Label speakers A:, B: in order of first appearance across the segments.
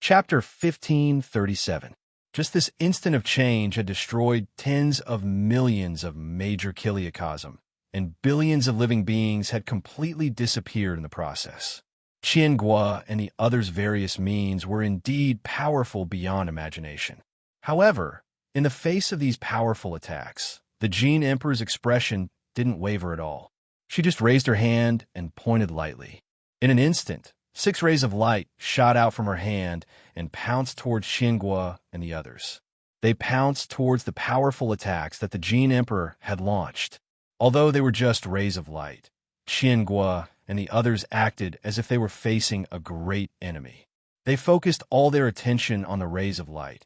A: Chapter 1537. Just this instant of change had destroyed tens of millions of major kiliocosm, and billions of living beings had completely disappeared in the process. Qiangua and the others' various means were indeed powerful beyond imagination. However, in the face of these powerful attacks, the Jin Emperor's expression didn't waver at all. She just raised her hand and pointed lightly. In an instant, 6 rays of light shot out from her hand and pounced towards Qiangua and the others. They pounced towards the powerful attacks that the Jin Emperor had launched. Although they were just rays of light, Qiangua and the others acted as if they were facing a great enemy. They focused all their attention on the rays of light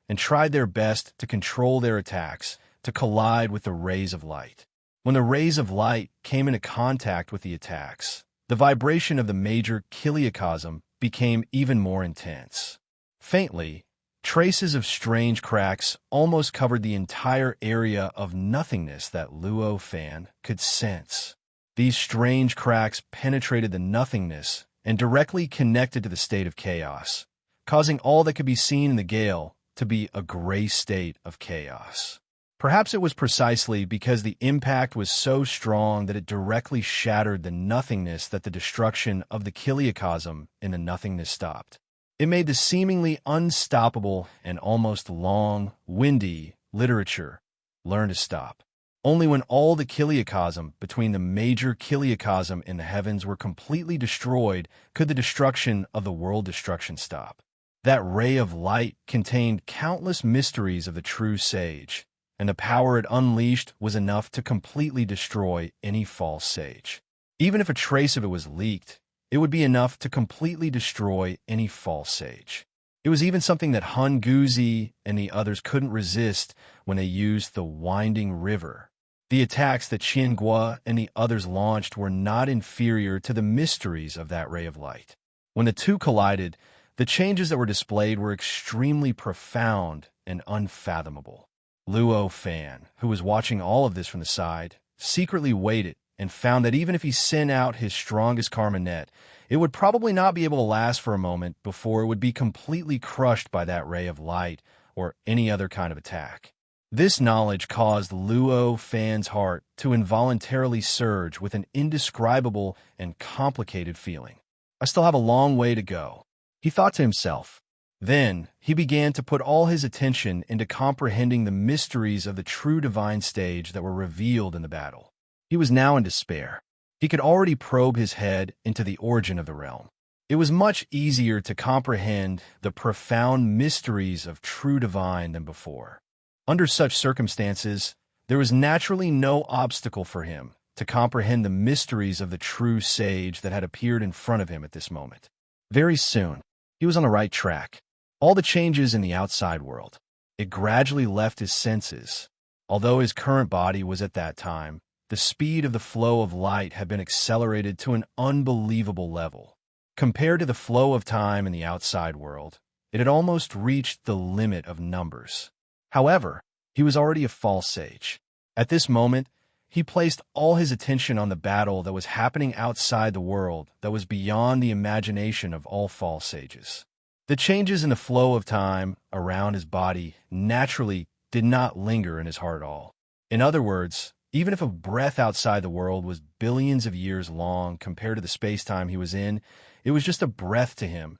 A: and tried their best to control their attacks to collide with the rays of light. When the rays of light came into contact with the attacks, the vibration of the major kiliocosm became even more intense. Faintly, traces of strange cracks almost covered the entire area of nothingness that Luo Fan could sense. These strange cracks penetrated the nothingness and directly connected to the state of chaos, causing all that could be seen in the gale to be a gray state of chaos. Perhaps it was precisely because the impact was so strong that it directly shattered the nothingness that the destruction of the kiliocosm in the nothingness stopped. It made the seemingly unstoppable and almost long, windy literature learn to stop. Only when all the kiliocosm between the major kiliocosm in the heavens were completely destroyed could the destruction of the world destruction stop. That ray of light contained countless mysteries of the true sage, and the power it unleashed was enough to completely destroy any false sage. Even if a trace of it was leaked, it would be enough to completely destroy any false sage. It was even something that Han Guzi and the others couldn't resist when they used the winding river. The attacks that Qiangua and the others launched were not inferior to the mysteries of that ray of light. When the two collided, the changes that were displayed were extremely profound and unfathomable. Luo Fan, who was watching all of this from the side, secretly waited and found that even if he sent out his strongest karma net, it would probably not be able to last for a moment before it would be completely crushed by that ray of light or any other kind of attack. This knowledge caused Luo Fan's heart to involuntarily surge with an indescribable and complicated feeling. I still have a long way to go, he thought to himself. Then he began to put all his attention into comprehending the mysteries of the true divine stage that were revealed in the battle. He was now in despair. He could already probe his head into the origin of the realm. It was much easier to comprehend the profound mysteries of true divine than before. Under such circumstances, there was naturally no obstacle for him to comprehend the mysteries of the true sage that had appeared in front of him at this moment. Very soon, he was on the right track. All the changes in the outside world, it gradually left his senses. Although his current body was at that time, the speed of the flow of light had been accelerated to an unbelievable level. Compared to the flow of time in the outside world, it had almost reached the limit of numbers. However, he was already a false sage. At this moment, he placed all his attention on the battle that was happening outside the world that was beyond the imagination of all false sages. The changes in the flow of time around his body naturally did not linger in his heart at all. In other words, even if a breath outside the world was billions of years long compared to the space-time he was in, it was just a breath to him.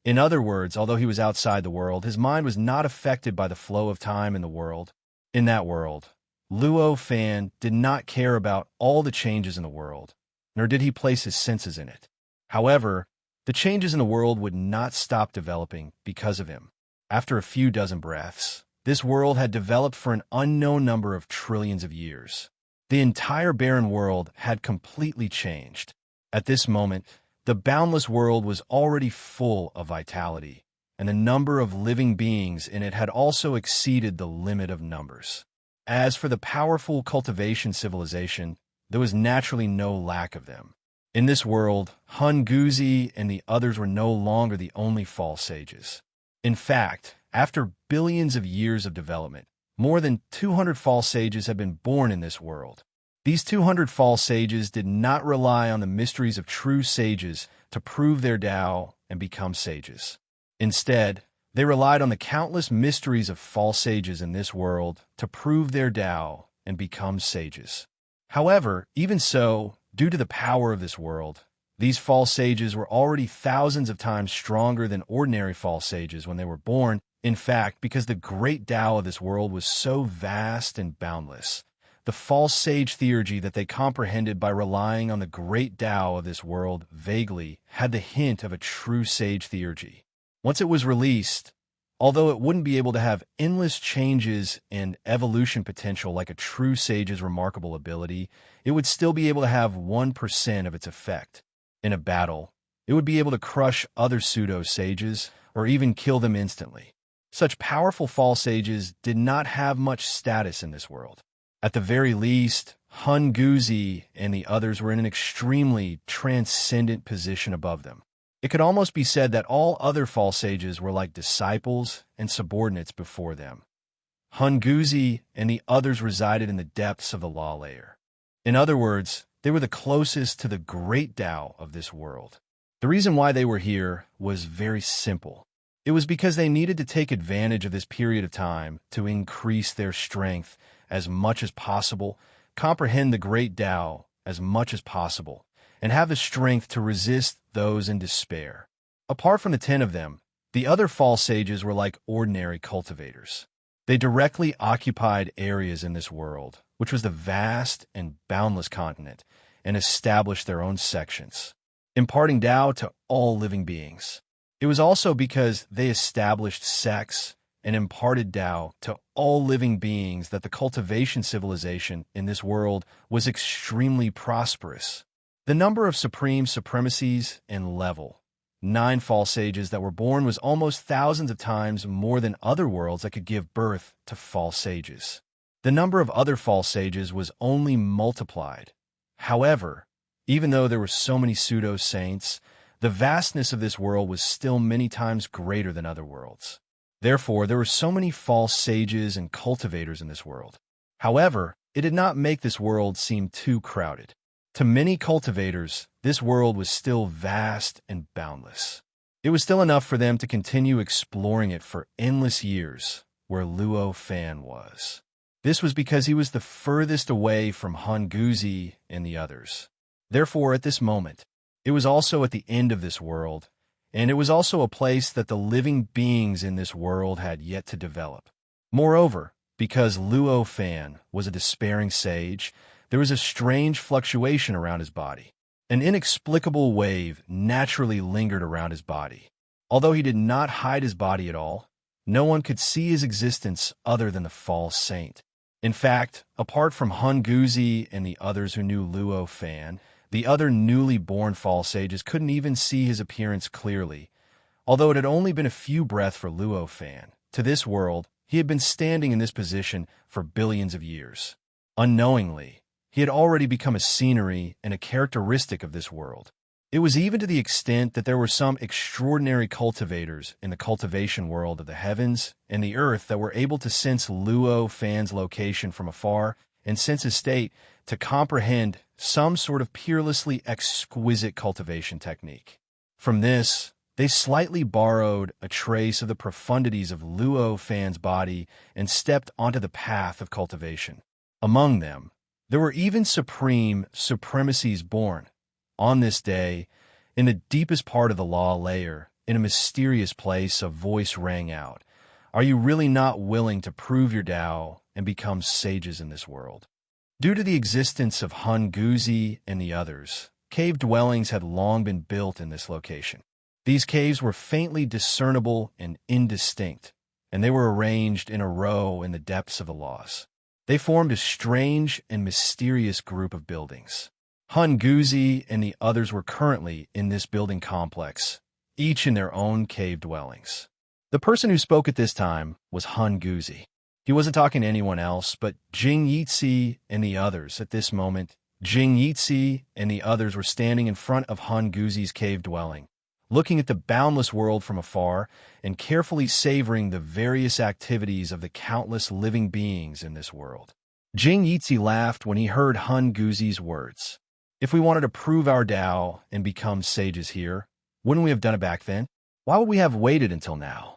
A: In other words, although he was outside the world, his mind was not affected by the flow of time in the world. In that world, Luo Fan did not care about all the changes in the world, nor did he place his senses in it. However, the changes in the world would not stop developing because of him. After a few dozen breaths, this world had developed for an unknown number of trillions of years. The entire barren world had completely changed. At this moment, the boundless world was already full of vitality, and the number of living beings in it had also exceeded the limit of numbers. As for the powerful cultivation civilization, there was naturally no lack of them. In this world, Han Guzi and the others were no longer the only false sages. In fact, after billions of years of development, more than 200 false sages have been born in this world. These 200 false sages did not rely on the mysteries of true sages to prove their Tao and become sages. Instead, they relied on the countless mysteries of false sages in this world to prove their Tao and become sages. However, even so, due to the power of this world, these false sages were already thousands of times stronger than ordinary false sages when they were born. In fact, because the great Tao of this world was so vast and boundless, the false sage theurgy that they comprehended by relying on the great Tao of this world vaguely had the hint of a true sage theurgy. Once it was released, although it wouldn't be able to have endless changes and evolution potential like a true sage's remarkable ability, it would still be able to have 1% of its effect. In a battle, it would be able to crush other pseudo-sages or even kill them instantly. Such powerful false sages did not have much status in this world. At the very least, Hun Guzi and the others were in an extremely transcendent position above them. It could almost be said that all other false sages were like disciples and subordinates before them. Hun Guzi and the others resided in the depths of the law layer. In other words, they were the closest to the great Tao of this world. The reason why they were here was very simple. It was because they needed to take advantage of this period of time to increase their strength as much as possible, comprehend the great Tao as much as possible, and have the strength to resist those in despair. Apart from the 10 of them, the other false sages were like ordinary cultivators. They directly occupied areas in this world, which was the vast and boundless continent, and established their own sections, imparting Tao to all living beings. It was also because they established sects and imparted Tao to all living beings that the cultivation civilization in this world was extremely prosperous. The number of supreme supremacies and level 9 false sages that were born was almost thousands of times more than other worlds that could give birth to false sages. The number of other false sages was only multiplied. However, even though there were so many pseudo-saints, the vastness of this world was still many times greater than other worlds. Therefore, there were so many false sages and cultivators in this world. However, it did not make this world seem too crowded. To many cultivators, this world was still vast and boundless. It was still enough for them to continue exploring it for endless years, where Luo Fan was. This was because he was the furthest away from Hun Guzi and the others. Therefore, at this moment, it was also at the end of this world, and it was also a place that the living beings in this world had yet to develop. Moreover, because Luo Fan was a despairing sage, there was a strange fluctuation around his body. An inexplicable wave naturally lingered around his body. Although he did not hide his body at all, no one could see his existence other than the false saint. In fact, apart from Hun Guzi and the others who knew Luo Fan, the other newly born false sages couldn't even see his appearance clearly. Although it had only been a few breaths for Luo Fan, to this world, he had been standing in this position for billions of years. Unknowingly, he had already become a scenery and a characteristic of this world. It was even to the extent that there were some extraordinary cultivators in the cultivation world of the heavens and the earth that were able to sense Luo Fan's location from afar and sense his state to comprehend some sort of peerlessly exquisite cultivation technique. From this, they slightly borrowed a trace of the profundities of Luo Fan's body and stepped onto the path of cultivation. Among them, there were even supreme supremacies born. On this day, in the deepest part of the law layer, in a mysterious place, a voice rang out. Are you really not willing to prove your Tao and become sages in this world? Due to the existence of Hun Guzi and the others, cave dwellings had long been built in this location. These caves were faintly discernible and indistinct, and they were arranged in a row in the depths of the laws. They formed a strange and mysterious group of buildings. Hun Guzi and the others were currently in this building complex, each in their own cave dwellings. The person who spoke at this time was Hun Guzi. He wasn't talking to anyone else, but Jing Yitzi and the others. At this moment, Jing Yitzi and the others were standing in front of Hun Guzi's cave dwelling, looking at the boundless world from afar and carefully savoring the various activities of the countless living beings in this world. Jing Yitzi laughed when he heard Hun Guzi's words. If we wanted to prove our Tao and become sages here, wouldn't we have done it back then? Why would we have waited until now?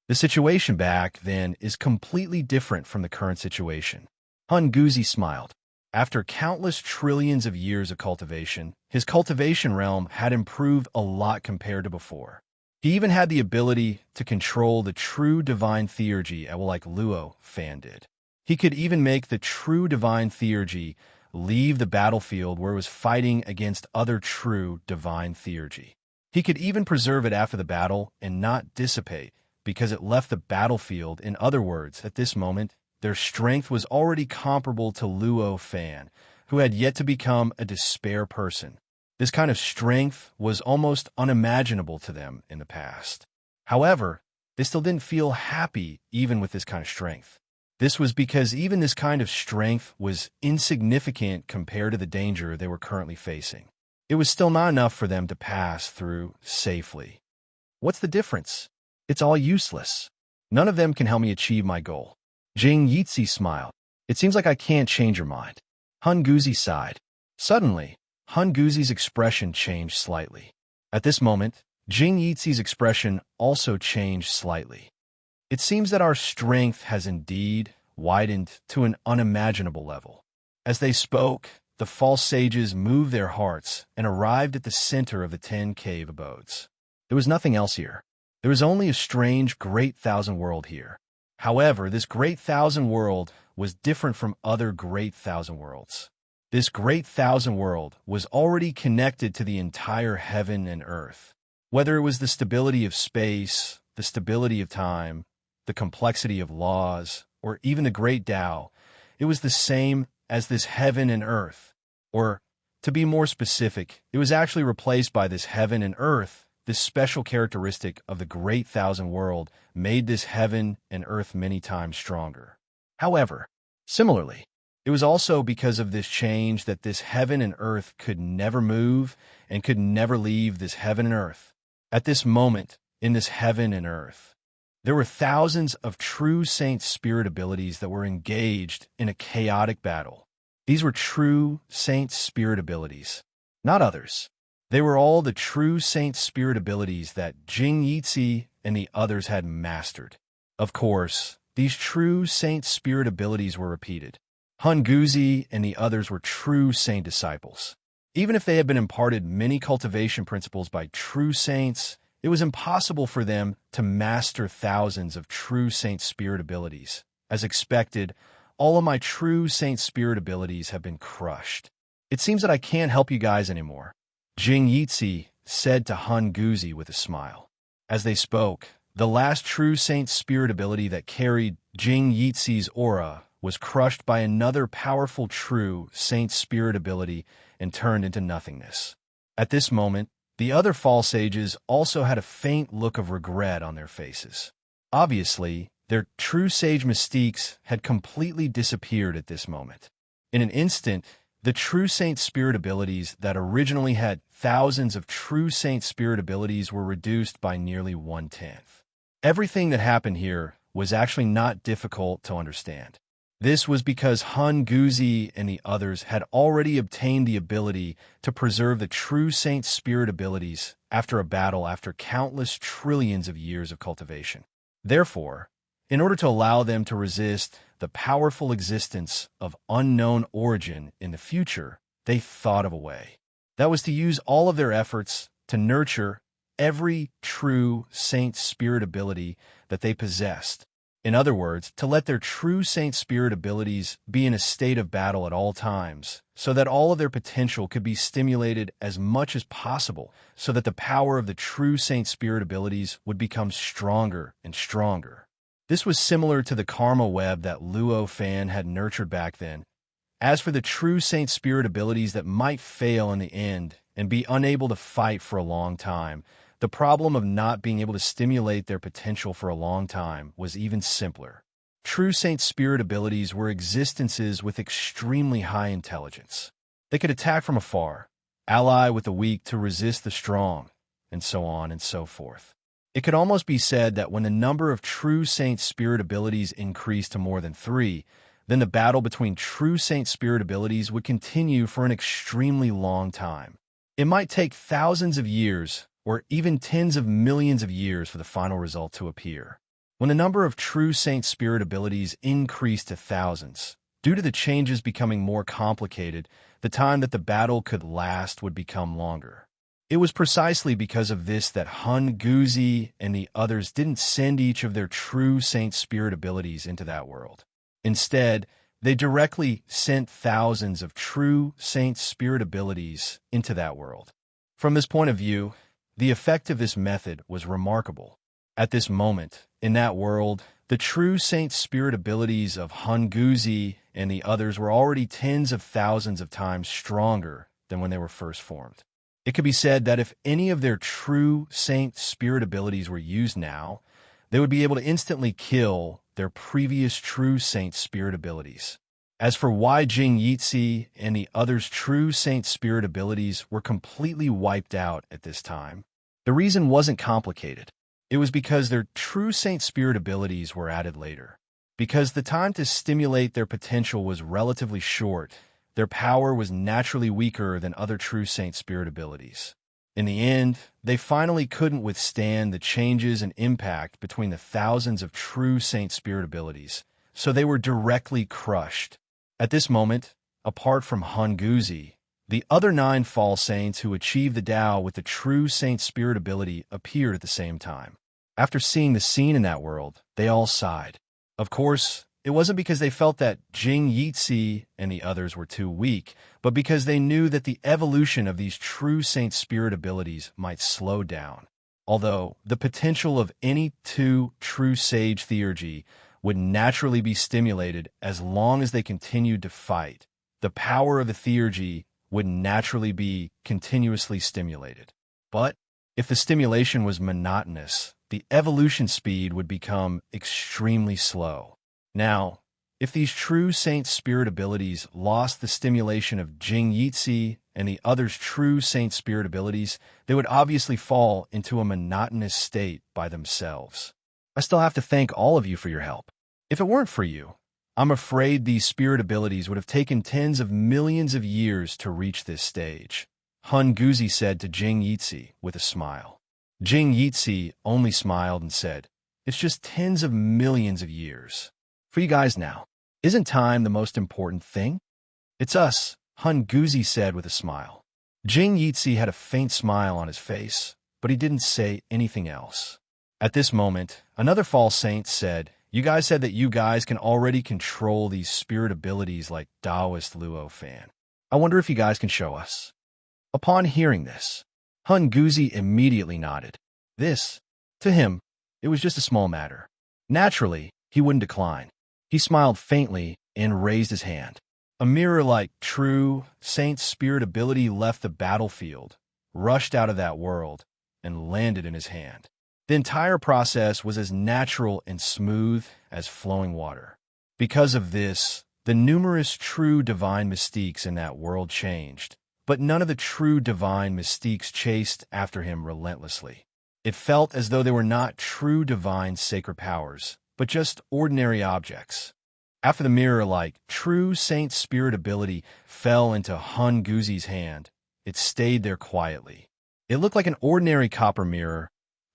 A: The situation back then is completely different from the current situation. Hunguzi smiled. After countless trillions of years of cultivation, his cultivation realm had improved a lot compared to before. He even had the ability to control the true divine theurgy like Luo Fan did. He could even make the true divine theurgy leave the battlefield where it was fighting against other true divine theurgy. He could even preserve it after the battle and not dissipate because it left the battlefield. In other words, at this moment, their strength was already comparable to Luo Fan, who had yet to become a despair person. This kind of strength was almost unimaginable to them in the past. However, they still didn't feel happy even with this kind of strength. This was because even this kind of strength was insignificant compared to the danger they were currently facing. It was still not enough for them to pass through safely. What's the difference? It's all useless. None of them can help me achieve my goal. Jing Yitzi smiled. It seems like I can't change your mind. Hunguzi sighed. Suddenly, Hunguzi's expression changed slightly. At this moment, Jing Yitzi's expression also changed slightly. It seems that our strength has indeed widened to an unimaginable level. As they spoke, the false sages moved their hearts and arrived at the center of the 10 cave abodes. There was nothing else here. There was only a strange great thousand world here. However, this great thousand world was different from other great thousand worlds. This great thousand world was already connected to the entire heaven and earth. Whether it was the stability of space, the stability of time, the complexity of laws, or even the great Tao, it was the same as this heaven and earth. Or, to be more specific, it was actually replaced by this heaven and earth. This special characteristic of the great thousand world made this heaven and earth many times stronger. However, similarly, it was also because of this change that this heaven and earth could never move and could never leave this heaven and earth. At this moment, in this heaven and earth, there were thousands of true saint spirit abilities that were engaged in a chaotic battle. These were true saint spirit abilities, not others. They were all the true saint spirit abilities that Jing Yitzi and the others had mastered. Of course, these true saint spirit abilities were repeated. Hunguzi and the others were true saint disciples. Even if they had been imparted many cultivation principles by true saints, it was impossible for them to master thousands of true saint spirit abilities. As expected, all of my true saint spirit abilities have been crushed. It seems that I can't help you guys anymore, Jing Yitzi said to Hunguzi with a smile. As they spoke, the last true saint spirit ability that carried Jing Yitzi's aura was crushed by another powerful true saint spirit ability and turned into nothingness. At this moment, the other false sages also had a faint look of regret on their faces. Obviously, their true sage mystiques had completely disappeared at this moment. In an instant, the true saint spirit abilities that originally had thousands of true saint spirit abilities were reduced by nearly 1/10. Everything that happened here was actually not difficult to understand. This was because Hunguzi and the others had already obtained the ability to preserve the true saint spirit abilities after a battle after countless trillions of years of cultivation. Therefore, in order to allow them to resist the powerful existence of unknown origin in the future, they thought of a way. That was to use all of their efforts to nurture every true saint spirit ability that they possessed. In other words, to let their true saint spirit abilities be in a state of battle at all times, so that all of their potential could be stimulated as much as possible, so that the power of the true saint spirit abilities would become stronger and stronger. This was similar to the karma web that Luo Fan had nurtured back then. As for the true saint spirit abilities that might fail in the end and be unable to fight for a long time, the problem of not being able to stimulate their potential for a long time was even simpler. True saint spirit abilities were existences with extremely high intelligence. They could attack from afar, ally with the weak to resist the strong, and so on and so forth. It could almost be said that when the number of true saint spirit abilities increased to more than 3, then the battle between true saint spirit abilities would continue for an extremely long time. It might take thousands of years or even tens of millions of years for the final result to appear. When the number of true Saint Spirit abilities increased to thousands, due to the changes becoming more complicated, the time that the battle could last would become longer. It was precisely because of this that Hun Guzi and the others didn't send each of their true Saint Spirit abilities into that world. Instead, they directly sent thousands of true Saint Spirit abilities into that world. From this point of view, the effect of this method was remarkable. At this moment, in that world, the true Saint Spirit abilities of Hun Guzi and the others were already tens of thousands of times stronger than when they were first formed. It could be said that if any of their true Saint Spirit abilities were used now, they would be able to instantly kill their previous true Saint Spirit abilities. As for why Jing Yitzi and the others' true Saint Spirit abilities were completely wiped out at this time, the reason wasn't complicated. It was because their true Saint Spirit abilities were added later. Because the time to stimulate their potential was relatively short, their power was naturally weaker than other true Saint Spirit abilities. In the end, they finally couldn't withstand the changes and impact between the thousands of true Saint Spirit abilities, so they were directly crushed. At this moment, apart from Hun Guzi, the other 9 false saints who achieved the Tao with the true Saint Spirit ability appeared at the same time. After seeing the scene in that world, they all sighed. Of course, it wasn't because they felt that Jing Yitzi and the others were too weak, but because they knew that the evolution of these true Saint Spirit abilities might slow down. Although the potential of any 2 true Sage Theurgy would naturally be stimulated as long as they continued to fight, the power of the Theurgy would naturally be continuously stimulated. But if the stimulation was monotonous, the evolution speed would become extremely slow. Now, if these true Saint Spirit abilities lost the stimulation of Jing Yitzi and the others' true Saint Spirit abilities, they would obviously fall into a monotonous state by themselves. I still have to thank all of you for your help. If it weren't for you, I'm afraid these spirit abilities would have taken tens of millions of years to reach this stage, Hun Guzi said to Jing Yitzi with a smile. Jing Yitzi only smiled and said, "It's just tens of millions of years. For you guys now, isn't time the most important thing?" "It's us," Hun Guzi said with a smile. Jing Yitzi had a faint smile on his face, but he didn't say anything else. At this moment, another false saint said, "You guys said that you guys can already control these spirit abilities like Taoist Luo Fan. I wonder if you guys can show us." Upon hearing this, Hun Guzi immediately nodded. This, to him, it was just a small matter. Naturally, he wouldn't decline. He smiled faintly and raised his hand. A mirror-like true Saint Spirit ability left the battlefield, rushed out of that world, and landed in his hand. The entire process was as natural and smooth as flowing water. Because of this, the numerous true divine mystiques in that world changed, but none of the true divine mystiques chased after him relentlessly. It felt as though they were not true divine sacred powers, but just ordinary objects. After the mirror-like true Saint Spirit ability fell into Hun Guzi's hand, it stayed there quietly. It looked like an ordinary copper mirror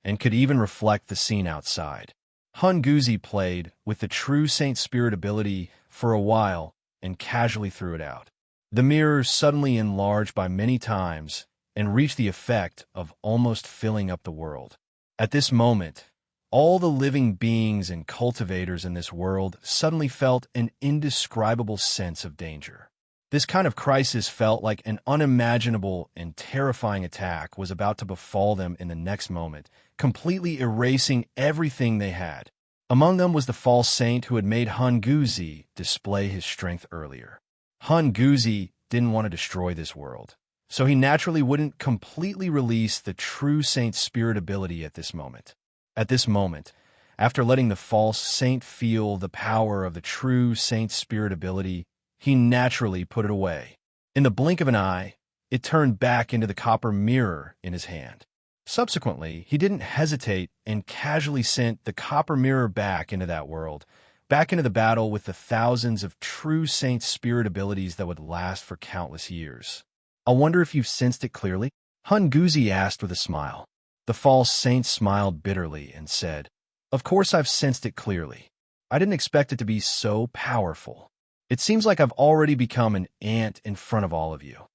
A: and could even reflect the scene outside. Hun Guzi played with the true Saint Spirit ability for a while and casually threw it out. The mirror suddenly enlarged by many times and reached the effect of almost filling up the world. At this moment, all the living beings and cultivators in this world suddenly felt an indescribable sense of danger. This kind of crisis felt like an unimaginable and terrifying attack was about to befall them in the next moment, completely erasing everything they had. Among them was the false saint who had made Hun Guzi display his strength earlier. Hun Guzi didn't want to destroy this world, so he naturally wouldn't completely release the true Saint Spirit ability at this moment. At this moment, after letting the false saint feel the power of the true Saint Spirit ability, he naturally put it away. In the blink of an eye, it turned back into the copper mirror in his hand. Subsequently, he didn't hesitate and casually sent the copper mirror back into that world, back into the battle with the thousands of true Saint Spirit abilities that would last for countless years. "I wonder if you've sensed it clearly?" Hun Guzi asked with a smile. The false saint smiled bitterly and said, "Of course I've sensed it clearly. I didn't expect it to be so powerful. It seems like I've already become an ant in front of all of you."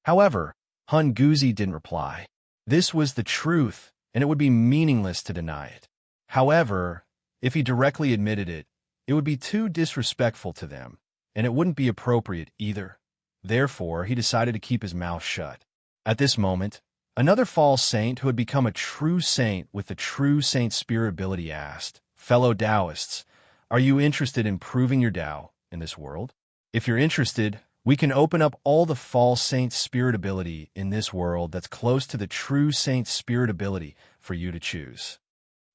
A: However, Hunguzi didn't reply. This was the truth, and it would be meaningless to deny it. However, if he directly admitted it, it would be too disrespectful to them, and it wouldn't be appropriate either. Therefore, he decided to keep his mouth shut. At this moment, another false saint who had become a true saint with the true saint spirit ability asked, "Fellow Taoists, are you interested in proving your Tao in this world? If you're interested, we can open up all the false saint spirit ability in this world that's close to the true saint spirit ability for you to choose."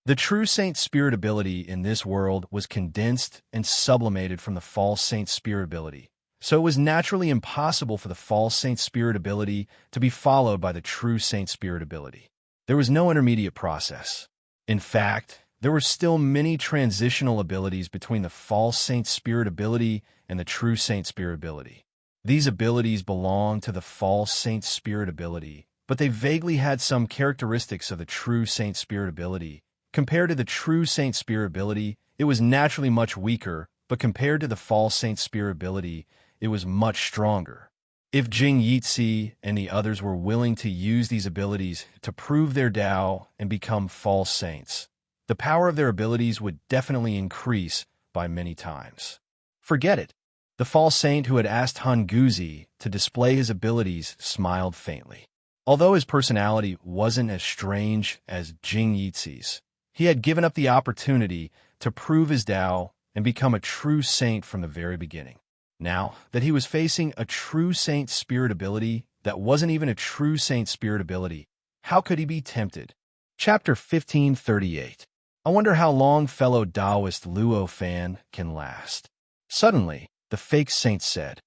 A: The true saint spirit ability in this world was condensed and sublimated from the false saint spirit ability, so it was naturally impossible for the false saint spirit ability to be followed by the true saint spirit ability. There was no intermediate process. In fact, there were still many transitional abilities between the false saint spirit ability and the true saint spirit ability. These abilities belonged to the false saint spirit ability, but they vaguely had some characteristics of the true saint spirit ability. Compared to the true saint spirit ability, it was naturally much weaker, but compared to the false saint spirit ability, it was much stronger. If Jing Yitzi and the others were willing to use these abilities to prove their Tao and become false saints, the power of their abilities would definitely increase by many times. Forget it. The false saint who had asked Hunguzi to display his abilities smiled faintly. Although his personality wasn't as strange as Jing Yitzi's, he had given up the opportunity to prove his Tao and become a true saint from the very beginning. Now that he was facing a true saint spirit ability that wasn't even a true saint spirit ability, how could he be tempted? Chapter 1538. I wonder how long fellow Taoist Luo fan can last. Suddenly, the fake saint said,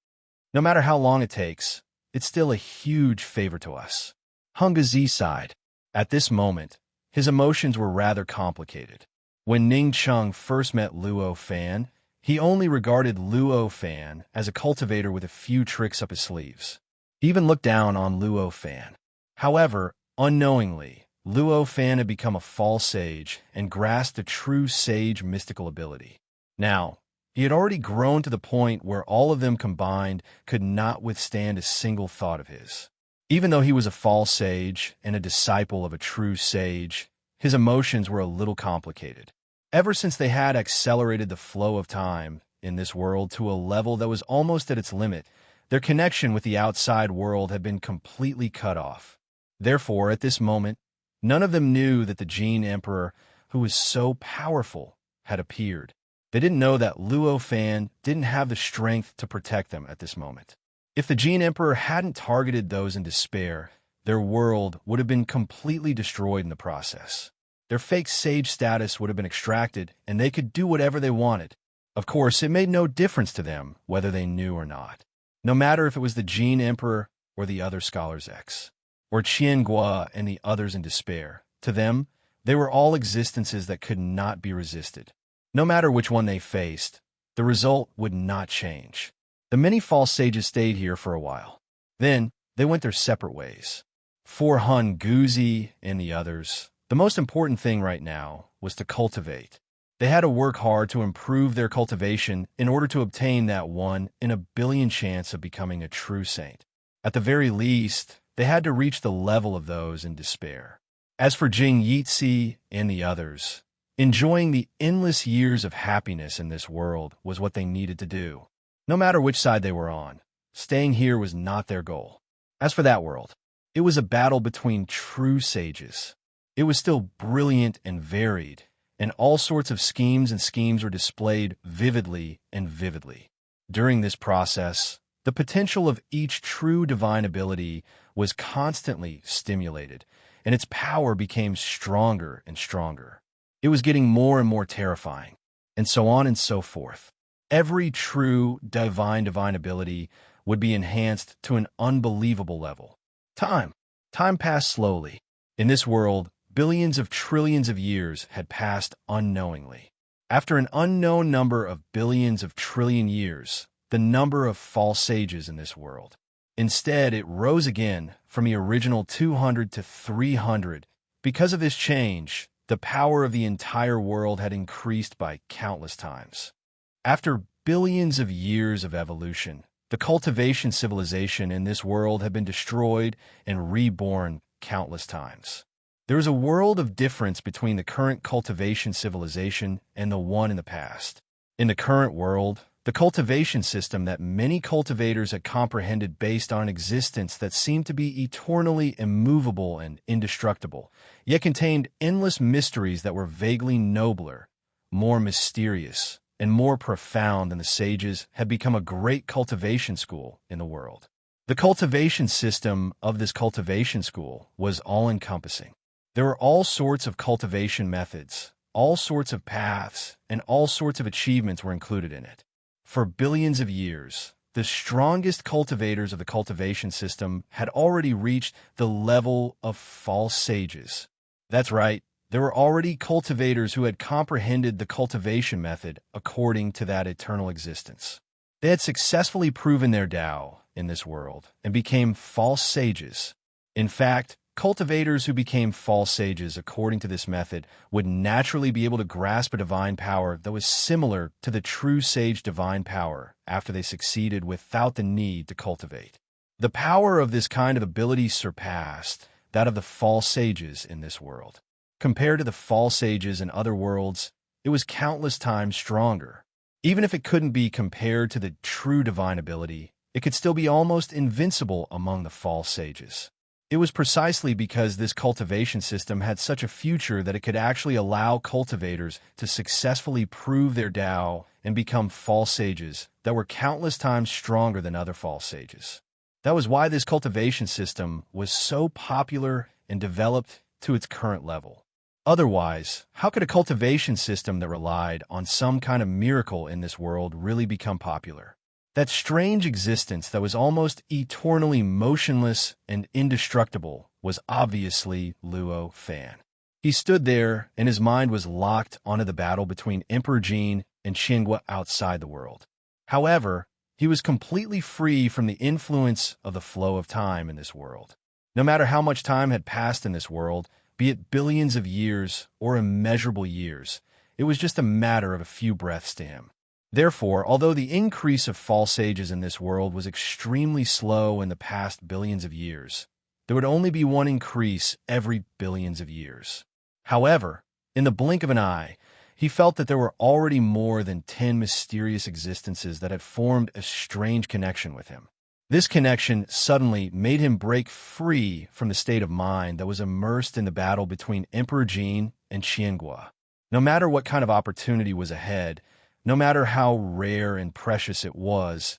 A: "No matter how long it takes, it's still a huge favor to us." Hunguzi sighed. At this moment, his emotions were rather complicated. When Ning Chung first met Luo Fan, he only regarded Luo Fan as a cultivator with a few tricks up his sleeves. He even looked down on Luo Fan. However, unknowingly, Luo Fan had become a false sage and grasped a true sage mystical ability. Now, he had already grown to the point where all of them combined could not withstand a single thought of his. Even though he was a false sage and a disciple of a true sage, his emotions were a little complicated. Ever since they had accelerated the flow of time in this world to a level that was almost at its limit, their connection with the outside world had been completely cut off. Therefore, at this moment, none of them knew that the Jin Emperor, who was so powerful, had appeared. They didn't know that Luo Fan didn't have the strength to protect them at this moment. If the Jin Emperor hadn't targeted those in despair, their world would have been completely destroyed in the process. Their fake sage status would have been extracted, and they could do whatever they wanted. Of course, it made no difference to them whether they knew or not. No matter if it was the Jin Emperor or the other Scholars X, or Qian Gua and the others in despair, to them, they were all existences that could not be resisted. No matter which one they faced, the result would not change. The many false sages stayed here for a while. Then, they went their separate ways. For Hunguzi and the others, the most important thing right now was to cultivate. They had to work hard to improve their cultivation in order to obtain that 1 in a billion chance of becoming a true saint. At the very least, they had to reach the level of those in despair. As for Jing Yitzi and the others, enjoying the endless years of happiness in this world was what they needed to do. No matter which side they were on, staying here was not their goal. As for that world, it was a battle between true sages. It was still brilliant and varied, and all sorts of schemes were displayed vividly and vividly. During this process, the potential of each true divine ability was constantly stimulated, and its power became stronger and stronger. It was getting more and more terrifying, and so on and so forth. Every true divine ability would be enhanced to an unbelievable level. Time passed slowly. In this world, billions of trillions of years had passed unknowingly. After an unknown number of billions of trillion years, the number of false sages in this world. Instead, it rose again from the original 200 to 300 Because of this change, the power of the entire world had increased by countless times. After billions of years of evolution, the cultivation civilization in this world had been destroyed and reborn countless times. There is a world of difference between the current cultivation civilization and the one in the past. In the current world, the cultivation system that many cultivators had comprehended based on an existence that seemed to be eternally immovable and indestructible, yet contained endless mysteries that were vaguely nobler, more mysterious, and more profound than the sages, had become a great cultivation school in the world. The cultivation system of this cultivation school was all-encompassing. There were all sorts of cultivation methods, all sorts of paths, and all sorts of achievements were included in it. For billions of years, the strongest cultivators of the cultivation system had already reached the level of false sages. That's right, there were already cultivators who had comprehended the cultivation method according to that eternal existence. They had successfully proven their Tao in this world and became false sages. In fact, cultivators who became false sages according to this method would naturally be able to grasp a divine power that was similar to the true sage divine power after they succeeded without the need to cultivate. The power of this kind of ability surpassed that of the false sages in this world. Compared to the false sages in other worlds, it was countless times stronger. Even if it couldn't be compared to the true divine ability, it could still be almost invincible among the false sages. It was precisely because this cultivation system had such a future that it could actually allow cultivators to successfully prove their Tao and become false sages that were countless times stronger than other false sages. That was why this cultivation system was so popular and developed to its current level. Otherwise, how could a cultivation system that relied on some kind of miracle in this world really become popular? That strange existence that was almost eternally motionless and indestructible was obviously Luo Fan. He stood there, and his mind was locked onto the battle between Emperor Jin and Qiangua outside the world. However, he was completely free from the influence of the flow of time in this world. No matter how much time had passed in this world, be it billions of years or immeasurable years, it was just a matter of a few breaths to him. Therefore, although the increase of false sages in this world was extremely slow in the past billions of years, there would only be one increase every billions of years. However, in the blink of an eye, he felt that there were already more than 10 mysterious existences that had formed a strange connection with him. This connection suddenly made him break free from the state of mind that was immersed in the battle between Emperor Jin and Qiangua. No matter what kind of opportunity was ahead, no matter how rare and precious it was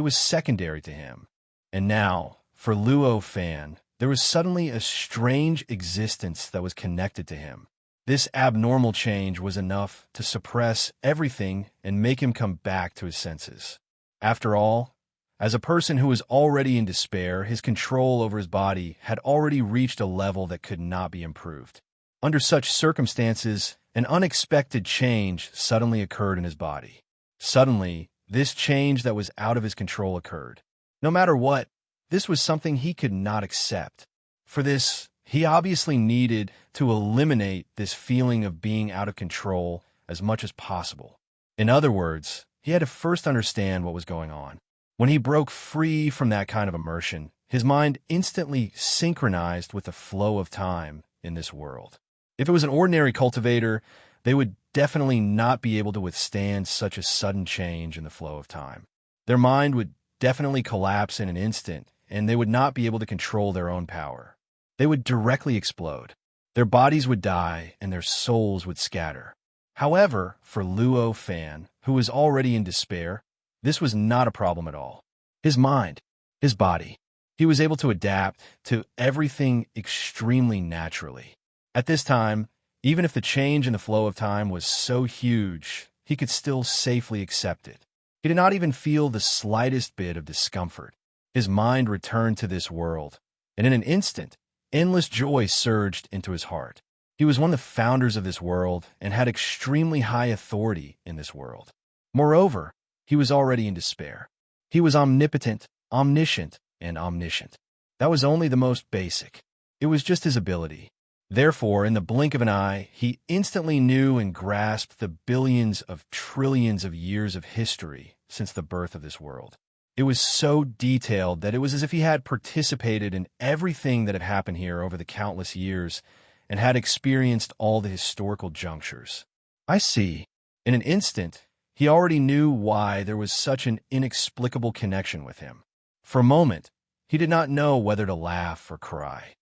A: secondary to him. And now, for Luo Fan, there was suddenly a strange existence that was connected to him. This abnormal change was enough to suppress everything and make him come back to his senses. After all, as a person who was already in despair, his control over his body had already reached a level that could not be improved. Under such circumstances, an unexpected change suddenly occurred in his body. Suddenly, this change that was out of his control occurred. No matter what, this was something he could not accept. For this, he obviously needed to eliminate this feeling of being out of control as much as possible. In other words, he had to first understand what was going on. When he broke free from that kind of immersion, his mind instantly synchronized with the flow of time in this world. If it was an ordinary cultivator, they would definitely not be able to withstand such a sudden change in the flow of time. Their mind would definitely collapse in an instant, and they would not be able to control their own power. They would directly explode. Their bodies would die, and their souls would scatter. However, for Luo Fan, who was already in despair, this was not a problem at all. His mind, his body, he was able to adapt to everything extremely naturally. At this time, even if the change in the flow of time was so huge, he could still safely accept it. He did not even feel the slightest bit of discomfort. His mind returned to this world, and in an instant, endless joy surged into his heart. He was one of the founders of this world and had extremely high authority in this world. Moreover, he was already in despair. He was omnipotent, omniscient, and omniscient. That was only the most basic. It was just his ability. Therefore, in the blink of an eye, he instantly knew and grasped the billions of trillions of years of history since the birth of this world. It was so detailed that it was as if he had participated in everything that had happened here over the countless years and had experienced all the historical junctures. I see. In an instant, he already knew why there was such an inexplicable connection with him. For a moment, he did not know whether to laugh or cry.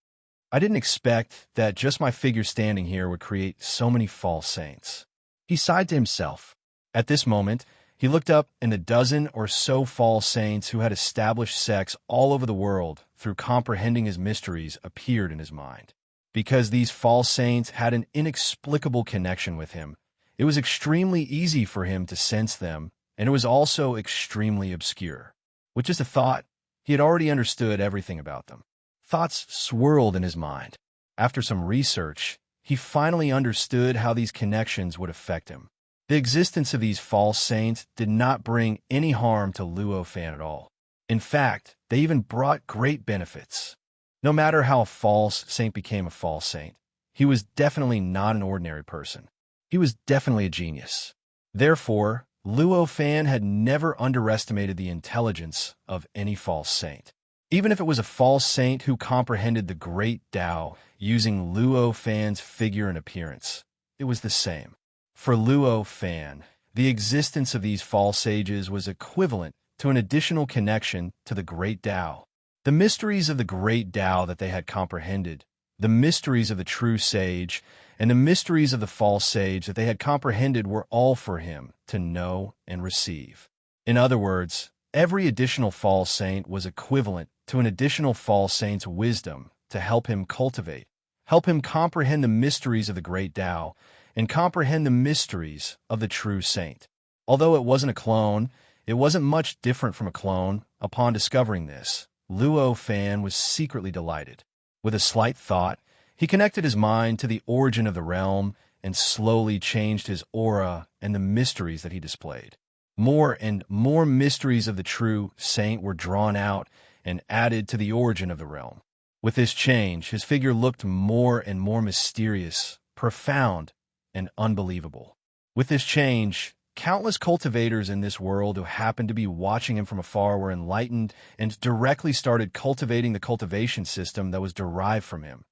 A: I didn't expect that just my figure standing here would create so many false saints. He sighed to himself. At this moment, he looked up and a dozen or so false saints who had established sects all over the world through comprehending his mysteries appeared in his mind. Because these false saints had an inexplicable connection with him, it was extremely easy for him to sense them, and it was also extremely obscure. With just a thought, he had already understood everything about them. Thoughts swirled in his mind. After some research, he finally understood how these connections would affect him. The existence of these false saints did not bring any harm to Luo Fan at all. In fact, they even brought great benefits. No matter how a false saint became a false saint, he was definitely not an ordinary person. He was definitely a genius. Therefore, Luo Fan had never underestimated the intelligence of any false saint. Even if it was a false saint who comprehended the great Tao using Luo Fan's figure and appearance, it was the same. For Luo Fan, the existence of these false sages was equivalent to an additional connection to the great Tao. The mysteries of the great Tao that they had comprehended, the mysteries of the true sage, and the mysteries of the false sage that they had comprehended were all for him to know and receive. In other words, every additional false saint was equivalent to an additional false saint's wisdom to help him cultivate, help him comprehend the mysteries of the great Tao, and comprehend the mysteries of the true saint. Although it wasn't a clone, it wasn't much different from a clone. Upon discovering this, Luo Fan was secretly delighted. With a slight thought, he connected his mind to the origin of the realm and slowly changed his aura and the mysteries that he displayed. More and more mysteries of the true saint were drawn out and added to the origin of the realm. With this change, his figure looked more and more mysterious, profound, and unbelievable. With this change, countless cultivators in this world who happened to be watching him from afar were enlightened and directly started cultivating the cultivation system that was derived from him.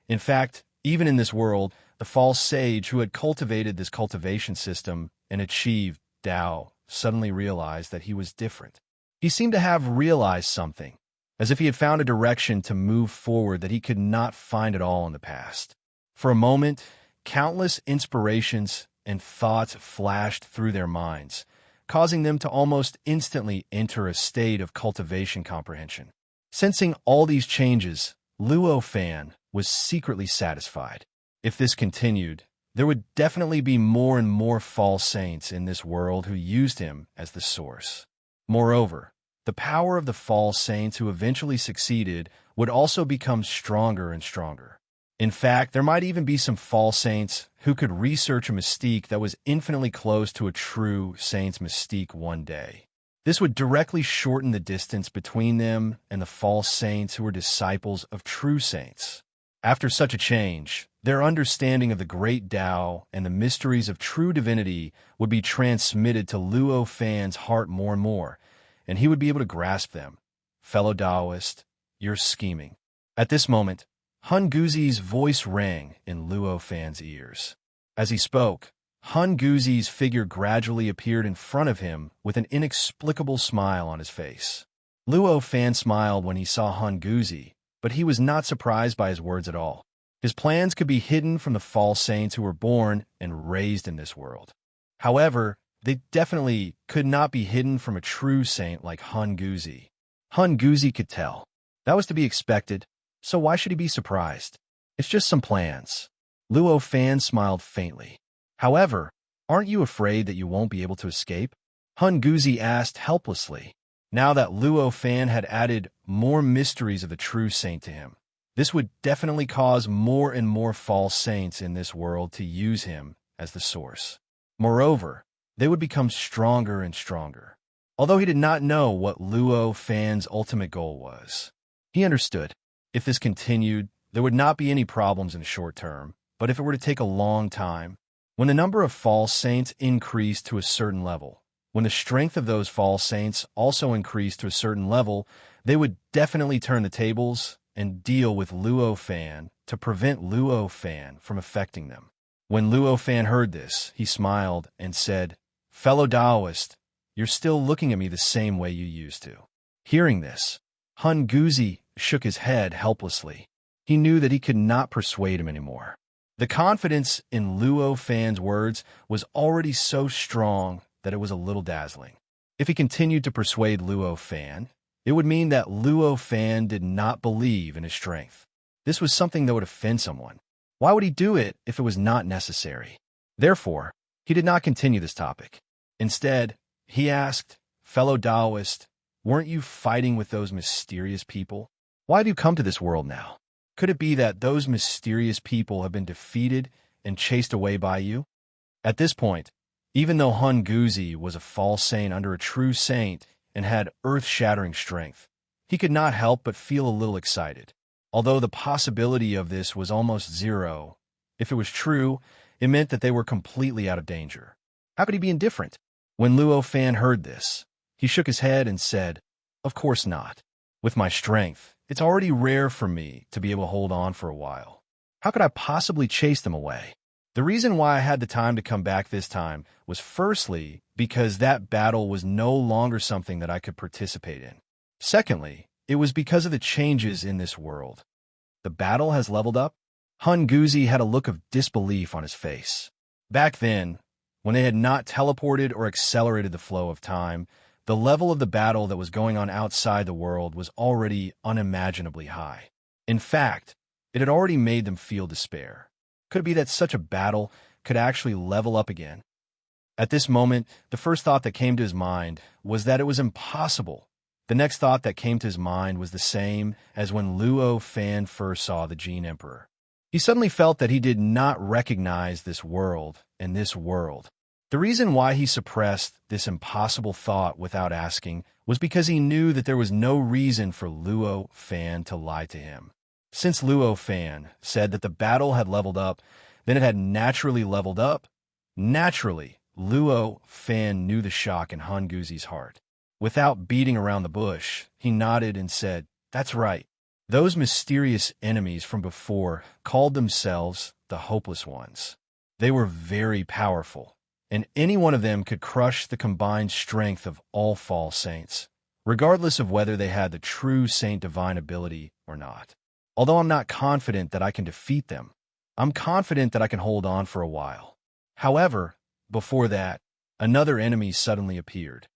A: In fact, even in this world, the false sage who had cultivated this cultivation system and achieved Tao suddenly realized that he was different. He seemed to have realized something, as if he had found a direction to move forward that he could not find at all in the past. For a moment, countless inspirations and thoughts flashed through their minds, causing them to almost instantly enter a state of cultivation comprehension. Sensing all these changes, Luo Fan was secretly satisfied. If this continued, there would definitely be more and more false saints in this world who used him as the source. Moreover, the power of the false saints who eventually succeeded would also become stronger and stronger. In fact, there might even be some false saints who could research a mystique that was infinitely close to a true saint's mystique one day. This would directly shorten the distance between them and the false saints who were disciples of true saints. After such a change, their understanding of the great Tao and the mysteries of true divinity would be transmitted to Luo Fan's heart more and more, and he would be able to grasp them. Fellow Taoist, you're scheming. At this moment, Hun Guzi's voice rang in Luo Fan's ears. As he spoke, Hun Guzi's figure gradually appeared in front of him with an inexplicable smile on his face. Luo Fan smiled when he saw Hun Guzi, but he was not surprised by his words at all. His plans could be hidden from the false saints who were born and raised in this world. However, they definitely could not be hidden from a true saint like Hun Guzi. Hun Guzi could tell. That was to be expected, so why should he be surprised? It's just some plans. Luo Fan smiled faintly. However, aren't you afraid that you won't be able to escape? Hun Guzi asked helplessly. Now that Luo Fan had added more mysteries of the true saint to him, this would definitely cause more and more false saints in this world to use him as the source. Moreover, they would become stronger and stronger. Although he did not know what Luo Fan's ultimate goal was, he understood. If this continued, There would not be any problems in the short term, but if it were to take a long time, when the number of false saints increased to a certain level, when the strength of those false saints also increased to a certain level, they would definitely turn the tables and deal with Luo Fan to prevent Luo Fan from affecting them. When Luo Fan heard this, he smiled and said, "Fellow Taoist, you're still looking at me the same way you used to." Hearing this, Hun Guzi shook his head helplessly. He knew that he could not persuade him anymore. The confidence in Luo Fan's words was already so strong that it was a little dazzling. If he continued to persuade Luo Fan, it would mean that Luo Fan did not believe in his strength. This was something that would offend someone. Why would he do it if it was not necessary? Therefore, he did not continue this topic. Instead, he asked, "Fellow Taoist, weren't you fighting with those mysterious people? Why have you come to this world now? Could it be that those mysterious people have been defeated and chased away by you?" At this point, even though Hun Guzi was a false saint under a true saint and had earth-shattering strength, he could not help but feel a little excited. Although the possibility of this was almost zero, if it was true, it meant that they were completely out of danger. How could he be indifferent? When Luo Fan heard this, he shook his head and said, "Of course not. With my strength, it's already rare for me to be able to hold on for a while. How could I possibly chase them away?" The reason why I had the time to come back this time was firstly because that battle was no longer something that I could participate in. Secondly, it was because of the changes in this world. The battle has leveled up? Hun Guzi had a look of disbelief on his face. Back then, when they had not teleported or accelerated the flow of time, the level of the battle that was going on outside the world was already unimaginably high. In fact, it had already made them feel despair. Could it be that such a battle could actually level up again? At this moment, the first thought that came to his mind was that it was impossible. The next thought that came to his mind was the same as when Luo Fan first saw the Gene Emperor. He suddenly felt that he did not recognize this world and this world. The reason why he suppressed this impossible thought without asking was because he knew that there was no reason for Luo Fan to lie to him. Since Luo Fan said that the battle had leveled up, then it had naturally leveled up. Naturally, Luo Fan knew the shock in Hun Guzi's heart. Without beating around the bush, he nodded and said, "That's right. Those mysterious enemies from before called themselves the Hopeless Ones. They were very powerful, and any one of them could crush the combined strength of all false saints, regardless of whether they had the true saint divine ability or not. Although I'm not confident that I can defeat them, I'm confident that I can hold on for a while." However, before that, another enemy suddenly appeared.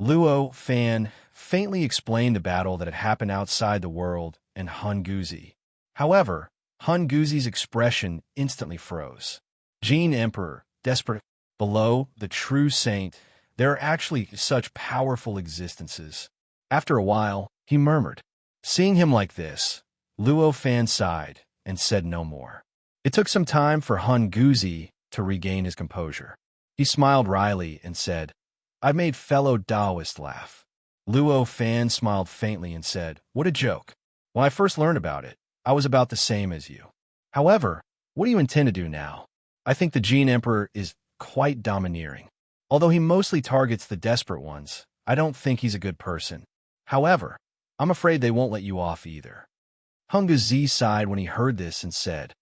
A: Luo Fan faintly explained the battle that had happened outside the world and Hun Guzi. However, Hun Guzi's expression instantly froze. Gene Emperor, desperate. Below the true saint, there are actually such powerful existences. After a while, he murmured. Seeing him like this, Luo Fan sighed and said no more. It took some time for Hun Guzi to regain his composure. He smiled wryly and said, "I've made fellow Taoists laugh." Luo Fan smiled faintly and said, "What a joke. When I first learned about it, I was about the same as you. However, what do you intend to do now? I think the Gene Emperor is quite domineering. Although he mostly targets the desperate ones, I don't think he's a good person. However, I'm afraid they won't let you off either." Hun Guzi sighed when he heard this and said,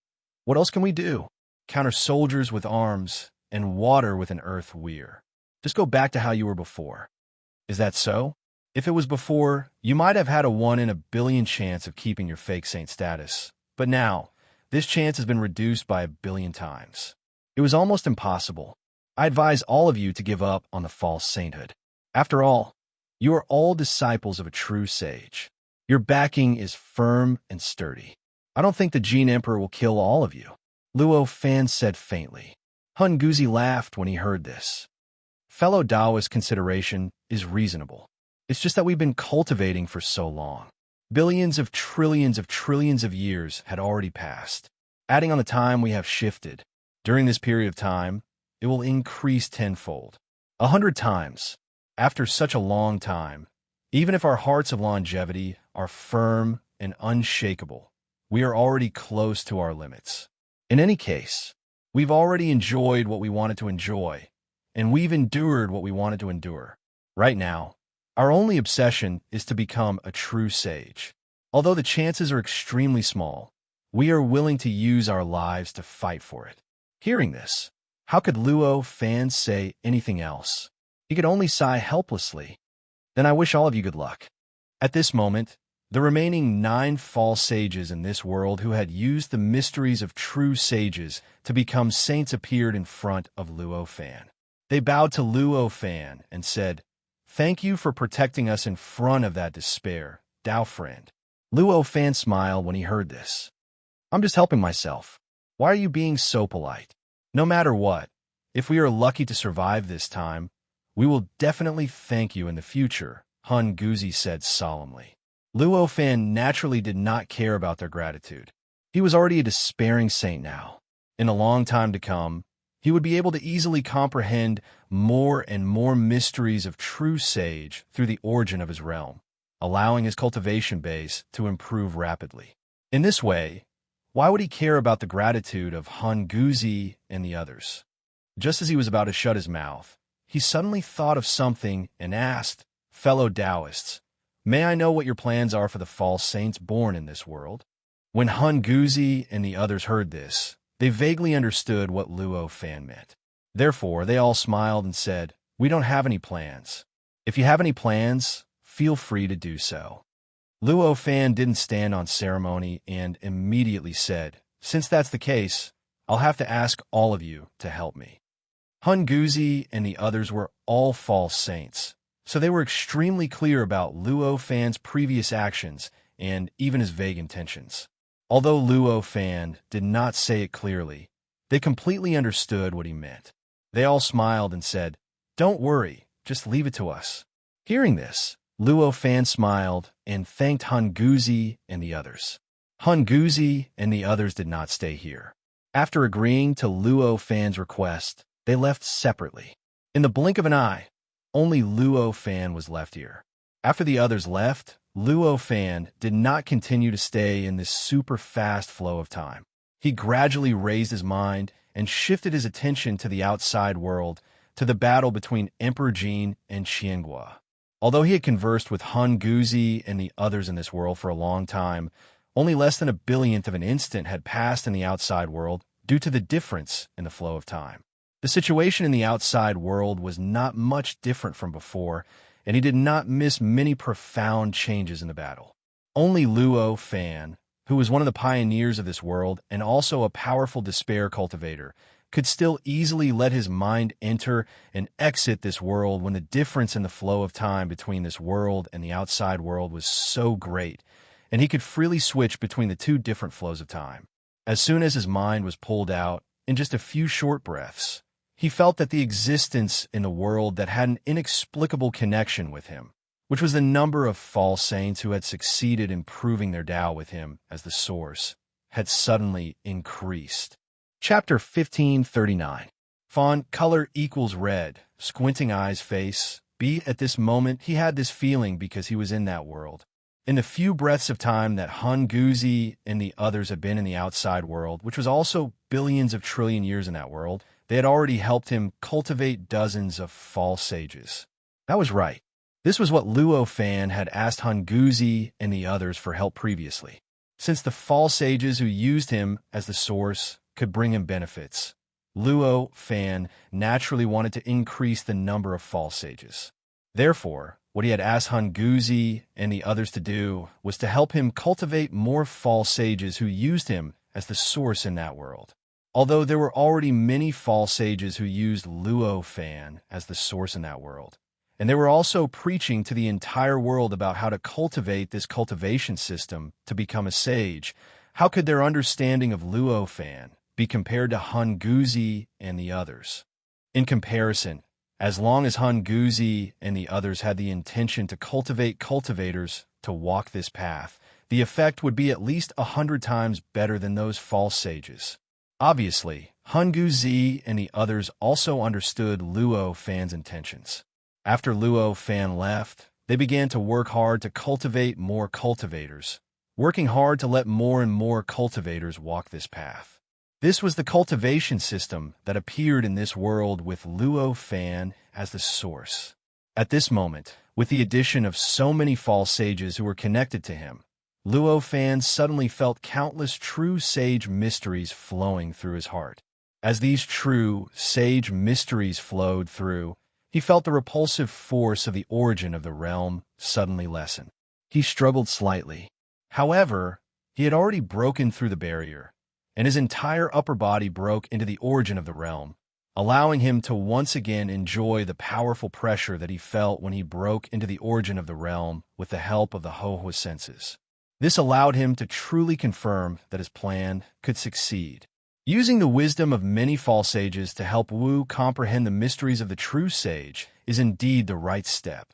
A: "What else can we do? Counter soldiers with arms and water with an earth weir. Just go back to how you were before." "Is that so? If it was before, you might have had a 1 in a billion chance of keeping your fake saint status. But now, this chance has been reduced by 1,000,000,000 times. It was almost impossible. I advise all of you to give up on the false sainthood. After all, you are all disciples of a true sage. Your backing is firm and sturdy. I don't think the Gene Emperor will kill all of you." Luo Fan said faintly. Hun Guzi laughed when he heard this. Fellow Taoist consideration is reasonable. It's just that we've been cultivating for so long. Billions of trillions of years had already passed. Adding on the time we have shifted, during this period of time, it will increase tenfold. 100 times. After such a long time, even if our hearts of longevity are firm and unshakable, we are already close to our limits. In any case, we've already enjoyed what we wanted to enjoy, and we've endured what we wanted to endure. Right now, our only obsession is to become a true sage. Although the chances are extremely small, we are willing to use our lives to fight for it. Hearing this, how could Luo Fan say anything else? He could only sigh helplessly. Then I wish all of you good luck. At this moment, the remaining 9 false sages in this world who had used the mysteries of true sages to become saints appeared in front of Luo Fan. They bowed to Luo Fan and said, "Thank you for protecting us in front of that despair, Dao friend." Luo Fan smiled when he heard this. "I'm just helping myself. Why are you being so polite? No matter what, if we are lucky to survive this time, we will definitely thank you in the future," Hun Guzi said solemnly. Luo Fan naturally did not care about their gratitude. He was already a despairing saint now. In a long time to come, he would be able to easily comprehend more and more mysteries of true sage through the origin of his realm, allowing his cultivation base to improve rapidly. In this way, why would he care about the gratitude of Hun Guzi and the others? Just as he was about to shut his mouth, he suddenly thought of something and asked, "Fellow Taoists, may I know what your plans are for the false saints born in this world?" When Hun Guzi and the others heard this, they vaguely understood what Luo Fan meant. Therefore, they all smiled and said, "We don't have any plans. If you have any plans, feel free to do so." Luo Fan didn't stand on ceremony and immediately said, "Since that's the case, I'll have to ask all of you to help me." Hun Guzi and the others were all false saints, so they were extremely clear about Luo Fan's previous actions and even his vague intentions. Although Luo Fan did not say it clearly, they completely understood what he meant. They all smiled and said, "Don't worry, just leave it to us." Hearing this, Luo Fan smiled and thanked Hun Guzi and the others. Hun Guzi and the others did not stay here. After agreeing to Luo Fan's request, they left separately. In the blink of an eye, only Luo Fan was left here. After the others left, Luo Fan did not continue to stay in this super fast flow of time. He gradually raised his mind and shifted his attention to the outside world, to the battle between Emperor Jin and Qianghua. Although he had conversed with Hun Guzi and the others in this world for a long time, only less than a billionth of an instant had passed in the outside world due to the difference in the flow of time. The situation in the outside world was not much different from before, and he did not miss many profound changes in the battle. Only Luo Fan, who was one of the pioneers of this world and also a powerful despair cultivator, could still easily let his mind enter and exit this world when the difference in the flow of time between this world and the outside world was so great, and he could freely switch between the two different flows of time. As soon as his mind was pulled out, in just a few short breaths, he felt that the existence in the world that had an inexplicable connection with him, which was the number of false saints who had succeeded in proving their Tao with him as the source, had suddenly increased. Chapter 1539. Font color equals red, squinting eyes face. At this moment, he had this feeling because he was in that world. In the few breaths of time that Hun Guzi and the others had been in the outside world, which was also billions of trillion years in that world, they had already helped him cultivate dozens of false sages. That was right. This was what Luo Fan had asked Hun Guzi and the others for help previously. Since the false sages who used him as the source could bring him benefits, Luo Fan naturally wanted to increase the number of false sages. Therefore, what he had asked Hun Guzi and the others to do was to help him cultivate more false sages who used him as the source in that world. Although there were already many false sages who used Luo Fan as the source in that world, and they were also preaching to the entire world about how to cultivate this cultivation system to become a sage, how could their understanding of Luo Fan be compared to Hun Guzi and the others? In comparison, as long as Hun Guzi and the others had the intention to cultivate cultivators to walk this path, the effect would be at least 100 times better than those false sages. Obviously, Hun Guzi and the others also understood Luo Fan's intentions. After Luo Fan left, they began to work hard to cultivate more cultivators, working hard to let more and more cultivators walk this path. This was the cultivation system that appeared in this world with Luo Fan as the source. At this moment, with the addition of so many false sages who were connected to him, Luo Fan suddenly felt countless true sage mysteries flowing through his heart. As these true sage mysteries flowed through, he felt the repulsive force of the origin of the realm suddenly lessen. He struggled slightly. However, he had already broken through the barrier, and his entire upper body broke into the origin of the realm, allowing him to once again enjoy the powerful pressure that he felt when he broke into the origin of the realm with the help of the Hohua senses. This allowed him to truly confirm that his plan could succeed. Using the wisdom of many false sages to help Wu comprehend the mysteries of the true sage is indeed the right step,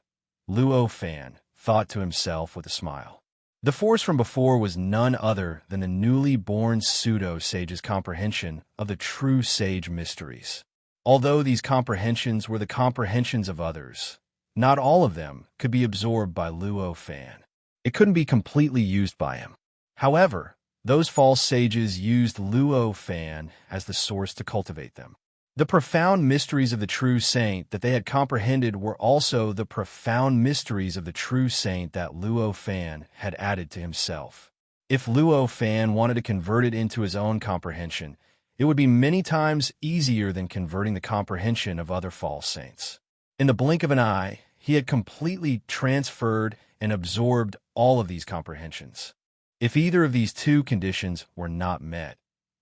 A: Luo Fan thought to himself with a smile. The force from before was none other than the newly born pseudo-sage's comprehension of the true sage mysteries. Although these comprehensions were the comprehensions of others, not all of them could be absorbed by Luo Fan. It couldn't be completely used by him. However, those false sages used Luo Fan as the source to cultivate them. The profound mysteries of the true saint that they had comprehended were also the profound mysteries of the true saint that Luo Fan had added to himself. If Luo Fan wanted to convert it into his own comprehension, it would be many times easier than converting the comprehension of other false saints. In the blink of an eye, he had completely transferred and absorbed all of these comprehensions. If either of these two conditions were not met,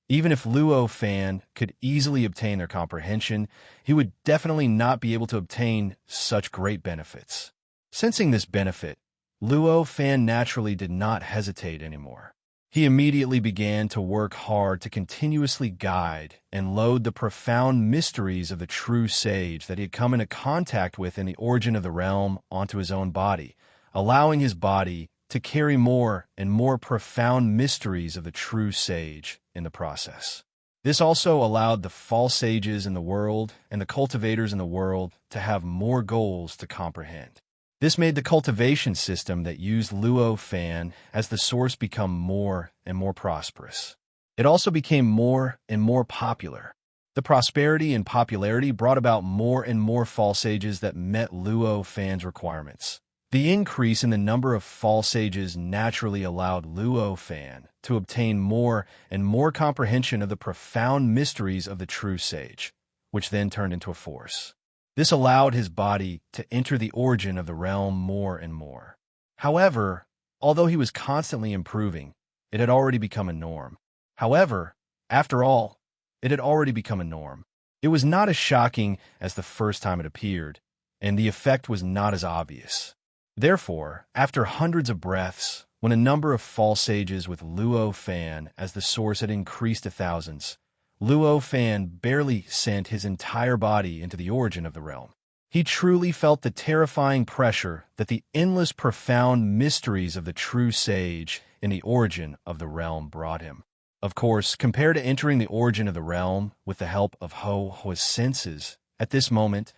A: even if Luo Fan could easily obtain their comprehension, he would definitely not be able to obtain such great benefits. Sensing this benefit, Luo Fan naturally did not hesitate anymore. He immediately began to work hard to continuously guide and load the profound mysteries of the true sage that he had come into contact with in the origin of the realm onto his own body, allowing his body to carry more and more profound mysteries of the true sage in the process. This also allowed the false sages in the world and the cultivators in the world to have more goals to comprehend. This made the cultivation system that used Luo Fan as the source become more and more prosperous. It also became more and more popular. The prosperity and popularity brought about more and more false sages that met Luo Fan's requirements. The increase in the number of false sages naturally allowed Luo Fan to obtain more and more comprehension of the profound mysteries of the true sage, which then turned into a force. This allowed his body to enter the origin of the realm more and more. However, although he was constantly improving, it had already become a norm. It was not as shocking as the first time it appeared, and the effect was not as obvious. Therefore, after hundreds of breaths, when a number of false sages with Luo Fan as the source had increased to thousands, Luo Fan barely sent his entire body into the origin of the realm. He truly felt the terrifying pressure that the endless profound mysteries of the true sage in the origin of the realm brought him. Of course, compared to entering the origin of the realm with the help of Hohua's senses, at this moment,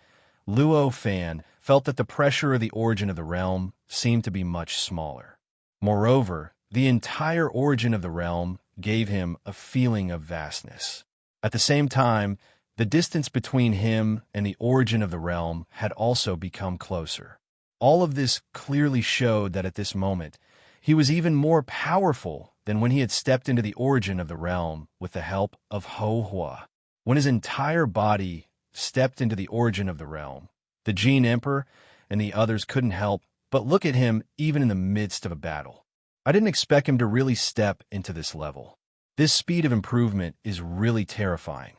A: Luo Fan felt that the pressure of the origin of the realm seemed to be much smaller. Moreover, the entire origin of the realm gave him a feeling of vastness. At the same time, the distance between him and the origin of the realm had also become closer. All of this clearly showed that at this moment, he was even more powerful than when he had stepped into the origin of the realm with the help of Hohua. When his entire body stepped into the origin of the realm, the Jin Emperor and the others couldn't help but look at him even in the midst of a battle. I didn't expect him to really step into this level. This speed of improvement is really terrifying.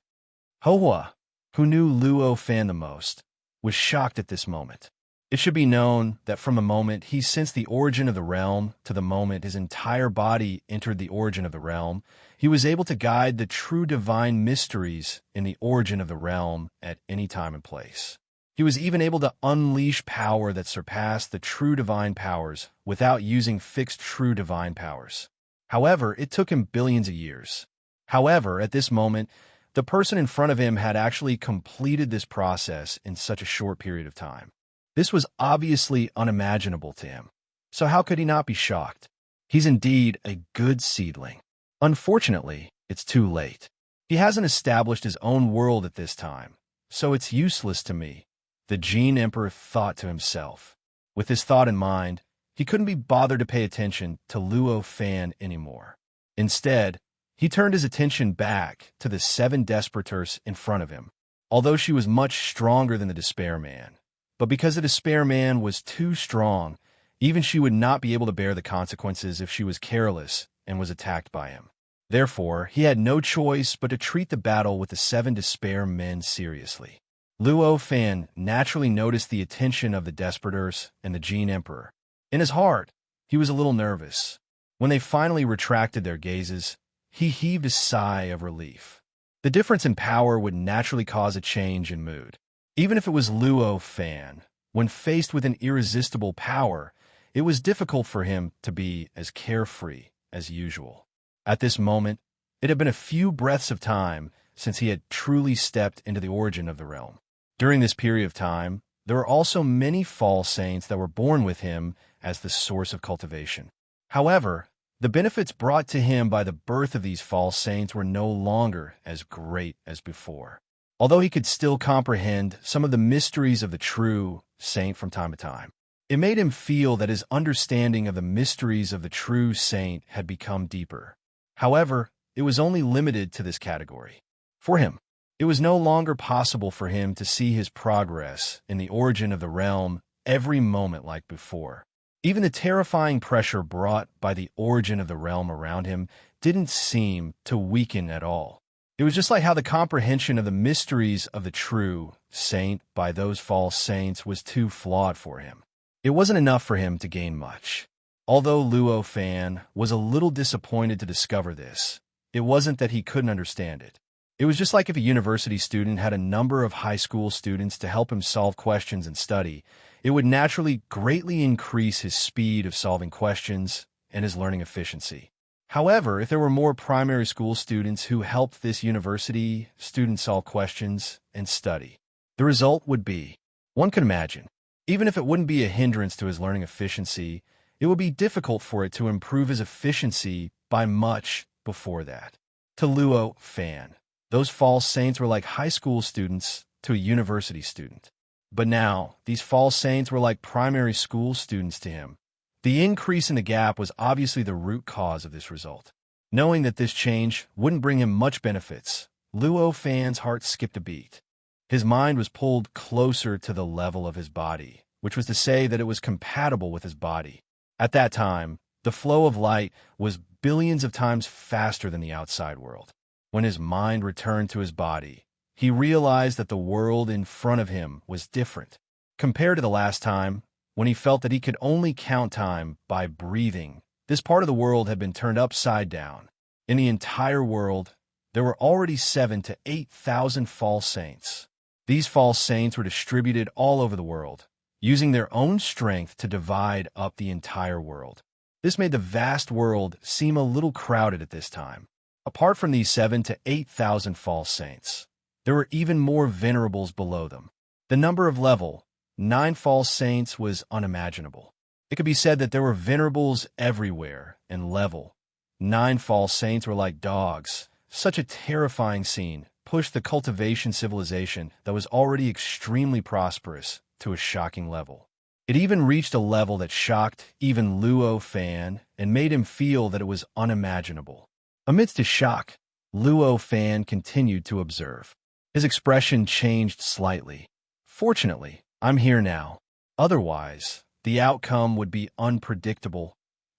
A: Hohua, who knew Luo Fan the most, was shocked at this moment. It should be known that from the moment he sensed the origin of the realm to the moment his entire body entered the origin of the realm, he was able to guide the true divine mysteries in the origin of the realm at any time and place. He was even able to unleash power that surpassed the true divine powers without using fixed true divine powers. However, it took him billions of years. However, at this moment, the person in front of him had actually completed this process in such a short period of time. This was obviously unimaginable to him. So how could he not be shocked? He's indeed a good seedling. Unfortunately, it's too late. He hasn't established his own world at this time, so it's useless to me, the Gene Emperor thought to himself. With this thought in mind, he couldn't be bothered to pay attention to Luo Fan anymore. Instead, he turned his attention back to the 7 Desperators in front of him, although she was much stronger than the Despair Man. But because the Despair Man was too strong, even she would not be able to bear the consequences if she was careless and was attacked by him. Therefore, he had no choice but to treat the battle with the 7 Despair Men seriously. Luo Fan naturally noticed the attention of the Desperators and the Gene Emperor. In his heart, he was a little nervous. When they finally retracted their gazes, he heaved a sigh of relief. The difference in power would naturally cause a change in mood. Even if it was Luo Fan, when faced with an irresistible power, it was difficult for him to be as carefree as usual. At this moment, it had been a few breaths of time since he had truly stepped into the origin of the realm. During this period of time, there were also many false saints that were born with him as the source of cultivation. However, the benefits brought to him by the birth of these false saints were no longer as great as before. Although he could still comprehend some of the mysteries of the true saint from time to time, it made him feel that his understanding of the mysteries of the true saint had become deeper. However, it was only limited to this category. For him, it was no longer possible for him to see his progress in the origin of the realm every moment like before. Even the terrifying pressure brought by the origin of the realm around him didn't seem to weaken at all. It was just like how the comprehension of the mysteries of the true saint by those false saints was too flawed for him. It wasn't enough for him to gain much. Although Luo Fan was a little disappointed to discover this, it wasn't that he couldn't understand it. It was just like if a university student had a number of high school students to help him solve questions and study, it would naturally greatly increase his speed of solving questions and his learning efficiency. However, if there were more primary school students who helped this university student solve questions and study, the result would be, one could imagine, even if it wouldn't be a hindrance to his learning efficiency, it would be difficult for it to improve his efficiency by much before that. To Luo Fan, those false saints were like high school students to a university student. But now, these false saints were like primary school students to him. The increase in the gap was obviously the root cause of this result. Knowing that this change wouldn't bring him much benefits, Luo Fan's heart skipped a beat. His mind was pulled closer to the level of his body, which was to say that it was compatible with his body. At that time, the flow of light was billions of times faster than the outside world. When his mind returned to his body, he realized that the world in front of him was different. Compared to the last time, when he felt that he could only count time by breathing, this part of the world had been turned upside down. In the entire world, there were already 7,000 to 8,000 false saints. These false saints were distributed all over the world, using their own strength to divide up the entire world. This made the vast world seem a little crowded at this time. Apart from these 7,000 to 8,000 false saints, there were even more venerables below them. The number of level 9 false saints was unimaginable. It could be said that there were venerables everywhere, and level 9 false saints were like dogs. Such a terrifying scene pushed the cultivation civilization that was already extremely prosperous to a shocking level. It even reached a level that shocked even Luo Fan and made him feel that it was unimaginable. Amidst his shock, Luo Fan continued to observe. His expression changed slightly. Fortunately, I'm here now. Otherwise, the outcome would be unpredictable.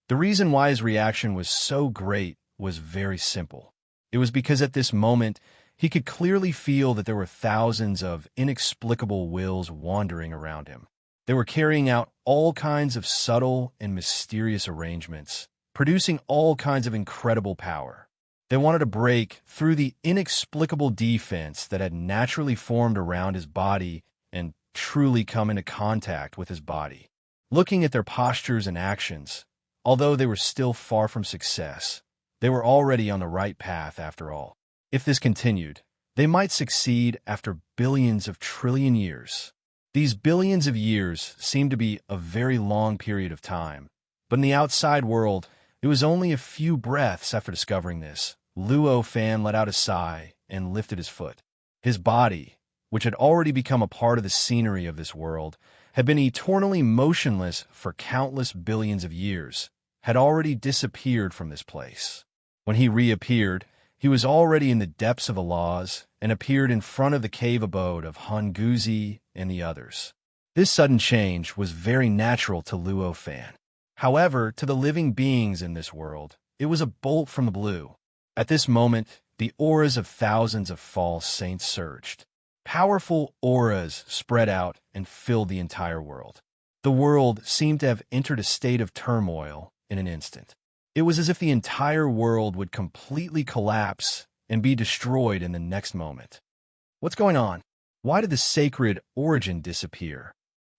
A: The reason why his reaction was so great was very simple. It was because at this moment, he could clearly feel that there were thousands of inexplicable wills wandering around him. They were carrying out all kinds of subtle and mysterious arrangements, producing all kinds of incredible power. They wanted to break through the inexplicable defense that had naturally formed around his body and truly come into contact with his body. Looking at their postures and actions, although they were still far from success, they were already on the right path after all. If this continued, they might succeed after billions of trillion years. These billions of years seemed to be a very long period of time, but in the outside world, It was only a few breaths after discovering this. Luo Fan let out a sigh and lifted his foot. His body, which had already become a part of the scenery of this world, had been eternally motionless for countless billions of years, had already disappeared from this place. When he reappeared, he was already in the depths of the laws and appeared in front of the cave abode of Hunguzi and the others. This sudden change was very natural to Luo Fan. However, to the living beings in this world, it was a bolt from the blue. At this moment, the auras of thousands of false saints surged. Powerful auras spread out and filled the entire world. The world seemed to have entered a state of turmoil in an instant. It was as if the entire world would completely collapse and be destroyed in the next moment. What's going on? Why did the sacred origin disappear?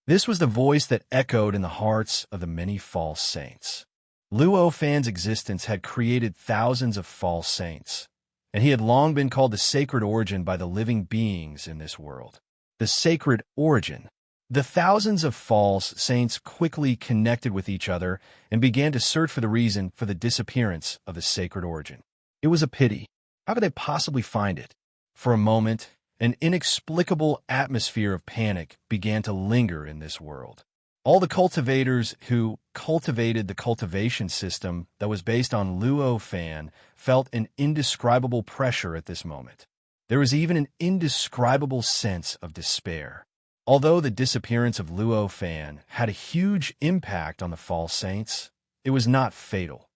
A: This was the voice that echoed in the hearts of the many false saints. Luo Fan's existence had created thousands of false saints, and he had long been called the sacred origin by the living beings in this world. The sacred origin. The thousands of false saints quickly connected with each other and began to search for the reason for the disappearance of the sacred origin. It was a pity. How could they possibly find it? For a moment, an inexplicable atmosphere of panic began to linger in this world. All the cultivators who cultivated the cultivation system that was based on Luo Fan felt an indescribable pressure at this moment. There was even an indescribable sense of despair. Although the disappearance of Luo Fan had a huge impact on the false saints, it was not fatal.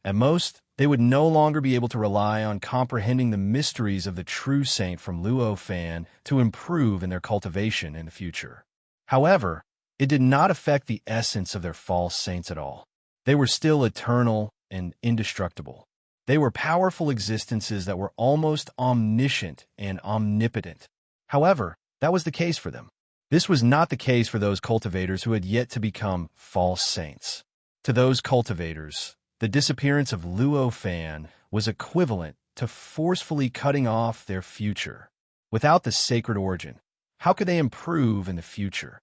A: At most, they would no longer be able to rely on comprehending the mysteries of the true saint from Luo Fan to improve in their cultivation in the future. However, it did not affect the essence of their false saints at all. They were still eternal and indestructible. They were powerful existences that were almost omniscient and omnipotent. However, that was the case for them. This was not the case for those cultivators who had yet to become false saints. To those cultivators, the disappearance of Luo Fan was equivalent to forcefully cutting off their future. Without the sacred origin, how could they improve in the future?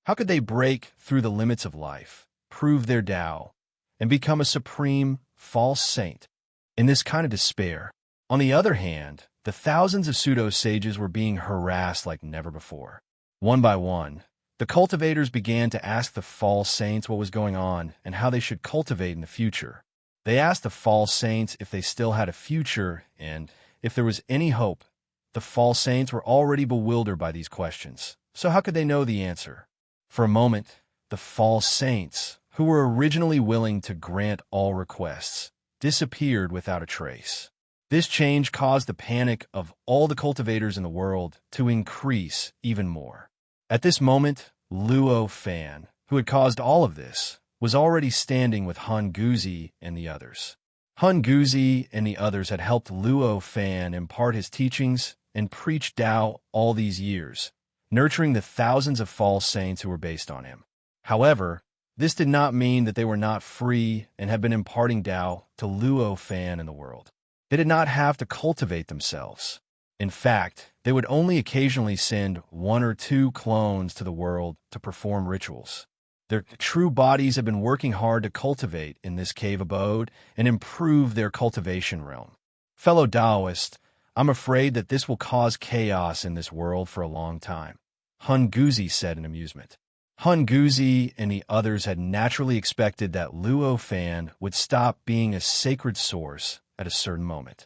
A: How could they break through the limits of life, prove their Tao, and become a supreme false saint? In this kind of despair, on the other hand, the thousands of pseudo-sages were being harassed like never before. One by one, the cultivators began to ask the false saints what was going on and how they should cultivate in the future. They asked the false saints if they still had a future and if there was any hope. The false saints were already bewildered by these questions, so how could they know the answer? For a moment, the false saints, who were originally willing to grant all requests, disappeared without a trace. This change caused the panic of all the cultivators in the world to increase even more. At this moment, Luo Fan, who had caused all of this, was already standing with Hunguzi and the others. Hunguzi and the others had helped Luo Fan impart his teachings and preach Tao all these years, nurturing the thousands of false saints who were based on him. However, this did not mean that they were not free and had been imparting Tao to Luo Fan in the world. They did not have to cultivate themselves. In fact, they would only occasionally send one or two clones to the world to perform rituals. Their true bodies had been working hard to cultivate in this cave abode and improve their cultivation realm. Fellow Taoists, I'm afraid that this will cause chaos in this world for a long time, Hunguzi said in amusement. Hunguzi and the others had naturally expected that Luo Fan would stop being a sacred source at a certain moment.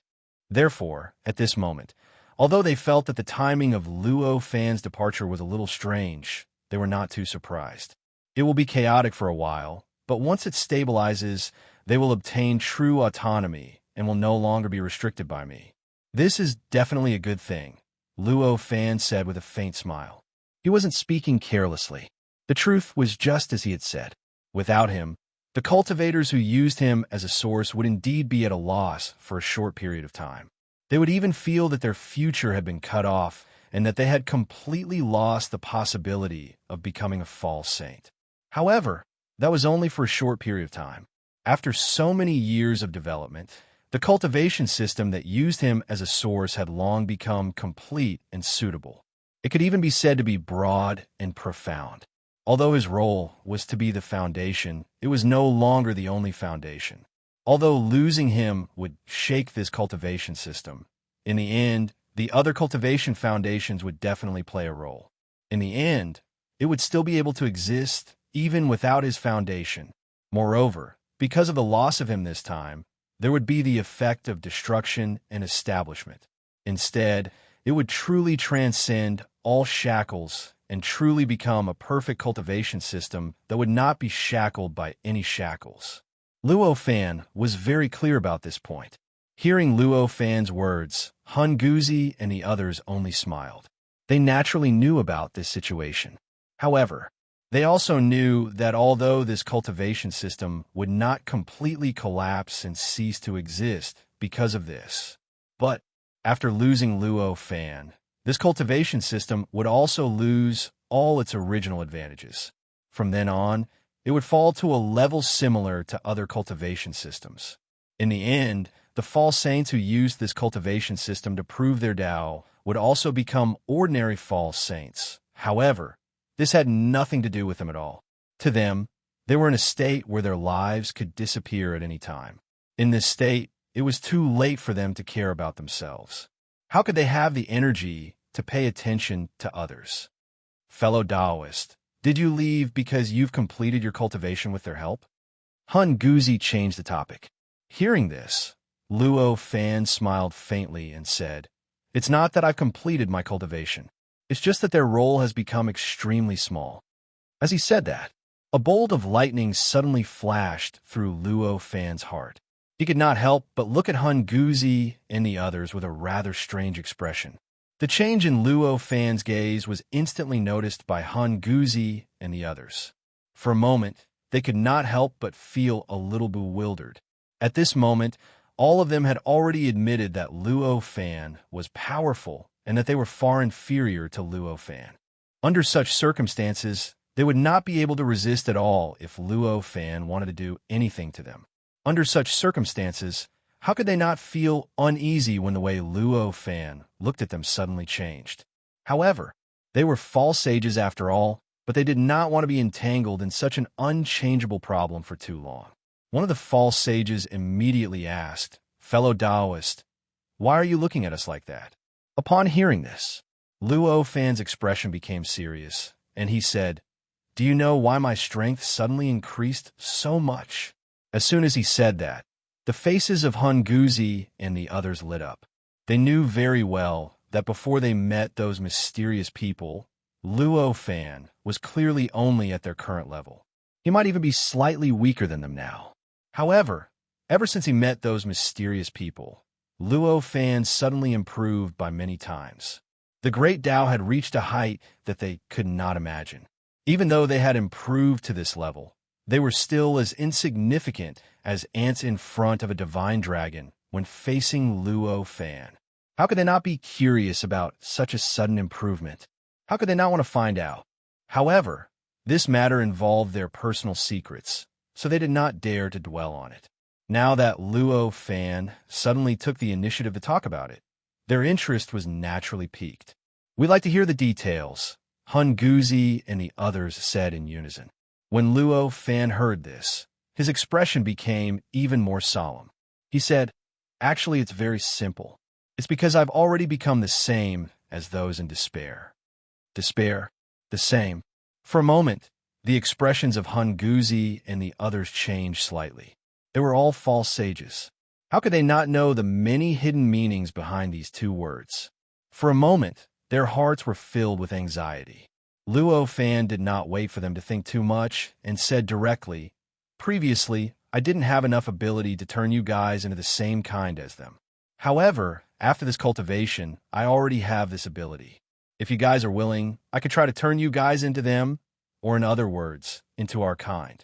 A: Therefore, at this moment, although they felt that the timing of Luo Fan's departure was a little strange, they were not too surprised. It will be chaotic for a while, but once it stabilizes, they will obtain true autonomy and will no longer be restricted by me. This is definitely a good thing, Luo Fan said with a faint smile. He wasn't speaking carelessly. The truth was just as he had said. Without him, the cultivators who used him as a source would indeed be at a loss for a short period of time. They would even feel that their future had been cut off and that they had completely lost the possibility of becoming a false saint. However, that was only for a short period of time. After so many years of development, the cultivation system that used him as a source had long become complete and suitable. It could even be said to be broad and profound. Although his role was to be the foundation, it was no longer the only foundation. Although losing him would shake this cultivation system, in the end, the other cultivation foundations would definitely play a role. In the end, it would still be able to exist even without his foundation. Moreover, because of the loss of him this time, there would be the effect of destruction and establishment. Instead, it would truly transcend all shackles and truly become a perfect cultivation system that would not be shackled by any shackles. Luo Fan was very clear about this point. Hearing Luo Fan's words, Hun Guzi and the others only smiled. They naturally knew about this situation. However, they also knew that although this cultivation system would not completely collapse and cease to exist because of this, but after losing Luo Fan, this cultivation system would also lose all its original advantages. From then on, it would fall to a level similar to other cultivation systems. In the end, the false saints who used this cultivation system to prove their Tao would also become ordinary false saints. However, this had nothing to do with them at all. To them, they were in a state where their lives could disappear at any time. In this state, it was too late for them to care about themselves. How could they have the energy to pay attention to others? Fellow Taoist, did you leave because you've completed your cultivation with their help? Hun Guzi changed the topic. Hearing this, Luo Fan smiled faintly and said, "It's not that I've completed my cultivation. It's just that their role has become extremely small." As he said that, a bolt of lightning suddenly flashed through Luo Fan's heart. He could not help but look at Hun Guzi and the others with a rather strange expression. The change in Luo Fan's gaze was instantly noticed by Hun Guzi and the others. For a moment, they could not help but feel a little bewildered. At this moment, all of them had already admitted that Luo Fan was powerful and that they were far inferior to Luo Fan. Under such circumstances, they would not be able to resist at all if Luo Fan wanted to do anything to them. Under such circumstances, how could they not feel uneasy when the way Luo Fan looked at them suddenly changed? However, they were false sages after all, but they did not want to be entangled in such an unchangeable problem for too long. One of the false sages immediately asked, "Fellow Taoist, why are you looking at us like that?" Upon hearing this, Luo Fan's expression became serious, and he said, "Do you know why my strength suddenly increased so much?" As soon as he said that, the faces of Hun Guzi and the others lit up. They knew very well that before they met those mysterious people, Luo Fan was clearly only at their current level. He might even be slightly weaker than them now. However, ever since he met those mysterious people, Luo Fan suddenly improved by many times. The great Tao had reached a height that they could not imagine. Even though they had improved to this level, they were still as insignificant as ants in front of a divine dragon when facing Luo Fan. How could they not be curious about such a sudden improvement? How could they not want to find out? However, this matter involved their personal secrets, so they did not dare to dwell on it. Now that Luo Fan suddenly took the initiative to talk about it, their interest was naturally piqued. "We'd like to hear the details," Hun Guzi and the others said in unison. When Luo Fan heard this, his expression became even more solemn. He said, "Actually, it's very simple. It's because I've already become the same as those in despair." Despair? The same? For a moment, the expressions of Hun Guzi and the others changed slightly. They were all false sages. How could they not know the many hidden meanings behind these two words? For a moment, their hearts were filled with anxiety. Luo Fan did not wait for them to think too much and said directly, "Previously, I didn't have enough ability to turn you guys into the same kind as them. However, after this cultivation, I already have this ability. If you guys are willing, I could try to turn you guys into them, or in other words, into our kind."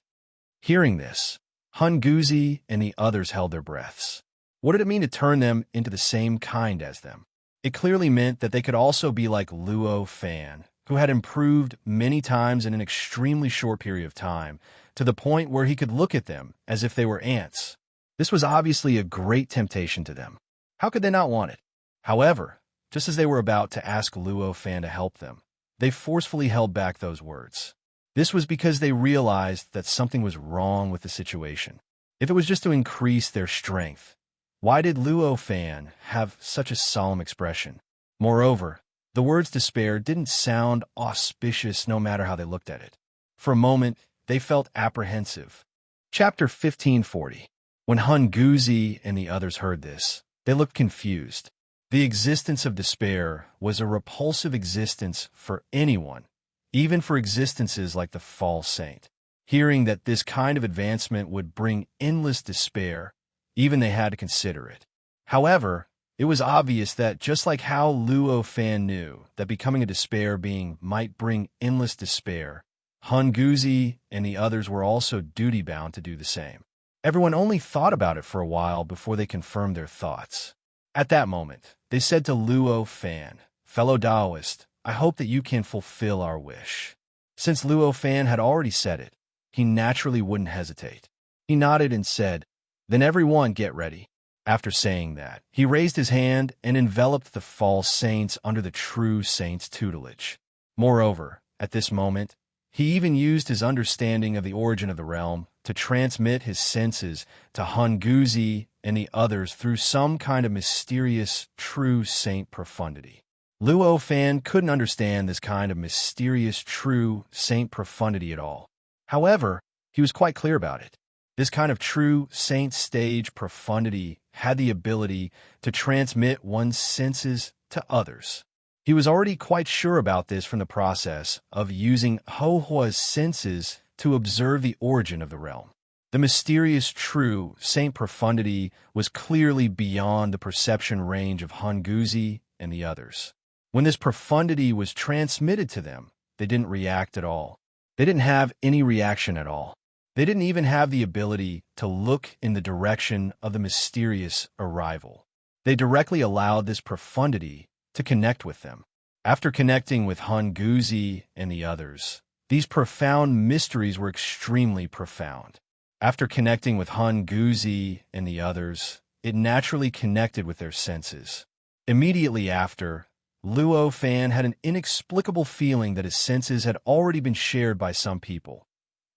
A: Hearing this, Hun Guzi and the others held their breaths. What did it mean to turn them into the same kind as them? It clearly meant that they could also be like Luo Fan, who had improved many times in an extremely short period of time, to the point where he could look at them as if they were ants. This was obviously a great temptation to them. How could they not want it? However, just as they were about to ask Luo Fan to help them, they forcefully held back those words. This was because they realized that something was wrong with the situation. If it was just to increase their strength, why did Luo Fan have such a solemn expression? Moreover, the words despair didn't sound auspicious no matter how they looked at it. For a moment, they felt apprehensive. Chapter 1540. When Hun Guzi and the others heard this, they looked confused. The existence of despair was a repulsive existence for anyone, even for existences like the false saint. Hearing that this kind of advancement would bring endless despair, even they had to consider it. However, it was obvious that just like how Luo Fan knew that becoming a despair being might bring endless despair, Hun Guzi and the others were also duty-bound to do the same. Everyone only thought about it for a while before they confirmed their thoughts. At that moment, they said to Luo Fan, "Fellow Taoist, I hope that you can fulfill our wish." Since Luo Fan had already said it, he naturally wouldn't hesitate. He nodded and said, "Then everyone get ready." After saying that, he raised his hand and enveloped the false saints under the true saint's tutelage. Moreover, at this moment, he even used his understanding of the origin of the realm to transmit his senses to Hun Guzi and the others through some kind of mysterious true saint profundity. Luo Fan couldn't understand this kind of mysterious true saint profundity at all. However, he was quite clear about it. This kind of true saint stage profundity had the ability to transmit one's senses to others. He was already quite sure about this from the process of using Ho Hua's senses to observe the origin of the realm. The mysterious true saint profundity was clearly beyond the perception range of Hun Guzi and the others. When this profundity was transmitted to them, they didn't react at all. They didn't have any reaction at all. They didn't even have the ability to look in the direction of the mysterious arrival. They directly allowed this profundity to connect with them. After connecting with Hun Guzi and the others, these profound mysteries were extremely profound. After connecting with Hun Guzi and the others, it naturally connected with their senses. Immediately after, Luo Fan had an inexplicable feeling that his senses had already been shared by some people.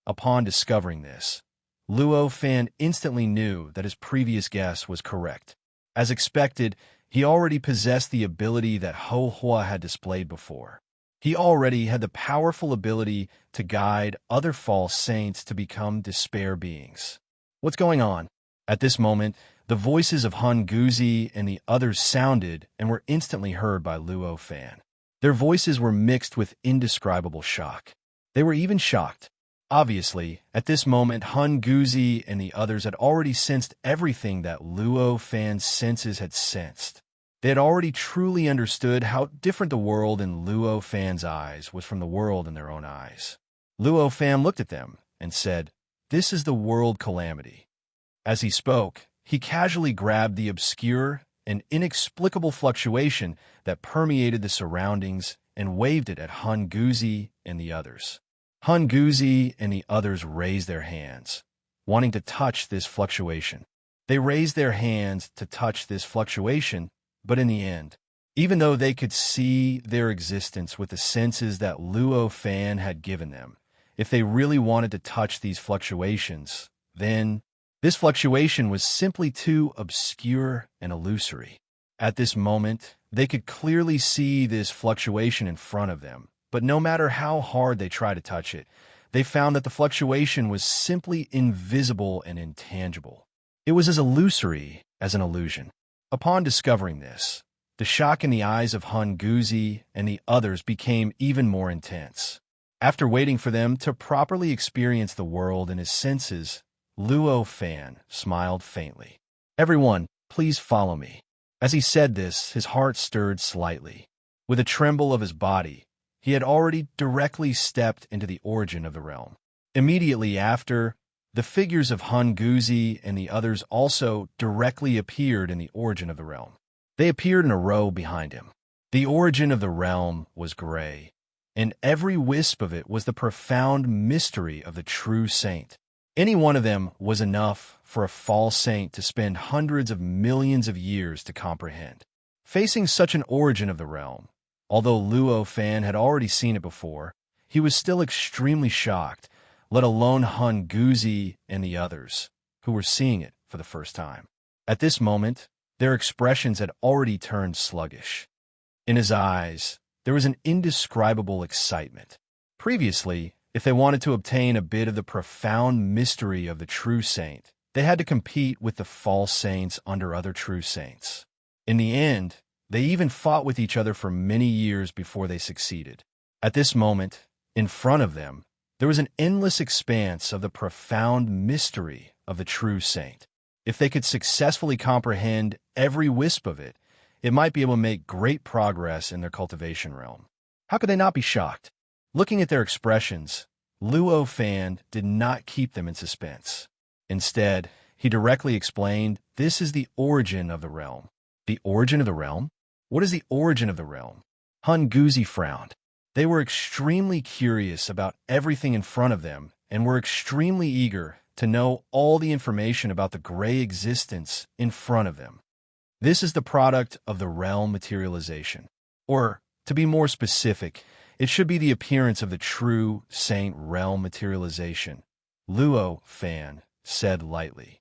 A: Upon discovering this, Luo Fan instantly knew that his previous guess was correct. As expected, he already possessed the ability that Ho Hua had displayed before. He already had the powerful ability to guide other false saints to become despair beings. What's going on? At this moment, the voices of Hun Guzi and the others sounded and were instantly heard by Luo Fan. Their voices were mixed with indescribable shock. They were even shocked. Obviously, at this moment, Hun Guzi and the others had already sensed everything that Luo Fan's senses had sensed. They had already truly understood how different the world in Luo Fan's eyes was from the world in their own eyes. Luo Fan looked at them and said, "This is the world calamity." As he spoke, he casually grabbed the obscure and inexplicable fluctuation that permeated the surroundings and waved it at Hun Guzi and the others. Hun Guzi and the others raised their hands, wanting to touch this fluctuation. They raised their hands to touch this fluctuation, but in the end, even though they could see their existence with the senses that Luo Fan had given them, if they really wanted to touch these fluctuations, then this fluctuation was simply too obscure and illusory. At this moment, they could clearly see this fluctuation in front of them, but no matter how hard they tried to touch it, they found that the fluctuation was simply invisible and intangible. It was as illusory as an illusion. Upon discovering this, the shock in the eyes of Hun Guzi and the others became even more intense. After waiting for them to properly experience the world in his senses, Luo Fan smiled faintly. "Everyone, please follow me." As he said this, his heart stirred slightly. With a tremble of his body, he had already directly stepped into the origin of the realm. Immediately after, the figures of Hun Guzi and the others also directly appeared in the origin of the realm. They appeared in a row behind him. The origin of the realm was gray, and every wisp of it was the profound mystery of the true saint. Any one of them was enough for a false saint to spend hundreds of millions of years to comprehend. Facing such an origin of the realm, although Luo Fan had already seen it before, he was still extremely shocked, let alone Hun Guzi and the others. who were seeing it for the first time. At this moment, their expressions had already turned sluggish. In his eyes, there was an indescribable excitement. Previously, if they wanted to obtain a bit of the profound mystery of the true saint, they had to compete with the false saints under other true saints. In the end, they even fought with each other for many years before they succeeded. At this moment, in front of them, there was an endless expanse of the profound mystery of the true saint. If they could successfully comprehend every wisp of it, it might be able to make great progress in their cultivation realm. How could they not be shocked? Looking at their expressions, Luo Fan did not keep them in suspense. Instead, he directly explained, "This is the origin of the realm." The origin of the realm? What is the origin of the realm? Hun Guzi frowned. They were extremely curious about everything in front of them and were extremely eager to know all the information about the gray existence in front of them. This is the product of the realm materialization. Or, to be more specific, it should be the appearance of the true saint realm materialization, Luo Fan said lightly.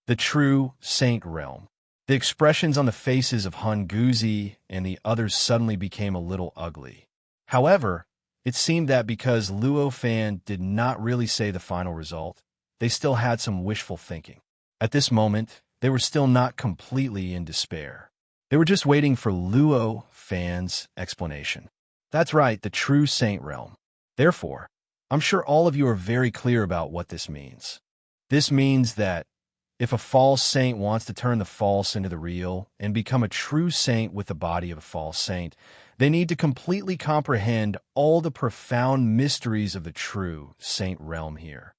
A: The true saint realm. The expressions on the faces of Hun Guzi and the others suddenly became a little ugly. However, it seemed that because Luo Fan did not really say the final result, they still had some wishful thinking. At this moment, they were still not completely in despair. They were just waiting for Luo Fan's explanation. That's right, the true saint realm. Therefore, I'm sure all of you are very clear about what this means. This means that if a false saint wants to turn the false into the real and become a true saint with the body of a false saint, they need to completely comprehend all the profound mysteries of the true saint realm here.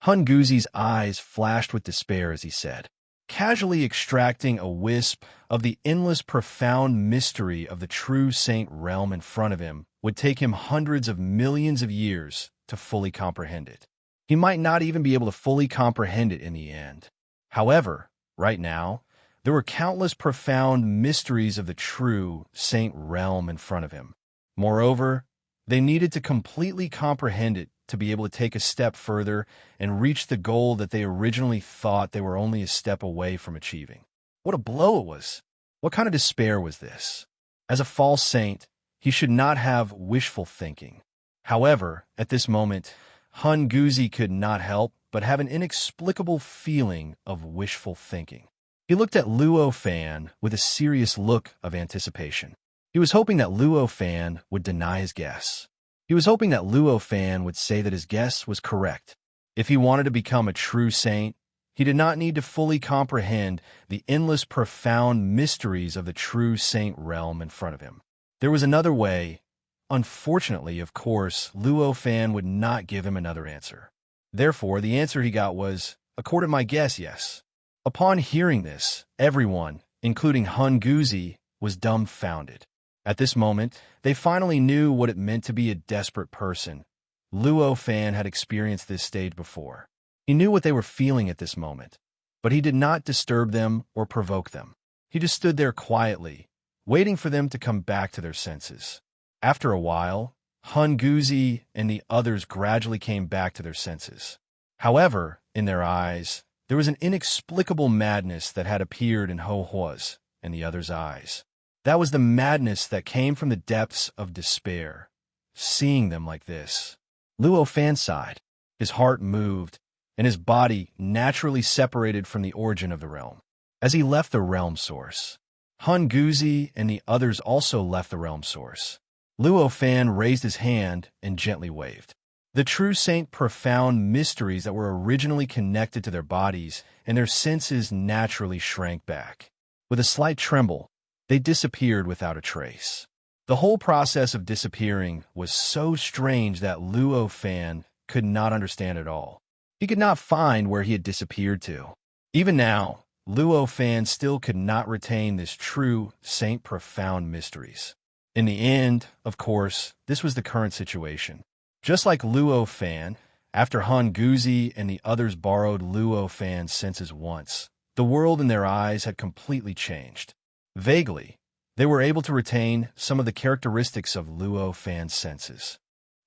A: Hun Guzi's eyes flashed with despair as he said, casually extracting a wisp of the endless profound mystery of the true saint realm in front of him would take him hundreds of millions of years to fully comprehend it. He might not even be able to fully comprehend it in the end. However, right now, there were countless profound mysteries of the true saint realm in front of him. Moreover, they needed to completely comprehend it to be able to take a step further and reach the goal that they originally thought they were only a step away from achieving. What a blow it was! What kind of despair was this? As a false saint, he should not have wishful thinking. However, at this moment, Hun Guzi could not help but have an inexplicable feeling of wishful thinking. He looked at Luo Fan with a serious look of anticipation. He was hoping that Luo Fan would deny his guess. He was hoping that Luo Fan would say that his guess was correct. If he wanted to become a true saint, he did not need to fully comprehend the endless profound mysteries of the true saint realm in front of him. There was another way. Unfortunately, of course, Luo Fan would not give him another answer. Therefore, the answer he got was, according to my guess, yes. Upon hearing this, everyone, including Hun Guzi, was dumbfounded. At this moment, they finally knew what it meant to be a desperate person. Luo Fan had experienced this stage before. He knew what they were feeling at this moment, but he did not disturb them or provoke them. He just stood there quietly, waiting for them to come back to their senses. After a while, Hun Guzi and the others gradually came back to their senses. However, in their eyes, there was an inexplicable madness that had appeared in Ho Hua's and the others' eyes. That was the madness that came from the depths of despair, seeing them like this. Luo Fan sighed. His heart moved, and his body naturally separated from the origin of the realm. As he left the realm source, Hun Guzi and the others also left the realm source. Luo Fan raised his hand and gently waved. The true saint profound mysteries that were originally connected to their bodies and their senses naturally shrank back. With a slight tremble, they disappeared without a trace. The whole process of disappearing was so strange that Luo Fan could not understand at all. He could not find where he had disappeared to. Even now, Luo Fan still could not retain this true saint profound mysteries. In the end, of course, this was the current situation. Just like Luo Fan, after Hun Guzi and the others borrowed Luo Fan's senses once, the world in their eyes had completely changed. Vaguely, they were able to retain some of the characteristics of Luo Fan's senses.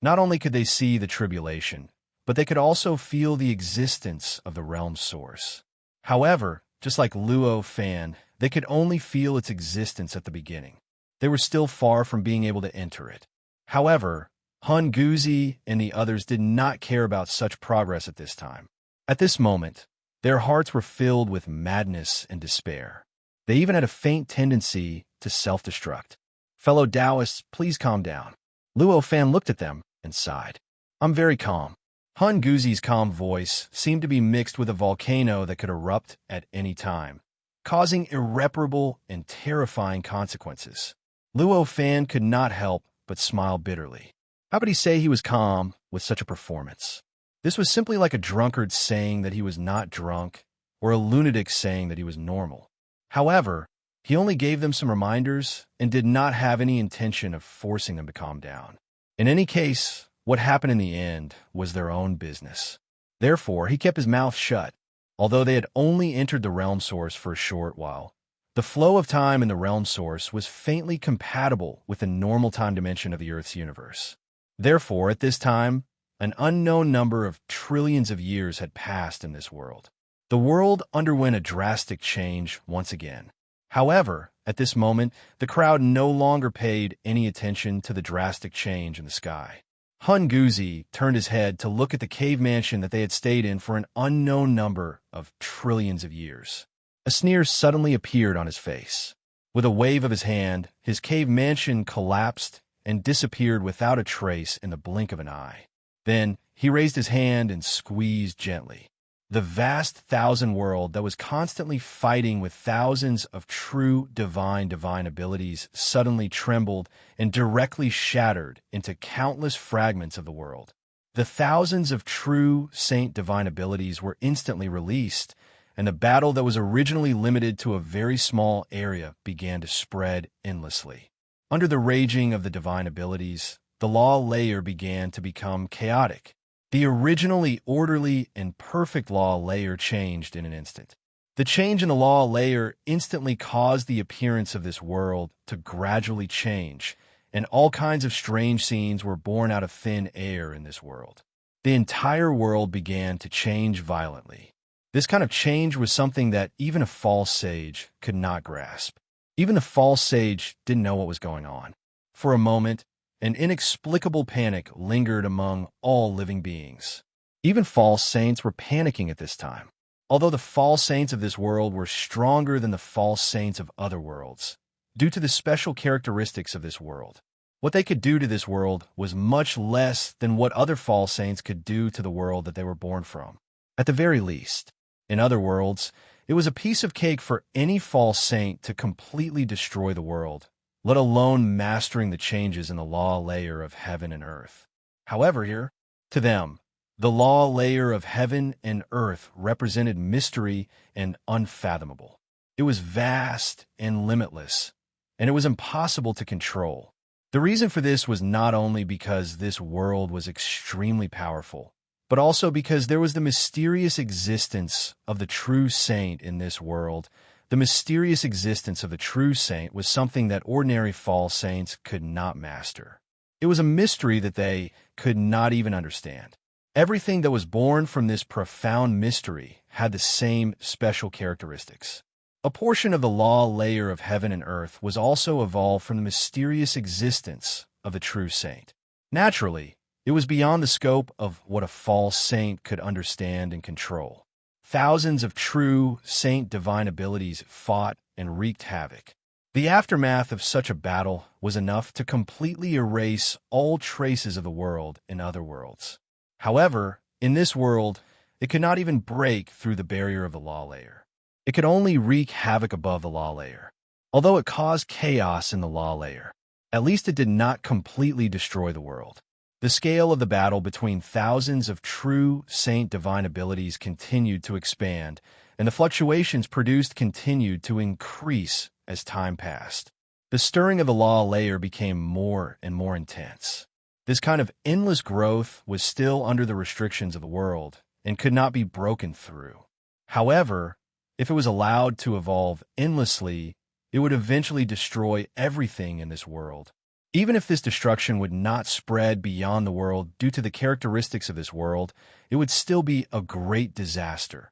A: Not only could they see the tribulation, but they could also feel the existence of the realm's source. However, just like Luo Fan, they could only feel its existence at the beginning. They were still far from being able to enter it. However, Hun Guzi and the others did not care about such progress at this time. At this moment, their hearts were filled with madness and despair. They even had a faint tendency to self-destruct. Fellow Taoists, please calm down. Luo Fan looked at them and sighed. I'm very calm. Hun Guzi's calm voice seemed to be mixed with a volcano that could erupt at any time, causing irreparable and terrifying consequences. Luo Fan could not help but smile bitterly. How could he say he was calm with such a performance? This was simply like a drunkard saying that he was not drunk, or a lunatic saying that he was normal. However, he only gave them some reminders and did not have any intention of forcing them to calm down. In any case, what happened in the end was their own business. Therefore, he kept his mouth shut. Although they had only entered the realm source for a short while, the flow of time in the realm source was faintly compatible with the normal time dimension of the Earth's universe. Therefore, at this time, an unknown number of trillions of years had passed in this world. The world underwent a drastic change once again. However, at this moment, the crowd no longer paid any attention to the drastic change in the sky. Hun Guzi turned his head to look at the cave mansion that they had stayed in for an unknown number of trillions of years. A sneer suddenly appeared on his face. With a wave of his hand, his cave mansion collapsed and disappeared without a trace in the blink of an eye. Then, he raised his hand and squeezed gently. The vast thousand world that was constantly fighting with thousands of true divine abilities suddenly trembled and directly shattered into countless fragments of the world. The thousands of true saint divine abilities were instantly released, and the battle that was originally limited to a very small area began to spread endlessly. Under the raging of the divine abilities, the law layer began to become chaotic. The originally orderly and perfect law layer changed in an instant. The change in the law layer instantly caused the appearance of this world to gradually change, and all kinds of strange scenes were born out of thin air in this world. The entire world began to change violently. This kind of change was something that even a false sage could not grasp. Even the false sage didn't know what was going on. For a moment, an inexplicable panic lingered among all living beings. Even false saints were panicking at this time. Although the false saints of this world were stronger than the false saints of other worlds, due to the special characteristics of this world, what they could do to this world was much less than what other false saints could do to the world that they were born from. At the very least, in other worlds, it was a piece of cake for any false saint to completely destroy the world, let alone mastering the changes in the law layer of heaven and earth. However, here, to them, the law layer of heaven and earth represented mystery and unfathomable. It was vast and limitless, and it was impossible to control. The reason for this was not only because this world was extremely powerful, but also because there was the mysterious existence of the true saint in this world. The mysterious existence of the true saint was something that ordinary false saints could not master. It was a mystery that they could not even understand. Everything that was born from this profound mystery had the same special characteristics. A portion of the law layer of heaven and earth was also evolved from the mysterious existence of the true saint. Naturally, it was beyond the scope of what a false saint could understand and control. Thousands of true saint divine abilities fought and wreaked havoc. The aftermath of such a battle was enough to completely erase all traces of the world in other worlds. However, in this world, it could not even break through the barrier of the law layer. It could only wreak havoc above the law layer. Although it caused chaos in the law layer, at least it did not completely destroy the world. The scale of the battle between thousands of true saint divine abilities continued to expand, and the fluctuations produced continued to increase as time passed. The stirring of the law layer became more and more intense. This kind of endless growth was still under the restrictions of the world and could not be broken through. However, if it was allowed to evolve endlessly, it would eventually destroy everything in this world, Even if this destruction would not spread beyond the world due to the characteristics of this world, it would still be a great disaster.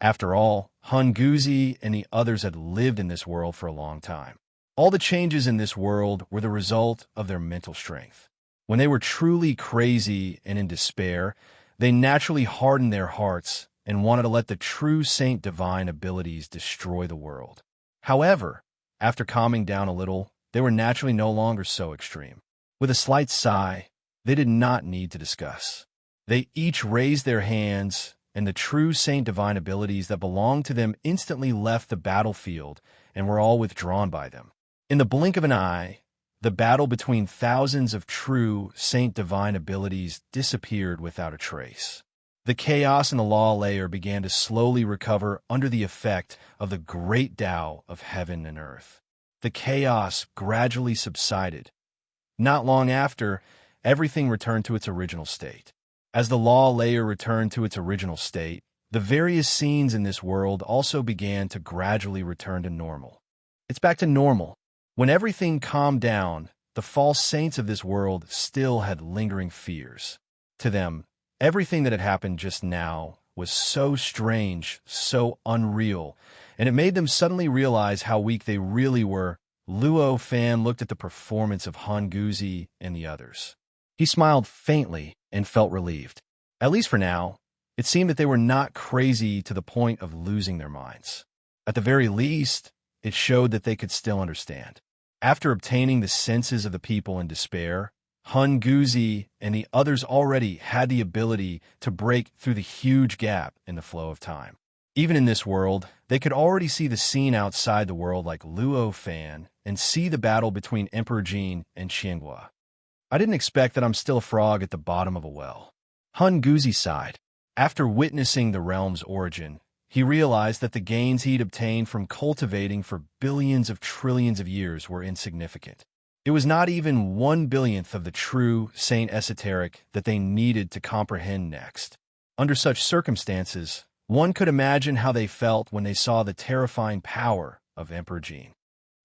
A: After all, Hunguzi and the others had lived in this world for a long time. All the changes in this world were the result of their mental strength. When they were truly crazy and in despair, they naturally hardened their hearts and wanted to let the true saint divine abilities destroy the world. However, after calming down a little, they were naturally no longer so extreme. With a slight sigh, they did not need to discuss. They each raised their hands, and the true saint divine abilities that belonged to them instantly left the battlefield and were all withdrawn by them. In the blink of an eye, the battle between thousands of true saint divine abilities disappeared without a trace. The chaos in the law layer began to slowly recover under the effect of the great Tao of heaven and earth. The chaos gradually subsided. Not long after, everything returned to its original state. As the law layer returned to its original state, the various scenes in this world also began to gradually return to normal. It's back to normal. When everything calmed down, the false saints of this world still had lingering fears. To them, everything that had happened just now was so strange, so unreal, and it made them suddenly realize how weak they really were. Luo Fan looked at the performance of Hunguzi and the others. He smiled faintly and felt relieved. At least for now, it seemed that they were not crazy to the point of losing their minds. At the very least, it showed that they could still understand. After obtaining the senses of the people in despair, Hunguzi and the others already had the ability to break through the huge gap in the flow of time. Even in this world, they could already see the scene outside the world like Luo Fan and see the battle between Emperor Jin and Qianghua. I didn't expect that I'm still a frog at the bottom of a well. Hunguzi sighed. After witnessing the realm's origin, he realized that the gains he'd obtained from cultivating for billions of trillions of years were insignificant. It was not even 1/1000th of the true saint esoteric that they needed to comprehend next. Under such circumstances, one could imagine how they felt when they saw the terrifying power of Emperor Jin.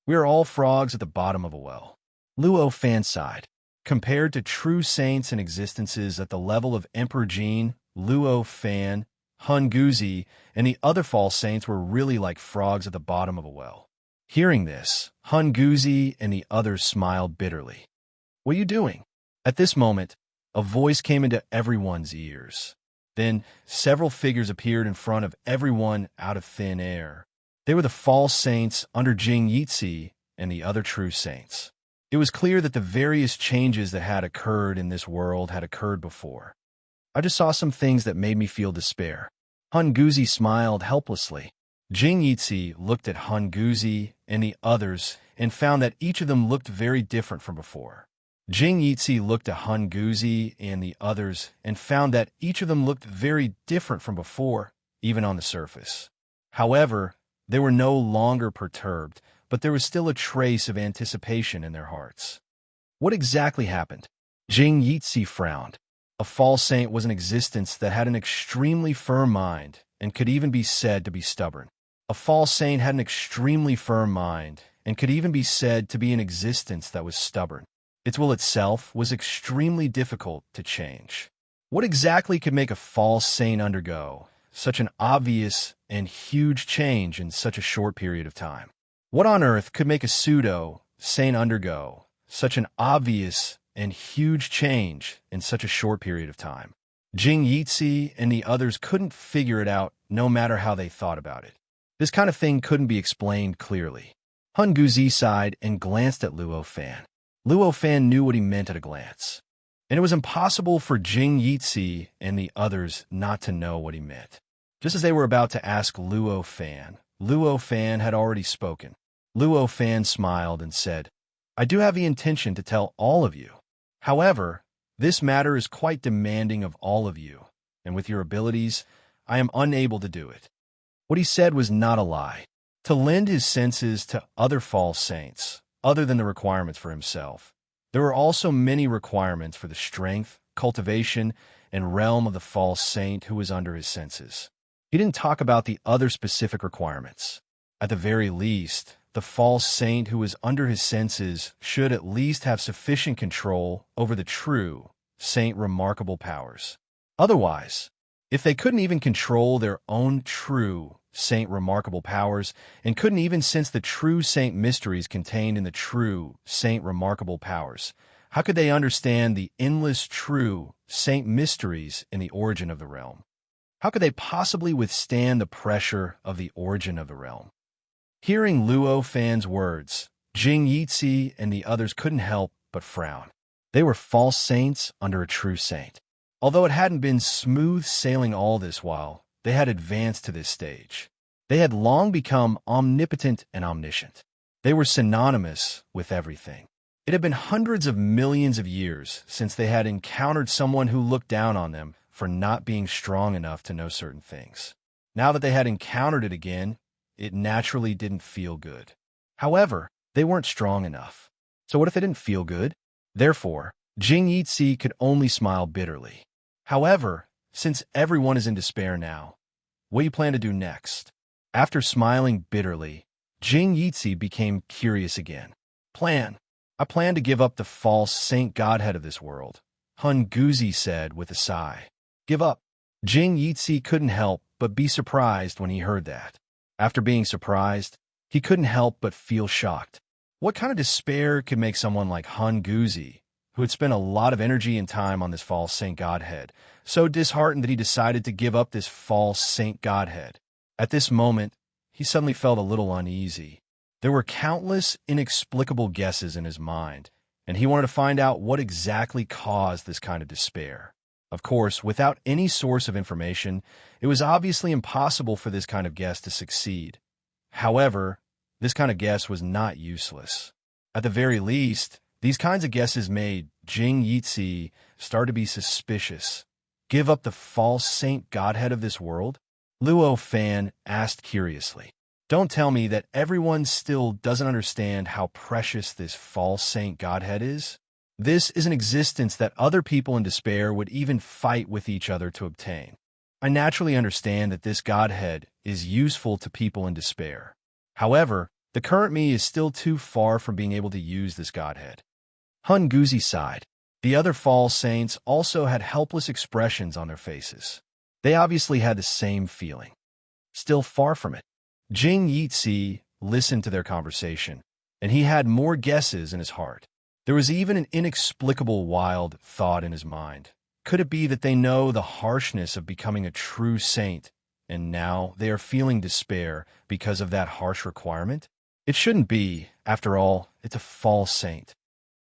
A: We are all frogs at the bottom of a well. Luo Fan sighed. Compared to true saints and existences at the level of Emperor Jin, Luo Fan, Hunguzi, and the other false saints were really like frogs at the bottom of a well. Hearing this, Hunguzi and the others smiled bitterly. "What are you doing?" At this moment, a voice came into everyone's ears. Then, several figures appeared in front of everyone out of thin air. They were the false saints under Jing Yitzi and the other true saints. It was clear that the various changes that had occurred in this world had occurred before. I just saw some things that made me feel despair. Hunguzi smiled helplessly. Jing Yitzi looked at Hunguzi and the others and found that each of them looked very different from before. Jing Yitzi looked at Hunguzi and the others and found that each of them looked very different from before, even on the surface. However, they were no longer perturbed, but there was still a trace of anticipation in their hearts. What exactly happened? Jing Yitzi frowned. A false saint was an existence that had an extremely firm mind and could even be said to be stubborn. A false saint had an extremely firm mind and could even be said to be an existence that was stubborn. Its will itself was extremely difficult to change. What exactly could make a false saint undergo such an obvious and huge change in such a short period of time? What on earth could make a pseudo-saint undergo such an obvious and huge change in such a short period of time? Jing Yitzi and the others couldn't figure it out no matter how they thought about it. This kind of thing couldn't be explained clearly. Hunguzi sighed and glanced at Luo Fan. Luo Fan knew what he meant at a glance, and it was impossible for Jing Yitzi and the others not to know what he meant. Just as they were about to ask Luo Fan had already spoken. Luo Fan smiled and said, "I do have the intention to tell all of you. However, this matter is quite demanding of all of you, and with your abilities, I am unable to do it." What he said was not a lie. To lend his senses to other false saints, other than the requirements for himself, there were also many requirements for the strength, cultivation, and realm of the false saint who was under his senses. He didn't talk about the other specific requirements. At the very least, the false saint who was under his senses should at least have sufficient control over the true saint remarkable powers. Otherwise, if they couldn't even control their own true saint remarkable powers and couldn't even sense the true saint mysteries contained in the true saint remarkable powers, how could they understand the endless true saint mysteries in the origin of the realm? How could they possibly withstand the pressure of the origin of the realm? Hearing Luo Fan's words, Jing Yitzi and the others couldn't help but frown. They were false saints under a true saint. Although it hadn't been smooth sailing all this while, they had advanced to this stage. They had long become omnipotent and omniscient. They were synonymous with everything. It had been hundreds of millions of years since they had encountered someone who looked down on them for not being strong enough to know certain things. Now that they had encountered it again, it naturally didn't feel good. However, they weren't strong enough. So what if they didn't feel good? Therefore, Jing Yitzi could only smile bitterly. However, since everyone is in despair now, what do you plan to do next? After smiling bitterly, Jing Yitzi became curious again. I plan to give up the false saint godhead of this world, Hun Guzi said with a sigh. Give up. Jing Yitzi couldn't help but be surprised when he heard that. After being surprised, he couldn't help but feel shocked. What kind of despair could make someone like Hun Guzi, who had spent a lot of energy and time on this false saint godhead, so disheartened that he decided to give up this false saint godhead? At this moment, he suddenly felt a little uneasy. There were countless inexplicable guesses in his mind, and he wanted to find out what exactly caused this kind of despair. Of course, without any source of information, it was obviously impossible for this kind of guess to succeed. However, this kind of guess was not useless. At the very least, these kinds of guesses made Jing Yitzi start to be suspicious. Give up the false saint godhead of this world? Luo Fan asked curiously. Don't tell me that everyone still doesn't understand how precious this false saint godhead is? This is an existence that other people in despair would even fight with each other to obtain. I naturally understand that this godhead is useful to people in despair. However, the current me is still too far from being able to use this godhead. Hun Guzi sighed. The other false saints also had helpless expressions on their faces. They obviously had the same feeling. Still far from it. Jing Yitzi listened to their conversation, and he had more guesses in his heart. There was even an inexplicable wild thought in his mind. Could it be that they know the harshness of becoming a true saint, and now they are feeling despair because of that harsh requirement? It shouldn't be. After all, it's a false saint.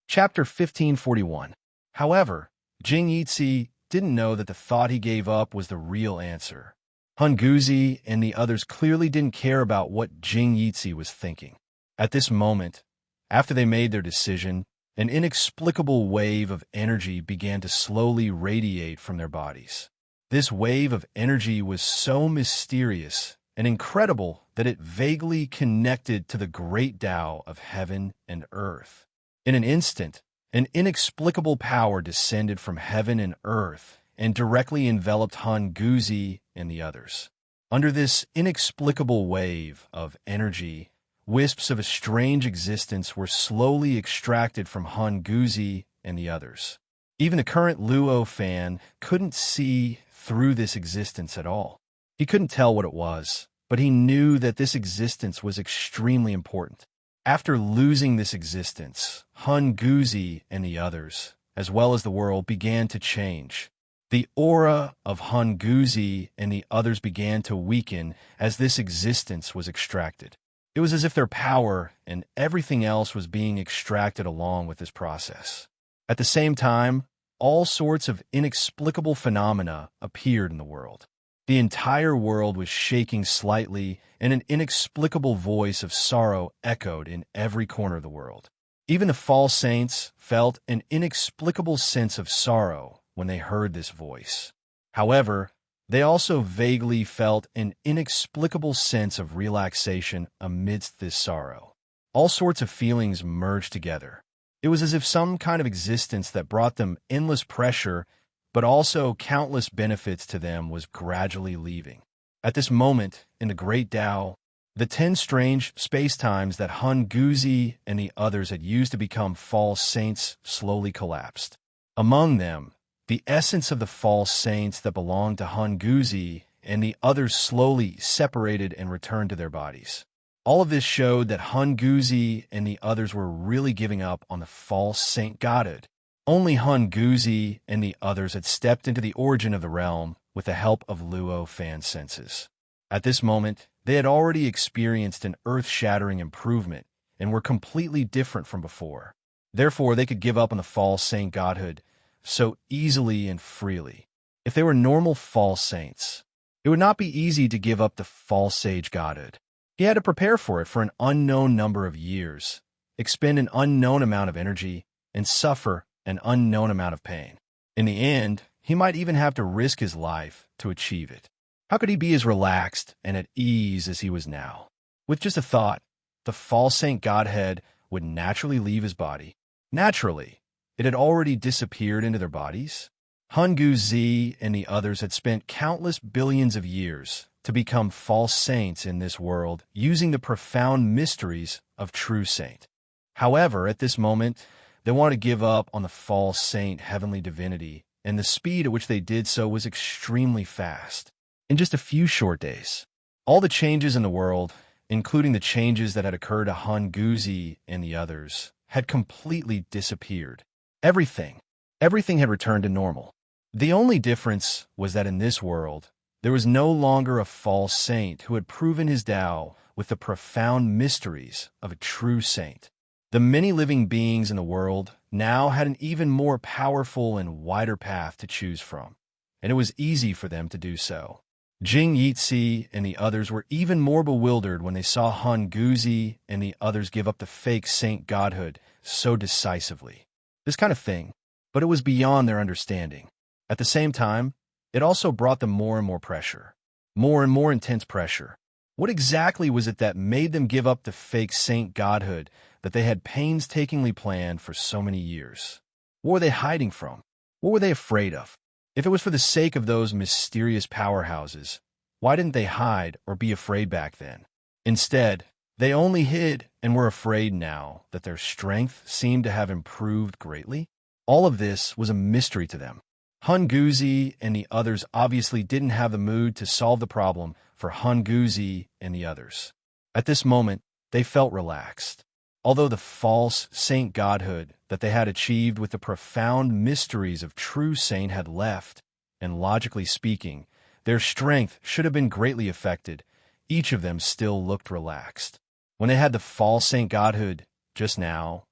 A: Chapter 1541. However, Jing Yitzi didn't know that the thought he gave up was the real answer. Hun Guzi and the others clearly didn't care about what Jing Yitzi was thinking. At this moment, after they made their decision, an inexplicable wave of energy began to slowly radiate from their bodies. This wave of energy was so mysterious and incredible that it vaguely connected to the great Tao of heaven and earth. In an instant, an inexplicable power descended from heaven and earth and directly enveloped Hun Guzi and the others. Under this inexplicable wave of energy, wisps of a strange existence were slowly extracted from Hun Guzi and the others. Even the current Luo Fan couldn't see through this existence at all. He couldn't tell what it was, but he knew that this existence was extremely important. After losing this existence, Hun Guzi and the others, as well as the world, began to change. The aura of Hun Guzi and the others began to weaken as this existence was extracted. It was as if their power and everything else was being extracted along with this process. At the same time, all sorts of inexplicable phenomena appeared in the world. The entire world was shaking slightly, and an inexplicable voice of sorrow echoed in every corner of the world. Even the false saints felt an inexplicable sense of sorrow when they heard this voice. However, they also vaguely felt an inexplicable sense of relaxation amidst this sorrow. All sorts of feelings merged together. It was as if some kind of existence that brought them endless pressure, but also countless benefits to them, was gradually leaving. At this moment, in the great Tao, The 10 strange space-times that Hun Guzi and the others had used to become false saints slowly collapsed. Among them, the essence of the false saints that belonged to Hun Guzi and the others slowly separated and returned to their bodies. All of this showed that Hun Guzi and the others were really giving up on the false saint godhood. Only Hun Guzi and the others had stepped into the origin of the realm with the help of Luo Fan's senses. At this moment, they had already experienced an earth-shattering improvement and were completely different from before. Therefore, they could give up on the false saint godhood so easily and freely. If they were normal false saints, it would not be easy to give up the false sage godhood. He had to prepare for it for an unknown number of years, expend an unknown amount of energy, and suffer an unknown amount of pain. In the end, he might even have to risk his life to achieve it. How could he be as relaxed and at ease as he was now? With just a thought, the false saint godhead would naturally leave his body. Naturally, it had already disappeared into their bodies. Hun Guzi and the others had spent countless billions of years to become false saints in this world using the profound mysteries of true saint. However, at this moment, they wanted to give up on the false saint heavenly divinity, and the speed at which they did so was extremely fast. In just a few short days, all the changes in the world, including the changes that had occurred to Hun Guzi and the others, had completely disappeared. Everything had returned to normal. The only difference was that in this world, there was no longer a false saint who had proven his Tao with the profound mysteries of a true saint. The many living beings in the world now had an even more powerful and wider path to choose from, and it was easy for them to do so. Jing Yitzi and the others were even more bewildered when they saw Hun Guzi and the others give up the fake saint godhood so decisively. This kind of thing, but it was beyond their understanding. At the same time, it also brought them more and more pressure, more and more intense pressure. What exactly was it that made them give up the fake saint godhood that they had painstakingly planned for so many years? What were they hiding from? What were they afraid of? If it was for the sake of those mysterious powerhouses, why didn't they hide or be afraid back then? Instead, they only hid and were afraid now that their strength seemed to have improved greatly. All of this was a mystery to them. Hun Guzi and the others obviously didn't have the mood to solve the problem for Hun Guzi and the others. At this moment, they felt relaxed. Although the false saint godhood that they had achieved with the profound mysteries of true saint had left, and logically speaking, their strength should have been greatly affected, each of them still looked relaxed. When they had the false saint godhood just now,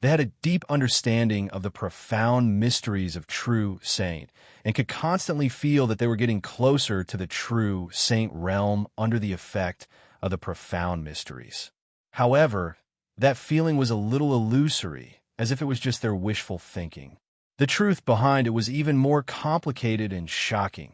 A: they had a deep understanding of the profound mysteries of true saint and could constantly feel that they were getting closer to the true saint realm under the effect of the profound mysteries. However, that feeling was a little illusory, as if it was just their wishful thinking. The truth behind it was even more complicated and shocking.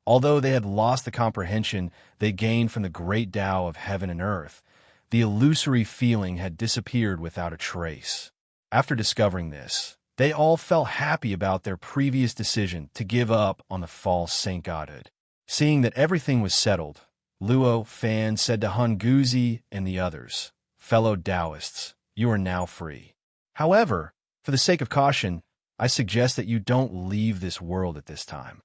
A: Although they had lost the comprehension they gained from the great Tao of heaven and earth, the illusory feeling had disappeared without a trace. After discovering this, they all felt happy about their previous decision to give up on the false saint godhood. Seeing that everything was settled, Luo Fan said to Hun Guzi and the others, "Fellow Taoists, you are now free. However, for the sake of caution, I suggest that you don't leave this world at this time."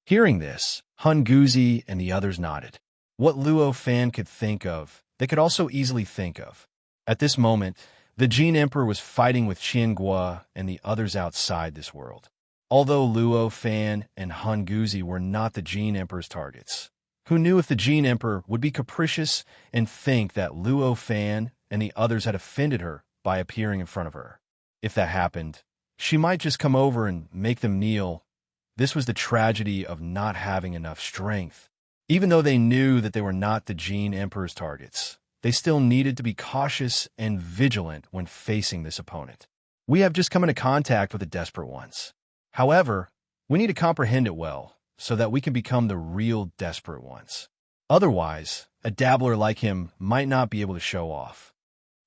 A: Hearing this, Hun Guzi and the others nodded. What Luo Fan could think of, they could also easily think of. At this moment, the Jin Emperor was fighting with Qian Gua and the others outside this world. Although Luo Fan and Hun Guzi were not the Jin Emperor's targets, who knew if the Jin Emperor would be capricious and think that Luo Fan and the others had offended her by appearing in front of her. If that happened, she might just come over and make them kneel. This was the tragedy of not having enough strength. Even though they knew that they were not the Jin Emperor's targets, they still needed to be cautious and vigilant when facing this opponent. We have just come into contact with the desperate ones. However, we need to comprehend it well so that we can become the real desperate ones. Otherwise, a dabbler like him might not be able to show off.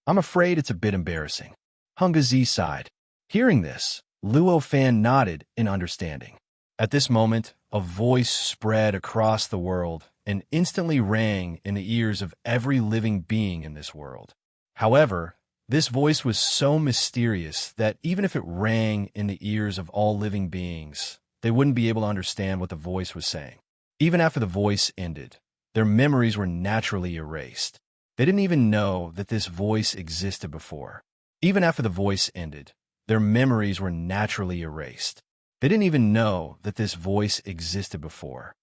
A: I'm afraid it's a bit embarrassing. Hun Guzi sighed. Hearing this, Luo Fan nodded in understanding. At this moment, a voice spread across the world and instantly rang in the ears of every living being in this world. However, this voice was so mysterious that even if it rang in the ears of all living beings, they wouldn't be able to understand what the voice was saying. Even after the voice ended, their memories were naturally erased. They didn't even know that this voice existed before. Even after the voice ended, their memories were naturally erased. They didn't even know that this voice existed before.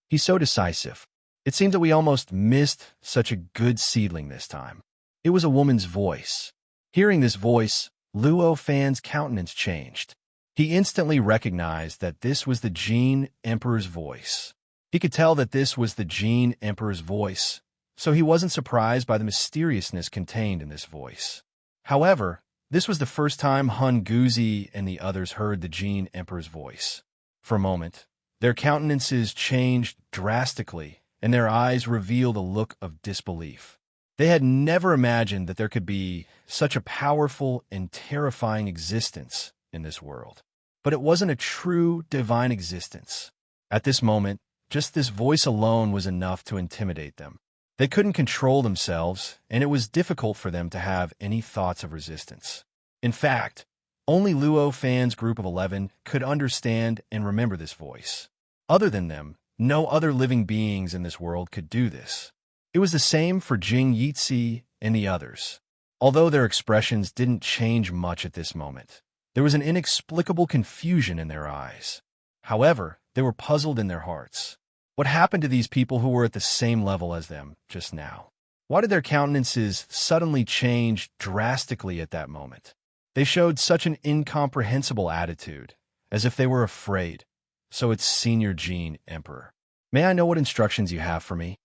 A: He's so decisive. It seems that we almost missed such a good seedling this time. It was a woman's voice. Hearing this voice, Luo Fan's countenance changed. He instantly recognized that this was the Jin Emperor's voice. He could tell that this was the Jin Emperor's voice, so he wasn't surprised by the mysteriousness contained in this voice. However, this was the first time Hun Guzi and the others heard the Jin Emperor's voice. For a moment, their countenances changed drastically, and their eyes revealed a look of disbelief. They had never imagined that there could be such a powerful and terrifying existence in this world. But it wasn't a true divine existence. At this moment, just this voice alone was enough to intimidate them. They couldn't control themselves, and it was difficult for them to have any thoughts of resistance. In fact, only Luo Fan's group of 11 could understand and remember this voice. Other than them, no other living beings in this world could do this. It was the same for Jing Yitzi and the others. Although their expressions didn't change much at this moment, there was an inexplicable confusion in their eyes. However, they were puzzled in their hearts. What happened to these people who were at the same level as them just now? Why did their countenances suddenly change drastically at that moment? They showed such an incomprehensible attitude, as if they were afraid. So it's Senior Jin Emperor. May I know what instructions you have for me?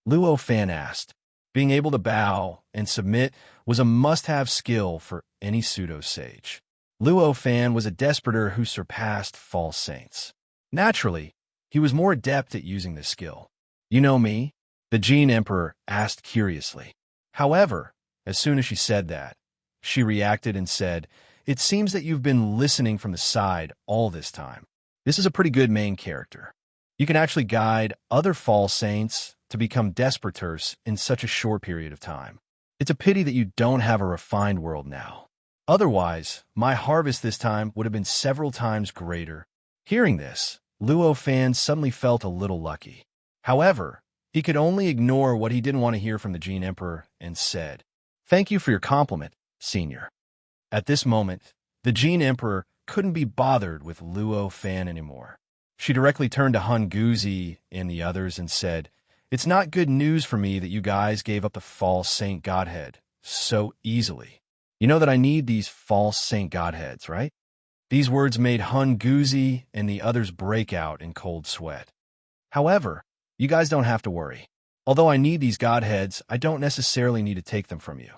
A: Luo Fan asked. Being able to bow and submit was a must-have skill for any pseudo-sage. Luo Fan was a desperator who surpassed false saints. Naturally, he was more adept at using this skill. You know me? The Jin Emperor asked curiously. However, as soon as she said that, she reacted and said, "It seems that you've been listening from the side all this time. This is a pretty good main character. You can actually guide other false saints to become desperators in such a short period of time. It's a pity that you don't have a refined world now. Otherwise, my harvest this time would have been several times greater." Hearing this, Luo Fan suddenly felt a little lucky. However, he could only ignore what he didn't want to hear from the Jin Emperor and said, "Thank you for your compliment, Senior." At this moment, the Jin Emperor couldn't be bothered with Luo Fan anymore. She directly turned to Hun Guzi and the others and said, "It's not good news for me that you guys gave up the false saint godhead so easily. You know that I need these false saint godheads, right?" These words made Hun Guzi and the others break out in cold sweat. "However, you guys don't have to worry. Although I need these godheads, I don't necessarily need to take them from you.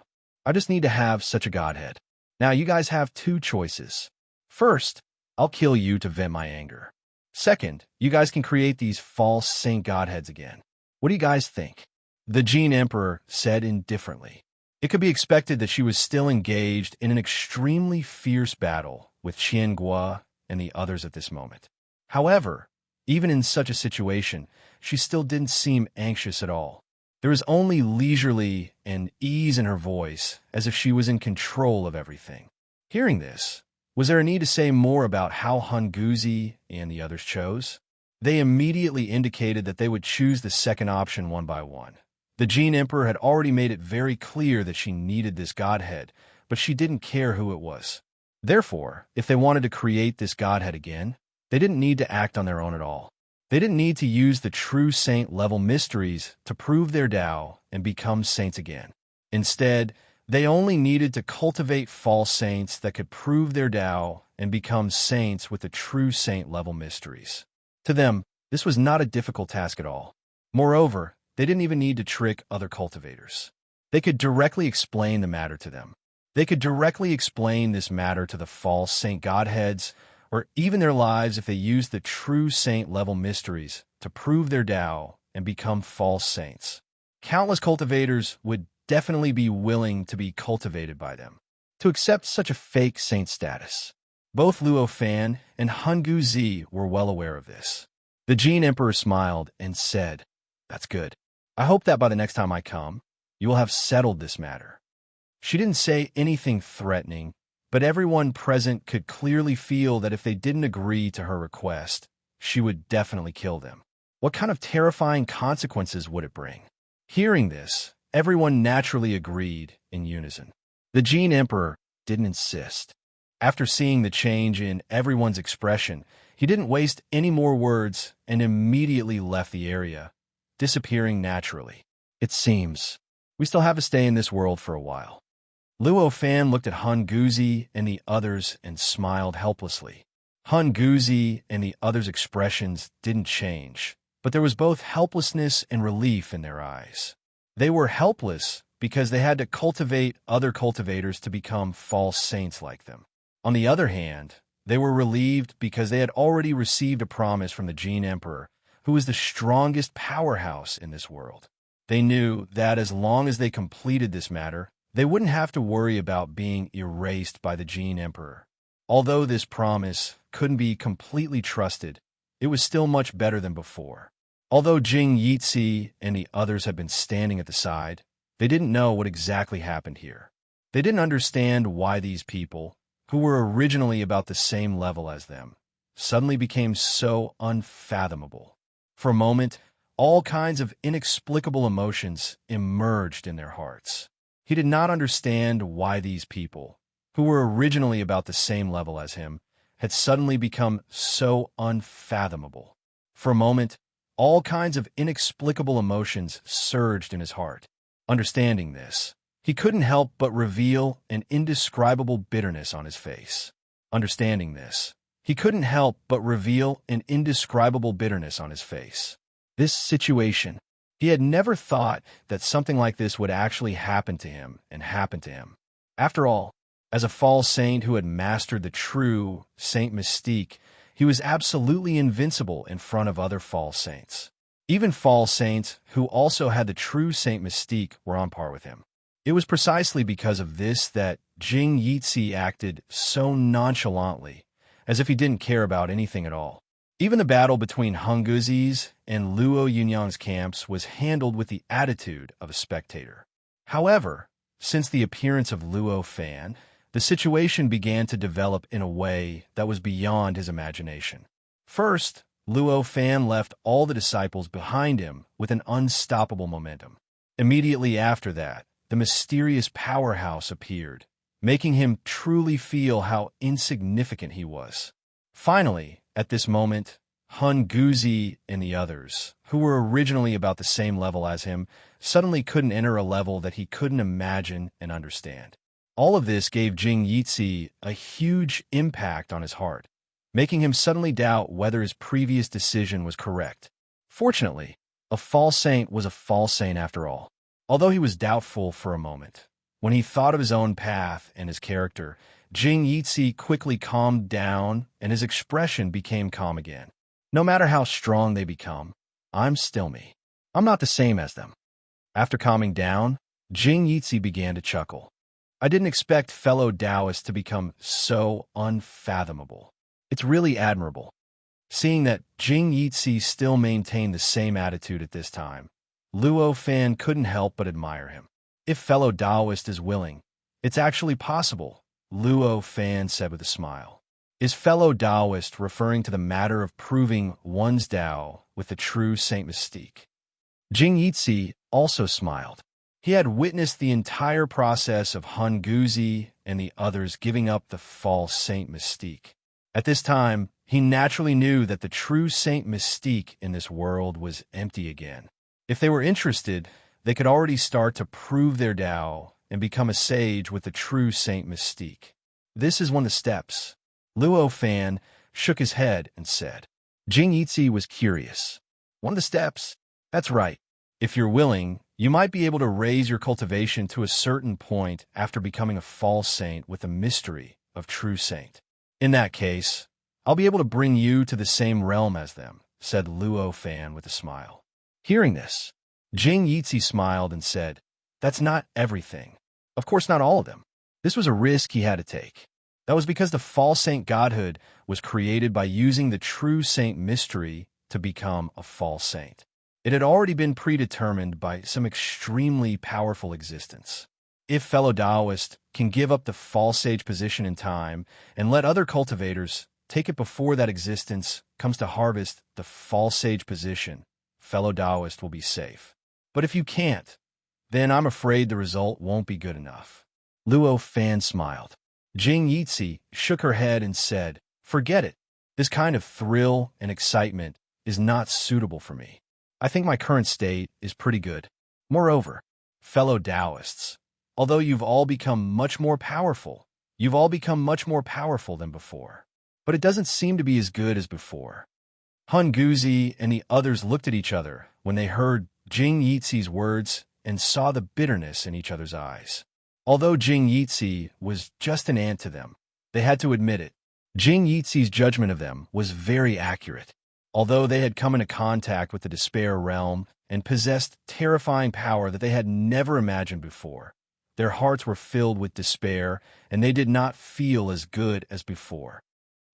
A: I just need to have such a godhead. Now you guys have two choices. First, I'll kill you to vent my anger. Second, you guys can create these false saint godheads again. What do you guys think?" The Jin Emperor said indifferently. It could be expected that she was still engaged in an extremely fierce battle with Qian Gua and the others at this moment. However, even in such a situation, she still didn't seem anxious at all. There was only leisurely and ease in her voice, as if she was in control of everything. Hearing this, was there a need to say more about how Hun Guzi and the others chose? They immediately indicated that they would choose the second option one by one. The Jin Emperor had already made it very clear that she needed this godhead, but she didn't care who it was. Therefore, if they wanted to create this godhead again, they didn't need to act on their own at all. They didn't need to use the true saint-level mysteries to prove their Tao and become saints again. Instead, they only needed to cultivate false saints that could prove their Tao and become saints with the true saint-level mysteries. To them, this was not a difficult task at all. Moreover, they didn't even need to trick other cultivators. They could directly explain the matter to them. They could directly explain this matter to the false saint godheads, or even their lives if they used the true saint-level mysteries to prove their Tao and become false saints. Countless cultivators would definitely be willing to be cultivated by them, to accept such a fake saint status. Both Luo Fan and Hun Guzi were well aware of this. The Jin Emperor smiled and said, That's good. I hope that by the next time I come, you will have settled this matter. She didn't say anything threatening, but everyone present could clearly feel that if they didn't agree to her request, she would definitely kill them. What kind of terrifying consequences would it bring? Hearing this, everyone naturally agreed in unison. The Gene Emperor didn't insist. After seeing the change in everyone's expression, he didn't waste any more words and immediately left the area, disappearing naturally. It seems we still have to stay in this world for a while. Luo Fan looked at Hun Guzi and the others and smiled helplessly. Hun Guzi and the others' expressions didn't change, but there was both helplessness and relief in their eyes. They were helpless because they had to cultivate other cultivators to become false saints like them. On the other hand, they were relieved because they had already received a promise from the Gene Emperor, who was the strongest powerhouse in this world. They knew that as long as they completed this matter, they wouldn't have to worry about being erased by the Gene Emperor. Although this promise couldn't be completely trusted, it was still much better than before. Although Jing Yitzi and the others had been standing at the side, they didn't know what exactly happened here. They didn't understand why these people, who were originally about the same level as them, suddenly became so unfathomable. For a moment, all kinds of inexplicable emotions emerged in their hearts. He did not understand why these people, who were originally about the same level as him, had suddenly become so unfathomable. For a moment, all kinds of inexplicable emotions surged in his heart. Understanding this, he couldn't help but reveal an indescribable bitterness on his face. Understanding this, he couldn't help but reveal an indescribable bitterness on his face. This situation, he had never thought that something like this would actually happen to him and happen to him. After all, as a false saint who had mastered the true Saint Mystique, he was absolutely invincible in front of other false saints. Even false saints who also had the true Saint Mystique were on par with him. It was precisely because of this that Jing Yitzi acted so nonchalantly, as if he didn't care about anything at all. Even the battle between Hunguzi's and Luo Yunyang's camps was handled with the attitude of a spectator. However, since the appearance of Luo Fan, the situation began to develop in a way that was beyond his imagination. First, Luo Fan left all the disciples behind him with an unstoppable momentum. Immediately after that, the mysterious powerhouse appeared, making him truly feel how insignificant he was. Finally, at this moment, Hun Guzi and the others, who were originally about the same level as him, suddenly couldn't enter a level that he couldn't imagine and understand. All of this gave Jing Yitzi a huge impact on his heart, making him suddenly doubt whether his previous decision was correct. Fortunately, a false saint was a false saint after all. Although he was doubtful for a moment, when he thought of his own path and his character, Jing Yitzi quickly calmed down and his expression became calm again. No matter how strong they become, I'm still me. I'm not the same as them. After calming down, Jing Yitzi began to chuckle. I didn't expect fellow Taoists to become so unfathomable. It's really admirable. Seeing that Jing Yitzi still maintained the same attitude at this time, Luo Fan couldn't help but admire him. If fellow Taoist is willing, it's actually possible, Luo Fan said with a smile. Is fellow Taoist referring to the matter of proving one's Tao with the true Saint Mystique? Jing Yitzi also smiled. He had witnessed the entire process of Hun Guzi and the others giving up the false Saint Mystique. At this time, he naturally knew that the true Saint Mystique in this world was empty again. If they were interested, they could already start to prove their Tao and become a sage with the true Saint Mystique. This is one of the steps. Luo Fan shook his head and said. Jing Yitzi was curious. One of the steps? That's right. If you're willing, you might be able to raise your cultivation to a certain point after becoming a false saint with the mystery of true saint. In that case, I'll be able to bring you to the same realm as them, said Luo Fan with a smile. Hearing this, Jing Yitzi smiled and said, that's not everything. Of course, not all of them. This was a risk he had to take. That was because the false saint godhood was created by using the true saint mystery to become a false saint. It had already been predetermined by some extremely powerful existence. If fellow Taoists can give up the false sage position in time and let other cultivators take it before that existence comes to harvest the false sage position, fellow Taoist will be safe. But if you can't, then I'm afraid the result won't be good enough. Luo Fan smiled. Jing Yitzi shook her head and said, "Forget it. This kind of thrill and excitement is not suitable for me. I think my current state is pretty good. Moreover, fellow Taoists, although you've all become much more powerful than before. But it doesn't seem to be as good as before." Hun Guzi and the others looked at each other when they heard Jing Yitzi's words and saw the bitterness in each other's eyes. Although Jing Yitzi was just an ant to them, they had to admit it. Jing Yitzi's judgment of them was very accurate. Although they had come into contact with the despair realm and possessed terrifying power that they had never imagined before, their hearts were filled with despair, and they did not feel as good as before.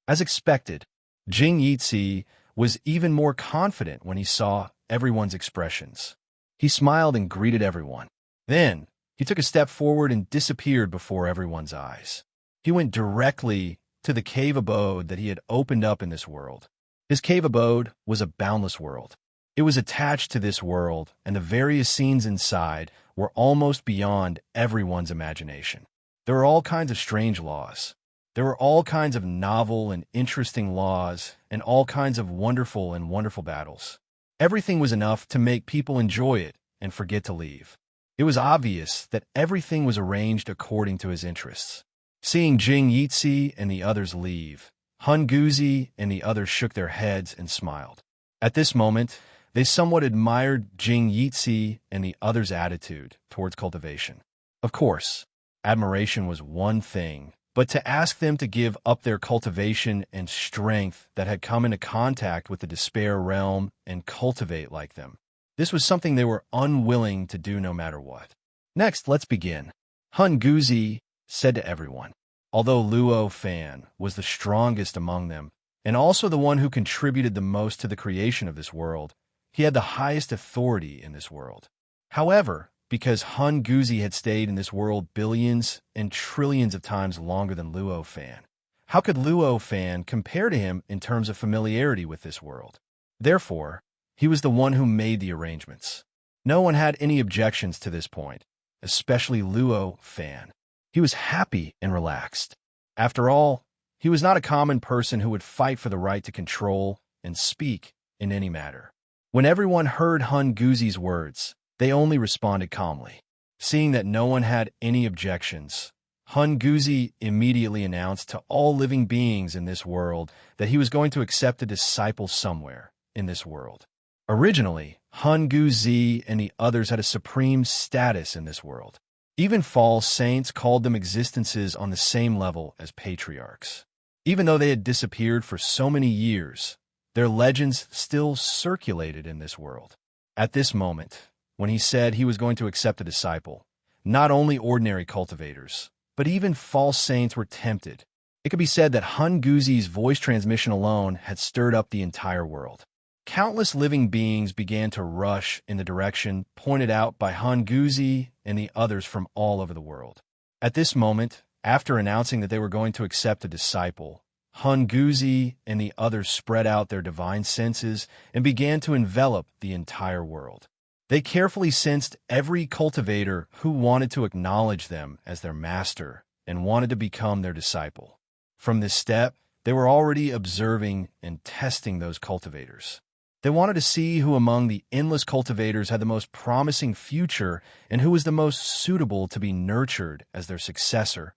A: As expected, Jing Yitzi was even more confident when he saw everyone's expressions. He smiled and greeted everyone. Then, he took a step forward and disappeared before everyone's eyes. He went directly to the cave abode that he had opened up in this world. His cave abode was a boundless world. It was attached to this world, and the various scenes inside were almost beyond everyone's imagination. There were all kinds of strange laws. There were all kinds of novel and interesting laws, and all kinds of wonderful battles. Everything was enough to make people enjoy it and forget to leave. It was obvious that everything was arranged according to his interests. Seeing Jing Yitzi and the others leave, Hun Guzi and the others shook their heads and smiled. At this moment, they somewhat admired Jing Yitzi and the others' attitude towards cultivation. Of course, admiration was one thing, but to ask them to give up their cultivation and strength that had come into contact with the despair realm and cultivate like them, this was something they were unwilling to do no matter what. Next, let's begin. Hun Guzi said to everyone. Although Luo Fan was the strongest among them, and also the one who contributed the most to the creation of this world, he had the highest authority in this world. However, because Hun Guzi had stayed in this world billions and trillions of times longer than Luo Fan, how could Luo Fan compare to him in terms of familiarity with this world? Therefore, he was the one who made the arrangements. No one had any objections to this point, especially Luo Fan. He was happy and relaxed. After all, he was not a common person who would fight for the right to control and speak in any matter. When everyone heard Hun Guzi's words, they only responded calmly. Seeing that no one had any objections, Hun Guzi immediately announced to all living beings in this world that he was going to accept a disciple somewhere in this world. Originally, Hun Guzi and the others had a supreme status in this world. Even false saints called them existences on the same level as patriarchs. Even though they had disappeared for so many years, their legends still circulated in this world. At this moment, when he said he was going to accept a disciple, not only ordinary cultivators, but even false saints were tempted. It could be said that Hun Guzi's voice transmission alone had stirred up the entire world. Countless living beings began to rush in the direction pointed out by Hun Guzi and the others from all over the world. At this moment, after announcing that they were going to accept a disciple, Hun Guzi and the others spread out their divine senses and began to envelop the entire world. They carefully sensed every cultivator who wanted to acknowledge them as their master and wanted to become their disciple. From this step, they were already observing and testing those cultivators. They wanted to see who among the endless cultivators had the most promising future and who was the most suitable to be nurtured as their successor,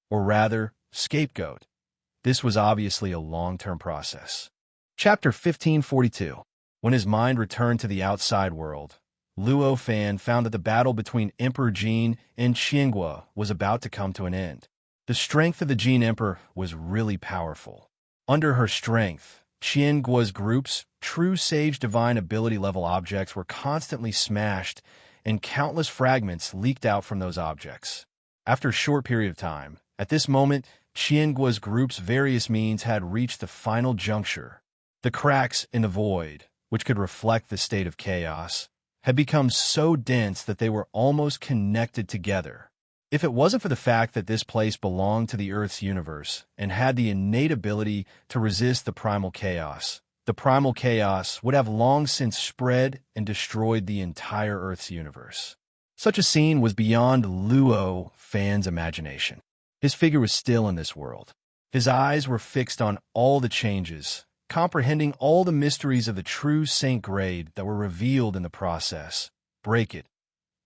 A: or rather, scapegoat. This was obviously a long-term process. Chapter 1542. When his mind returned to the outside world, Luo Fan found that the battle between Emperor Jin and Qiangua was about to come to an end. The strength of the Jin Emperor was really powerful. Under her strength, Qiangua's group's true sage divine ability level objects were constantly smashed, and countless fragments leaked out from those objects. After a short period of time, at this moment, Qiangua's group's various means had reached the final juncture. The cracks in the void which could reflect the state of chaos, had become so dense that they were almost connected together. If it wasn't for the fact that this place belonged to the Earth's universe and had the innate ability to resist the primal chaos would have long since spread and destroyed the entire Earth's universe. Such a scene was beyond Luo Fan's imagination. His figure was still in this world. His eyes were fixed on all the changes, comprehending all the mysteries of the true Saint Grade that were revealed in the process. "Break it,"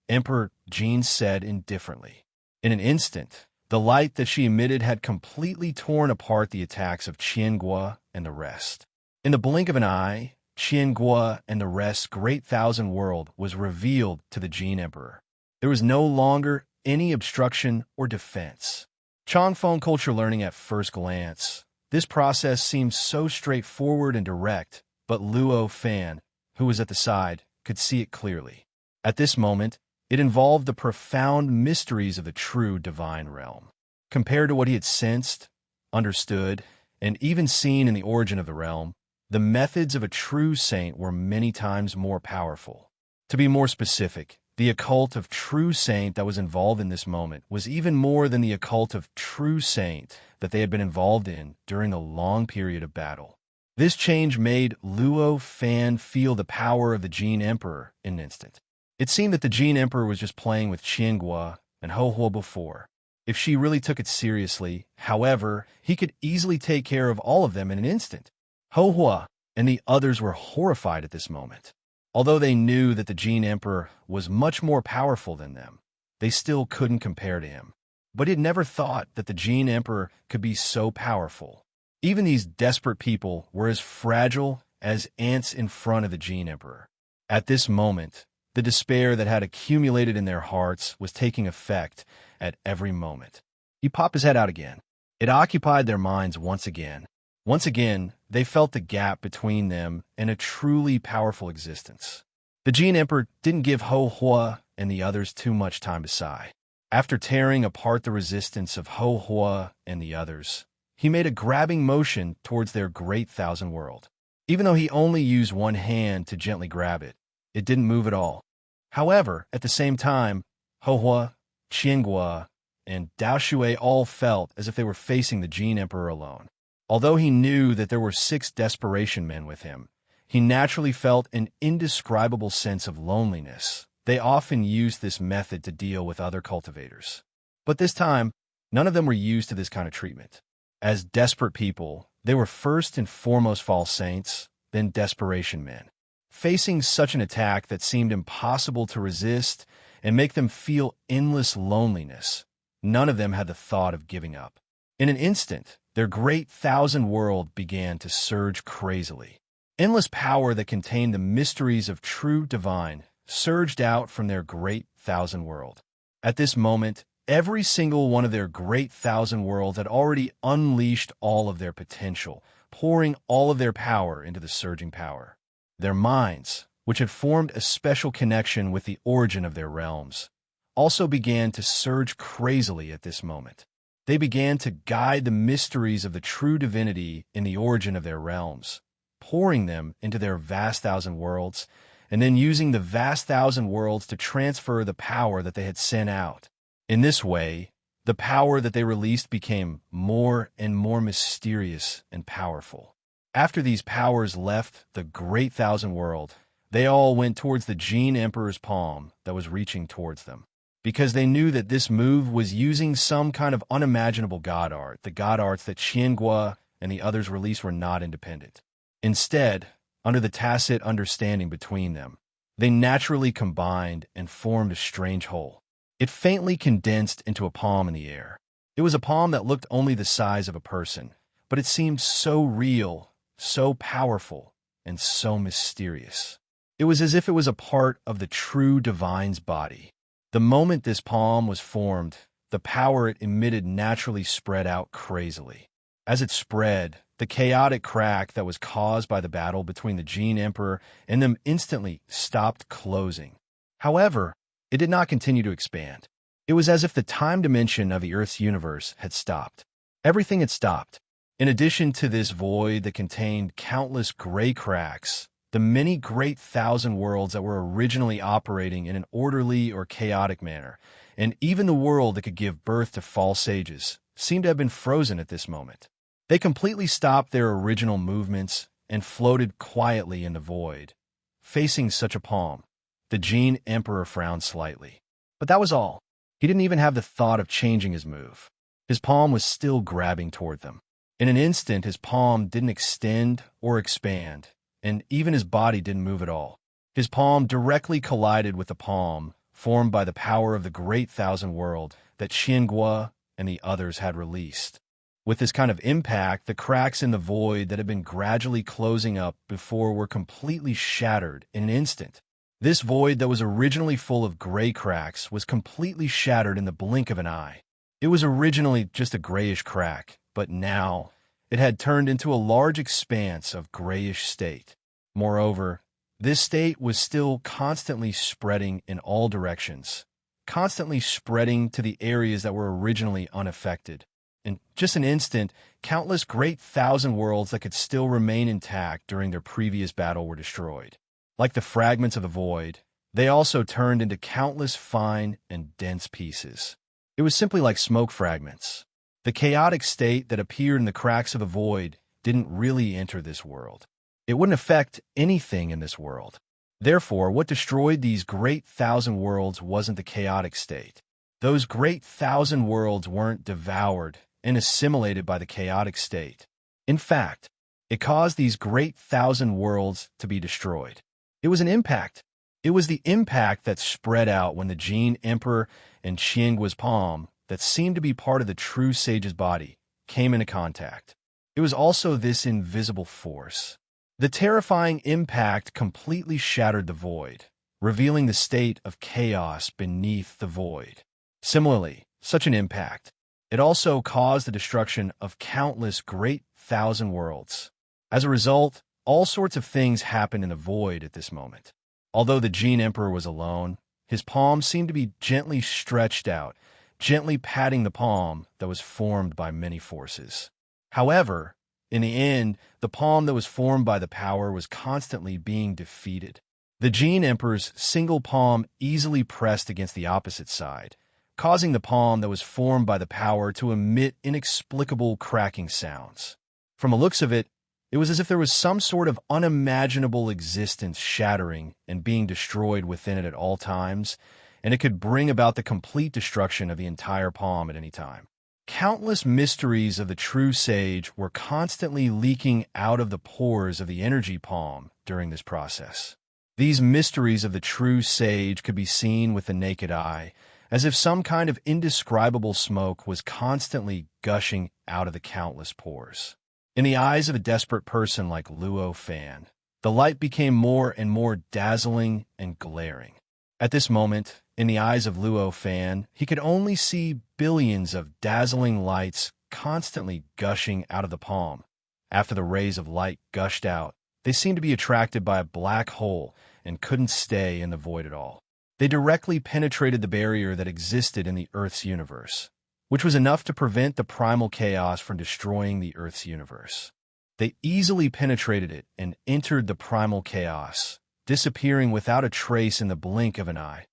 A: Emperor Jean said indifferently. In an instant, the light that she emitted had completely torn apart the attacks of Qiangua and the rest. In the blink of an eye, Qiangua and the rest's great thousand world was revealed to the Jean Emperor. There was no longer any obstruction or defense. Changfeng culture learning at first glance, this process seemed so straightforward and direct, but Luo Fan, who was at the side, could see it clearly. At this moment, it involved the profound mysteries of the true divine realm. Compared to what he had sensed, understood, and even seen in the origin of the realm, the methods of a true saint were many times more powerful. To be more specific, the occult of true saint that was involved in this moment was even more than the occult of true saint that they had been involved in during the long period of battle. This change made Luo Fan feel the power of the Jean Emperor in an instant. It seemed that the Jean Emperor was just playing with Qiangua and Hohuo before. If she really took it seriously, however, he could easily take care of all of them in an instant. Hohuo and the others were horrified at this moment. Although they knew that the Jean Emperor was much more powerful than them, they still couldn't compare to him. But he had never thought that the Jean Emperor could be so powerful. Even these desperate people were as fragile as ants in front of the Jean Emperor. At this moment, the despair that had accumulated in their hearts was taking effect at every moment. He popped his head out again. It occupied their minds once again. Once again, they felt the gap between them and a truly powerful existence. The Jean Emperor didn't give Hohuo and the others too much time to sigh. After tearing apart the resistance of Hohuo and the others, he made a grabbing motion towards their great thousand world. Even though he only used one hand to gently grab it, it didn't move at all. However, at the same time, Hohuo, Qiangua, and Dao Shui all felt as if they were facing the Jean Emperor alone. Although he knew that there were 6 desperation men with him, he naturally felt an indescribable sense of loneliness. They often used this method to deal with other cultivators. But this time, none of them were used to this kind of treatment. As desperate people, they were first and foremost false saints, then desperation men. Facing such an attack that seemed impossible to resist and make them feel endless loneliness, none of them had the thought of giving up. In an instant, their great thousand world began to surge crazily. Endless power that contained the mysteries of true divine surged out from their great thousand world. At this moment, every single one of their great thousand worlds had already unleashed all of their potential, pouring all of their power into the surging power. Their minds, which had formed a special connection with the origin of their realms, also began to surge crazily at this moment. They began to guide the mysteries of the true divinity in the origin of their realms, pouring them into their vast thousand worlds, and then using the vast thousand worlds to transfer the power that they had sent out. In this way, the power that they released became more and more mysterious and powerful. After these powers left the great thousand world, they all went towards the Jean Emperor's palm that was reaching towards them. Because they knew that this move was using some kind of unimaginable god art, the god arts that Qiangua and the others released were not independent. Instead, under the tacit understanding between them, they naturally combined and formed a strange whole. It faintly condensed into a palm in the air. It was a palm that looked only the size of a person, but it seemed so real, so powerful, and so mysterious. It was as if it was a part of the true divine's body. The moment this palm was formed, the power it emitted naturally spread out crazily. As it spread, the chaotic crack that was caused by the battle between the Jean Emperor and them instantly stopped closing. However, it did not continue to expand. It was as if the time dimension of the Earth's universe had stopped. Everything had stopped. In addition to this void that contained countless gray cracks, The many great thousand worlds that were originally operating in an orderly or chaotic manner, and even the world that could give birth to false sages, seemed to have been frozen at this moment. They completely stopped their original movements and floated quietly in the void, facing such a palm. The Gene Emperor frowned slightly. But that was all. He didn't even have the thought of changing his move. His palm was still grabbing toward them. In an instant, his palm didn't extend or expand, and even his body didn't move at all. His palm directly collided with the palm formed by the power of the great thousand world that Qiangua and the others had released. With this kind of impact, the cracks in the void that had been gradually closing up before were completely shattered in an instant. This void that was originally full of gray cracks was completely shattered in the blink of an eye. It was originally just a grayish crack, but now it had turned into a large expanse of grayish state. Moreover, this state was still constantly spreading in all directions, constantly spreading to the areas that were originally unaffected. In just an instant, countless great thousand worlds that could still remain intact during their previous battle were destroyed. Like the fragments of the void, they also turned into countless fine and dense pieces. It was simply like smoke fragments. The chaotic state that appeared in the cracks of the void didn't really enter this world. It wouldn't affect anything in this world. Therefore, what destroyed these great thousand worlds wasn't the chaotic state. Those great thousand worlds weren't devoured and assimilated by the chaotic state. In fact, it caused these great thousand worlds to be destroyed. It was an impact. It was the impact that spread out when the Gene Emperor and Qiangua's palm, that seemed to be part of the true sage's body, came into contact. It was also this invisible force. The terrifying impact completely shattered the void, revealing the state of chaos beneath the void. Similarly, such an impact, it also caused the destruction of countless great thousand worlds. As a result, all sorts of things happened in the void at this moment. Although the Gene Emperor was alone, his palm seemed to be gently stretched out, gently patting the palm that was formed by many forces. However, in the end, the palm that was formed by the power was constantly being defeated. The Gene Emperor's single palm easily pressed against the opposite side, causing the palm that was formed by the power to emit inexplicable cracking sounds. From the looks of it, it was as if there was some sort of unimaginable existence shattering and being destroyed within it at all times, and it could bring about the complete destruction of the entire palm at any time. Countless mysteries of the true sage were constantly leaking out of the pores of the energy palm during this process. These mysteries of the true sage could be seen with the naked eye, as if some kind of indescribable smoke was constantly gushing out of the countless pores. In the eyes of a desperate person like Luo Fan, the light became more and more dazzling and glaring. At this moment, in the eyes of Luo Fan, he could only see billions of dazzling lights constantly gushing out of the palm. After the rays of light gushed out, they seemed to be attracted by a black hole and couldn't stay in the void at all. They directly penetrated the barrier that existed in the Earth's universe, which was enough to prevent the primal chaos from destroying the Earth's universe. They easily penetrated it and entered the primal chaos, disappearing without a trace in the blink of an eye.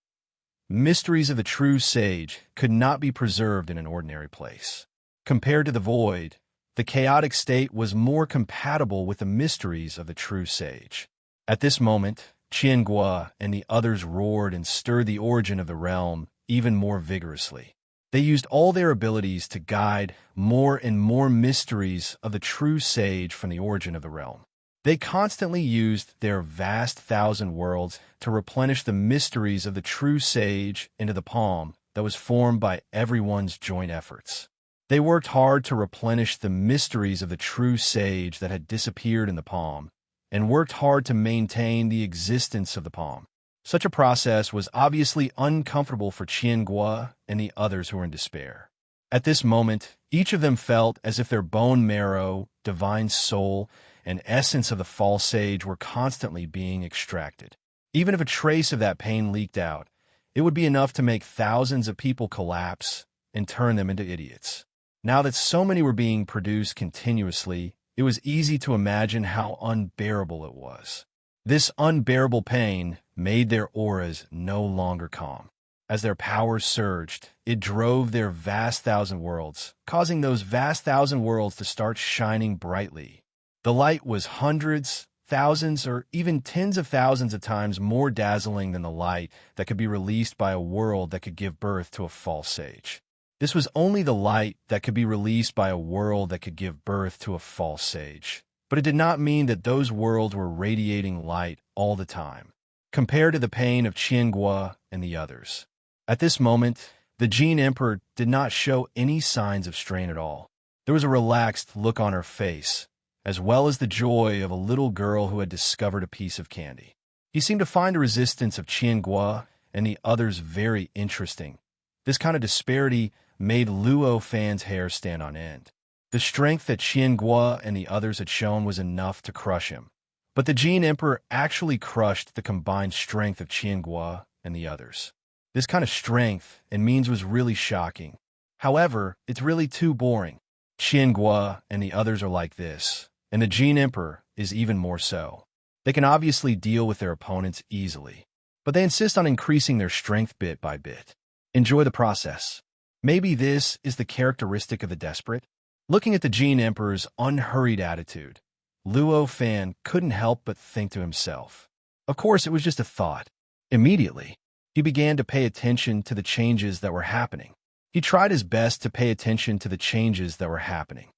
A: Mysteries of the true sage could not be preserved in an ordinary place. Compared to the void, the chaotic state was more compatible with the mysteries of the true sage. At this moment, Qiangua and the others roared and stirred the origin of the realm even more vigorously. They used all their abilities to guide more and more mysteries of the true sage from the origin of the realm. They constantly used their vast thousand worlds to replenish the mysteries of the true sage into the palm that was formed by everyone's joint efforts. They worked hard to replenish the mysteries of the true sage that had disappeared in the palm, and worked hard to maintain the existence of the palm. Such a process was obviously uncomfortable for Qiangua and the others who were in despair. At this moment, each of them felt as if their bone marrow, divine soul, and essence of the false sage were constantly being extracted. Even if a trace of that pain leaked out, it would be enough to make thousands of people collapse and turn them into idiots. Now that so many were being produced continuously, it was easy to imagine how unbearable it was. This unbearable pain made their auras no longer calm. As their powers surged, it drove their vast thousand worlds, causing those vast thousand worlds to start shining brightly. The light was hundreds, thousands, or even tens of thousands of times more dazzling than the light that could be released by a world that could give birth to a false sage. This was only the light that could be released by a world that could give birth to a false sage. But it did not mean that those worlds were radiating light all the time, compared to the pain of Qiangua and the others. At this moment, the Jin Emperor did not show any signs of strain at all. There was a relaxed look on her face, as well as the joy of a little girl who had discovered a piece of candy. He seemed to find the resistance of Qiangua and the others very interesting. This kind of disparity made Luo Fan's hair stand on end. The strength that Qiangua and the others had shown was enough to crush him. But the Jin Emperor actually crushed the combined strength of Qiangua and the others. This kind of strength and means was really shocking. However, it's really too boring. Qiangua and the others are like this, and the Jin Emperor is even more so. They can obviously deal with their opponents easily, but they insist on increasing their strength bit by bit. Enjoy the process. Maybe this is the characteristic of the desperate. Looking at the Jin Emperor's unhurried attitude, Luo Fan couldn't help but think to himself. Of course, it was just a thought. Immediately, he began to pay attention to the changes that were happening. He tried his best to pay attention to the changes that were happening.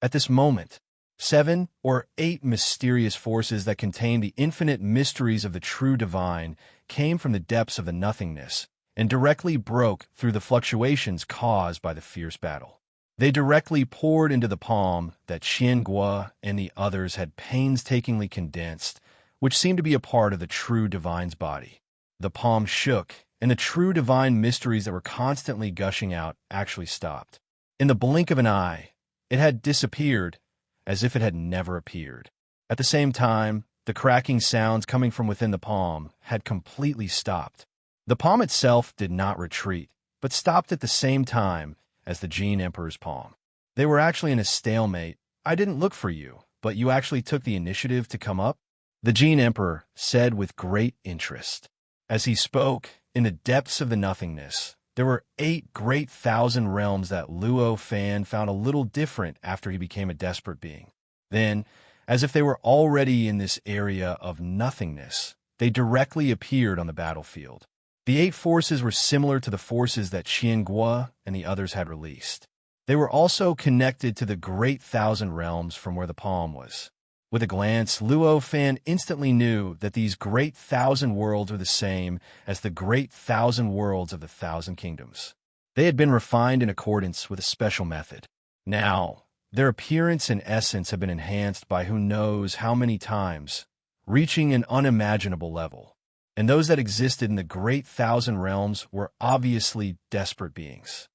A: At this moment, 7 or 8 mysterious forces that contained the infinite mysteries of the true divine came from the depths of the nothingness and directly broke through the fluctuations caused by the fierce battle. They directly poured into the palm that Qiangua and the others had painstakingly condensed, which seemed to be a part of the true divine's body. The palm shook, and the true divine mysteries that were constantly gushing out actually stopped. In the blink of an eye, it had disappeared, as if it had never appeared. At the same time, the cracking sounds coming from within the palm had completely stopped. The palm itself did not retreat, but stopped at the same time as the Jin Emperor's palm. They were actually in a stalemate. I didn't look for you, but you actually took the initiative to come up? The Jin Emperor said with great interest. As he spoke, in the depths of the nothingness, there were 8 great thousand realms that Luo Fan found a little different after he became a desperate being. Then, as if they were already in this area of nothingness, they directly appeared on the battlefield. The 8 forces were similar to the forces that Qiangua and the others had released. They were also connected to the great thousand realms from where the palm was. With a glance, Luo Fan instantly knew that these great thousand worlds were the same as the great thousand worlds of the thousand kingdoms. They had been refined in accordance with a special method. Now, their appearance and essence have been enhanced by who knows how many times, reaching an unimaginable level. And those that existed in the great thousand realms were obviously desperate beings.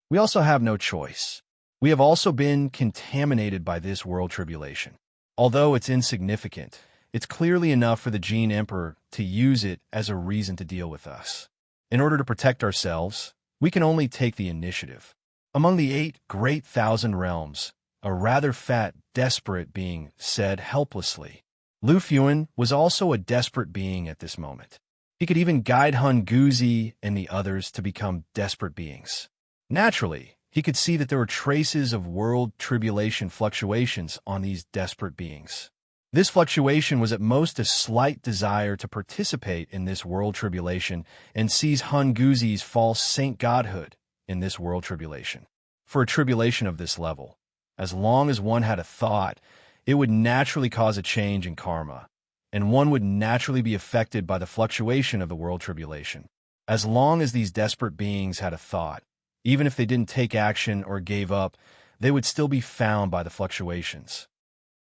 A: We also have no choice. We have also been contaminated by this world tribulation. Although it's insignificant, it's clearly enough for the Jin Emperor to use it as a reason to deal with us. In order to protect ourselves, we can only take the initiative. Among the 8 great thousand realms, a rather fat, desperate being said helplessly. Lu Fuan was also a desperate being at this moment. He could even guide Hun Guzi and the others to become desperate beings. Naturally, he could see that there were traces of world tribulation fluctuations on these desperate beings. This fluctuation was at most a slight desire to participate in this world tribulation and seize Hun Guzi's false saint godhood in this world tribulation. For a tribulation of this level, as long as one had a thought, it would naturally cause a change in karma, and one would naturally be affected by the fluctuation of the world tribulation. As long as these desperate beings had a thought, even if they didn't take action or gave up, they would still be found by the fluctuations.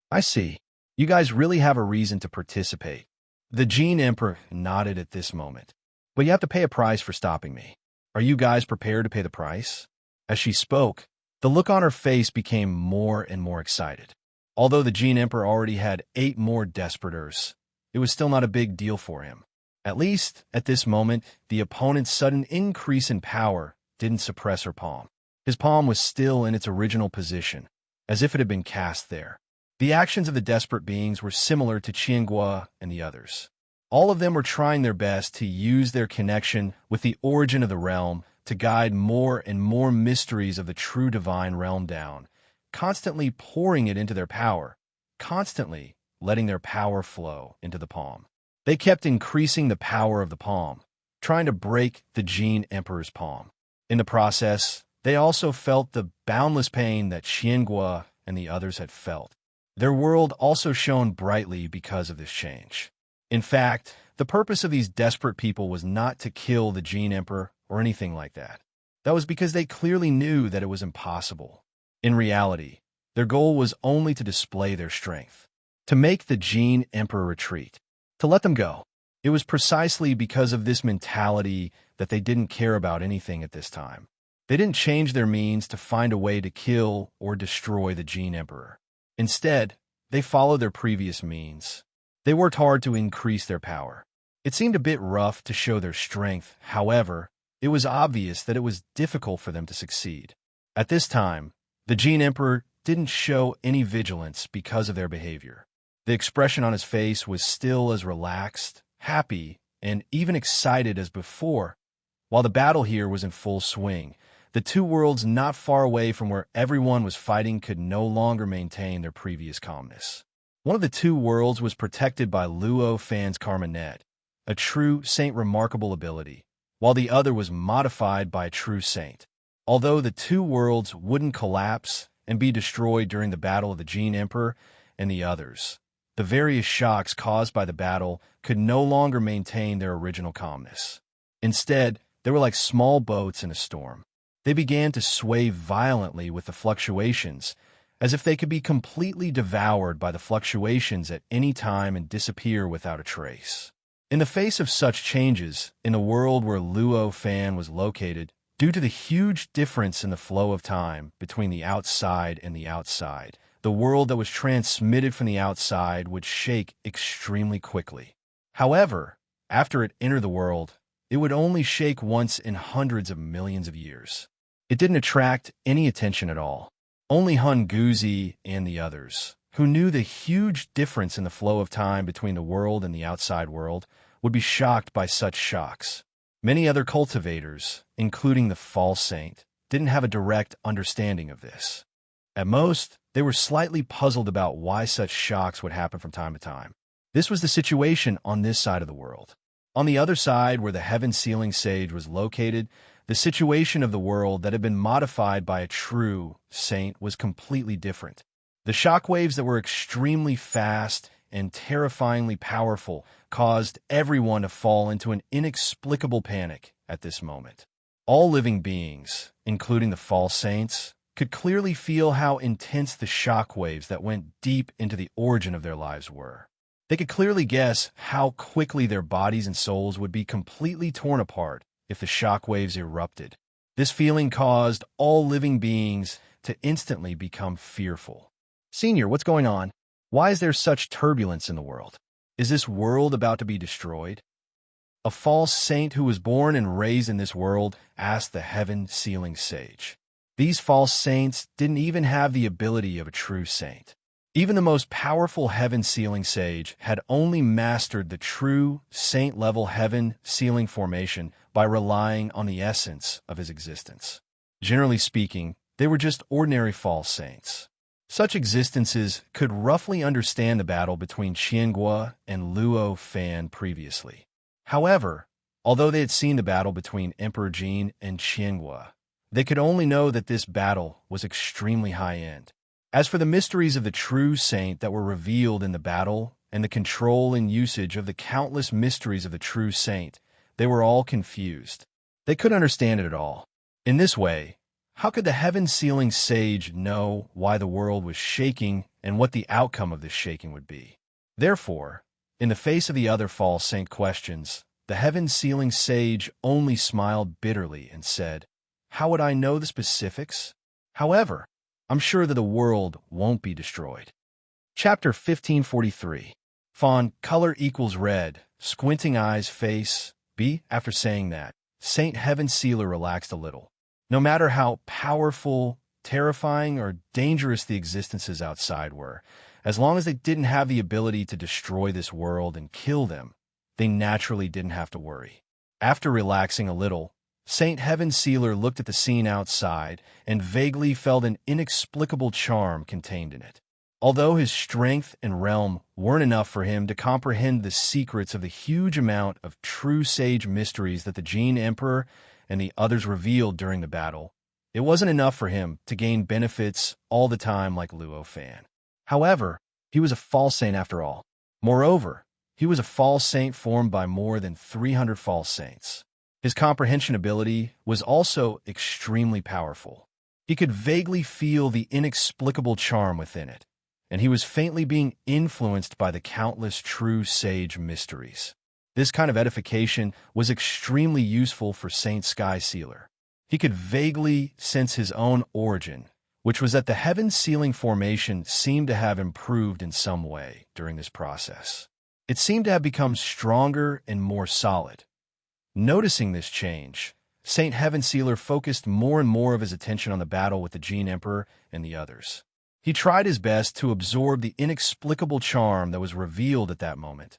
A: I see. You guys really have a reason to participate. The Jin Emperor nodded at this moment. But you have to pay a price for stopping me. Are you guys prepared to pay the price? As she spoke, the look on her face became more and more excited. Although the Jin Emperor already had 8 more desperators, it was still not a big deal for him. At least, at this moment, the opponent's sudden increase in power didn't suppress her palm. His palm was still in its original position, as if it had been cast there. The actions of the desperate beings were similar to Qiangua and the others. All of them were trying their best to use their connection with the origin of the realm to guide more and more mysteries of the true divine realm down, constantly pouring it into their power, constantly letting their power flow into the palm. They kept increasing the power of the palm, trying to break the Jin Emperor's palm. In the process, they also felt the boundless pain that Qiangua and the others had felt. Their world also shone brightly because of this change. In fact, the purpose of these desperate people was not to kill the Jin Emperor or anything like that. That was because they clearly knew that it was impossible. In reality, their goal was only to display their strength, to make the Jin Emperor retreat, to let them go. It was precisely because of this mentality that they didn't care about anything at this time. They didn't change their means to find a way to kill or destroy the Jin Emperor. Instead, they followed their previous means. They worked hard to increase their power. It seemed a bit rough to show their strength. However, it was obvious that it was difficult for them to succeed. At this time, the Jin Emperor didn't show any vigilance because of their behavior. The expression on his face was still as relaxed, happy, and even excited as before. While the battle here was in full swing, the two worlds not far away from where everyone was fighting could no longer maintain their previous calmness. One of the two worlds was protected by Luo Fan's Karma Net, a true saint remarkable ability, while the other was modified by a true saint. Although the two worlds wouldn't collapse and be destroyed during the battle of the Jin Emperor and the others, the various shocks caused by the battle could no longer maintain their original calmness. Instead, they were like small boats in a storm. They began to sway violently with the fluctuations, as if they could be completely devoured by the fluctuations at any time and disappear without a trace. In the face of such changes, in the world where Luo Fan was located, due to the huge difference in the flow of time between the outside and the outside, the world that was transmitted from the outside would shake extremely quickly. However, after it entered the world, it would only shake once in hundreds of millions of years. It didn't attract any attention at all. Only Hun Guzi and the others, who knew the huge difference in the flow of time between the world and the outside world, would be shocked by such shocks. Many other cultivators, including the false saint, didn't have a direct understanding of this. At most, they were slightly puzzled about why such shocks would happen from time to time. This was the situation on this side of the world. On the other side, where the heaven-sealing sage was located, the situation of the world that had been modified by a true saint was completely different. The shockwaves that were extremely fast and terrifyingly powerful caused everyone to fall into an inexplicable panic at this moment. All living beings, including the false saints, could clearly feel how intense the shockwaves that went deep into the origin of their lives were. They could clearly guess how quickly their bodies and souls would be completely torn apart if the shockwaves erupted. This feeling caused all living beings to instantly become fearful. Senior, what's going on? Why is there such turbulence in the world? Is this world about to be destroyed? A false saint who was born and raised in this world asked the heaven-sealing sage. These false saints didn't even have the ability of a true saint. Even the most powerful heaven-sealing sage had only mastered the true saint-level heaven-sealing formation by relying on the essence of his existence. Generally speaking, they were just ordinary false saints. Such existences could roughly understand the battle between Qiangua and Luo Fan previously. However, although they had seen the battle between Emperor Jin and Qiangua, they could only know that this battle was extremely high-end. As for the mysteries of the true saint that were revealed in the battle and the control and usage of the countless mysteries of the true saint, they were all confused. They couldn't understand it at all. In this way, how could the heaven-sealing sage know why the world was shaking and what the outcome of this shaking would be? Therefore, in the face of the other false saint questions, the heaven-sealing sage only smiled bitterly and said, "How would I know the specifics? However, I'm sure that the world won't be destroyed." Chapter 1543. Fawn, color equals red, squinting eyes face, B. After saying that, Saint Heaven Sealer relaxed a little. No matter how powerful, terrifying, or dangerous the existences outside were, As long as they didn't have the ability to destroy this world and kill them, they naturally didn't have to worry. After relaxing a little, Saint Heaven Sealer looked at the scene outside and vaguely felt an inexplicable charm contained in it. Although his strength and realm weren't enough for him to comprehend the secrets of the huge amount of true sage mysteries that the Gene Emperor and the others revealed during the battle, it wasn't enough for him to gain benefits all the time like Luo Fan. However, he was a false saint after all. Moreover, he was a false saint formed by more than 300 false saints. His comprehension ability was also extremely powerful. He could vaguely feel the inexplicable charm within it, and he was faintly being influenced by the countless true sage mysteries. This kind of edification was extremely useful for Saint Sky Sealer. He could vaguely sense his own origin, which was that the heaven sealing formation seemed to have improved in some way during this process. It seemed to have become stronger and more solid. Noticing this change, Saint Heaven Sealer focused more and more of his attention on the battle with the Gene Emperor and the others. He tried his best to absorb the inexplicable charm that was revealed at that moment,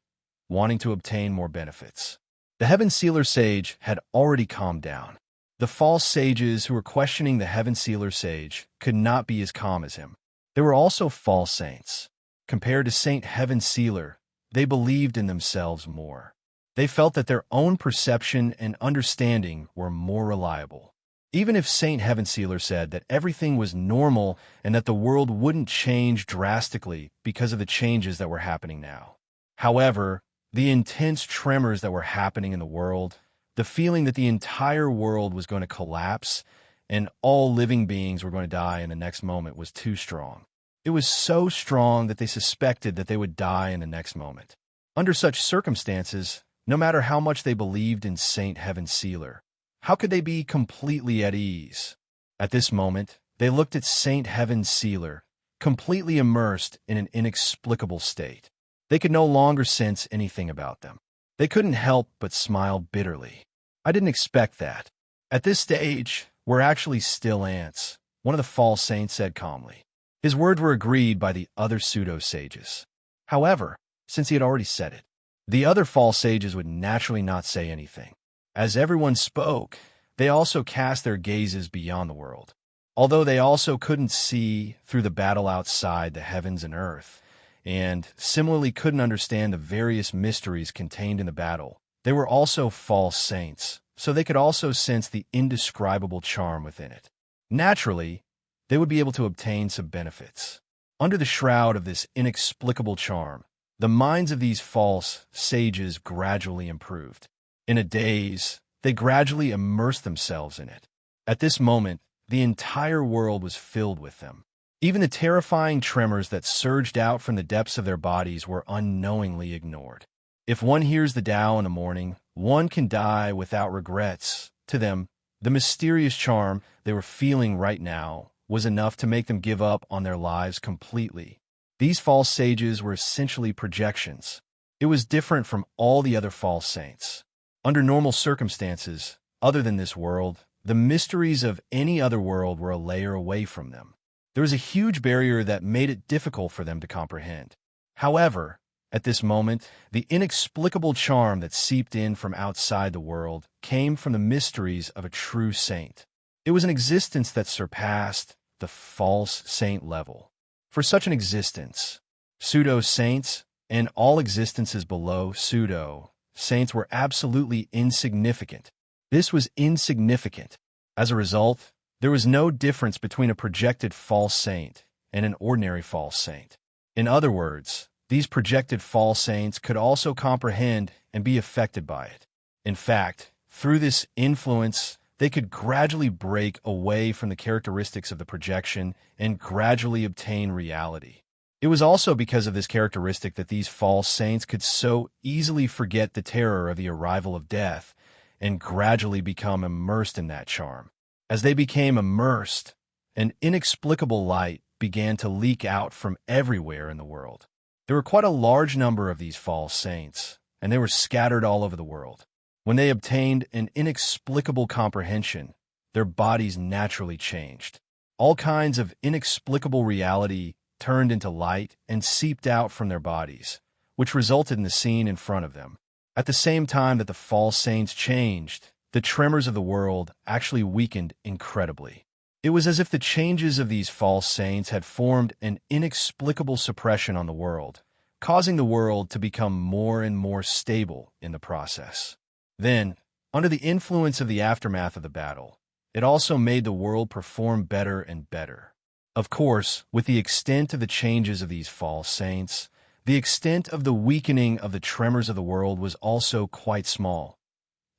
A: wanting to obtain more benefits. The Heaven Sealer Sage had already calmed down. The false sages who were questioning the Heaven Sealer Sage could not be as calm as him. They were also false saints. Compared to Saint Heaven Sealer, they believed in themselves more. They felt that their own perception and understanding were more reliable. Even if Saint Heaven Sealer said that everything was normal and that the world wouldn't change drastically because of the changes that were happening now. However, the intense tremors that were happening in the world, the feeling that the entire world was going to collapse and all living beings were going to die in the next moment was too strong. It was so strong that they suspected that they would die in the next moment. Under such circumstances, no matter how much they believed in Saint Heaven Sealer, how could they be completely at ease? At this moment, they looked at Saint Heaven Sealer, completely immersed in an inexplicable state. They could no longer sense anything about them. They couldn't help but smile bitterly. I didn't expect that. At this stage, we're actually still ants, one of the false saints said calmly. His words were agreed by the other pseudo-sages. However, since he had already said it, the other false sages would naturally not say anything. As everyone spoke, they also cast their gazes beyond the world. Although they also couldn't see through the battle outside the heavens and earth, and similarly couldn't understand the various mysteries contained in the battle, they were also false saints, so they could also sense the indescribable charm within it. Naturally, they would be able to obtain some benefits. Under the shroud of this inexplicable charm, the minds of these false sages gradually improved. In a daze, they gradually immersed themselves in it. At this moment, the entire world was filled with them. Even the terrifying tremors that surged out from the depths of their bodies were unknowingly ignored. If one hears the Tao in the morning, one can die without regrets. To them, the mysterious charm they were feeling right now was enough to make them give up on their lives completely. These false sages were essentially projections. It was different from all the other false saints. Under normal circumstances, other than this world, the mysteries of any other world were a layer away from them. There was a huge barrier that made it difficult for them to comprehend. However, at this moment, the inexplicable charm that seeped in from outside the world came from the mysteries of a true saint. It was an existence that surpassed the false saint level. For such an existence, pseudo-saints and all existences below pseudo-saints were absolutely insignificant. This was insignificant. As a result, there was no difference between a projected false saint and an ordinary false saint. In other words, these projected false saints could also comprehend and be affected by it. In fact, through this influence, they could gradually break away from the characteristics of the projection and gradually obtain reality. It was also because of this characteristic that these false saints could so easily forget the terror of the arrival of death and gradually become immersed in that charm. As they became immersed, an inexplicable light began to leak out from everywhere in the world. There were quite a large number of these false saints, and they were scattered all over the world. When they obtained an inexplicable comprehension, their bodies naturally changed. All kinds of inexplicable reality turned into light and seeped out from their bodies, which resulted in the scene in front of them. At the same time that the false saints changed, the tremors of the world actually weakened incredibly. It was as if the changes of these false saints had formed an inexplicable suppression on the world, causing the world to become more and more stable in the process. Then, under the influence of the aftermath of the battle, it also made the world perform better and better. Of course, with the extent of the changes of these false saints, the extent of the weakening of the tremors of the world was also quite small.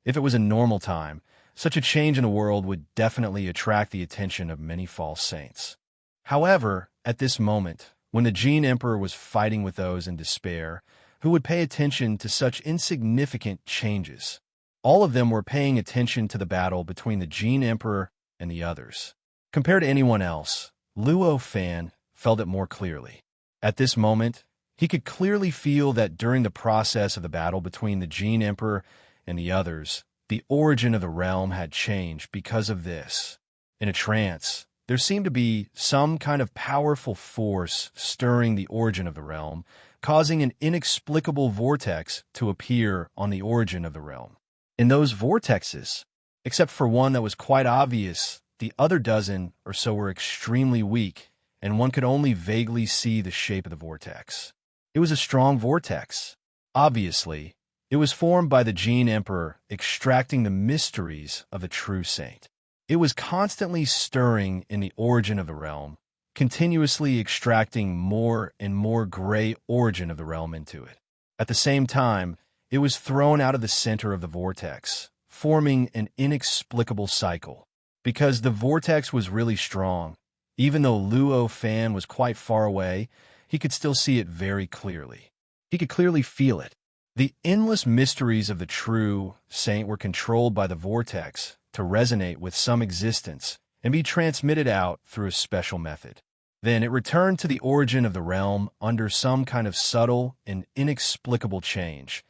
A: If it was a normal time, such a change in the world would definitely attract the attention of many false saints. However, at this moment, when the Jin Emperor was fighting with those in despair, who would pay attention to such insignificant changes? All of them were paying attention to the battle between the Jin Emperor and the others. Compared to anyone else, Luo Fan felt it more clearly. At this moment, he could clearly feel that during the process of the battle between the Jin Emperor and the others, the origin of the realm had changed because of this. In a trance, there seemed to be some kind of powerful force stirring the origin of the realm, causing an inexplicable vortex to appear on the origin of the realm. In those vortexes, except for one that was quite obvious, the other dozen or so were extremely weak, and one could only vaguely see the shape of the vortex. It was a strong vortex. Obviously, it was formed by the Jin Emperor extracting the mysteries of the true saint. It was constantly stirring in the origin of the realm, continuously extracting more and more gray origin of the realm into it. At the same time, it was thrown out of the center of the vortex, forming an inexplicable cycle. Because the vortex was really strong, even though Luo Fan was quite far away, he could still see it very clearly. He could clearly feel it. The endless mysteries of the true saint were controlled by the vortex to resonate with some existence and be transmitted out through a special method. Then it returned to the origin of the realm under some kind of subtle and inexplicable change.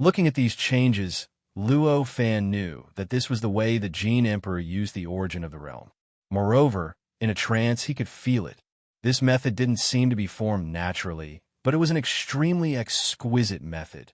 A: Looking at these changes, Luo Fan knew that this was the way the Jin Emperor used the origin of the realm. Moreover, in a trance, he could feel it. This method didn't seem to be formed naturally, but it was an extremely exquisite method.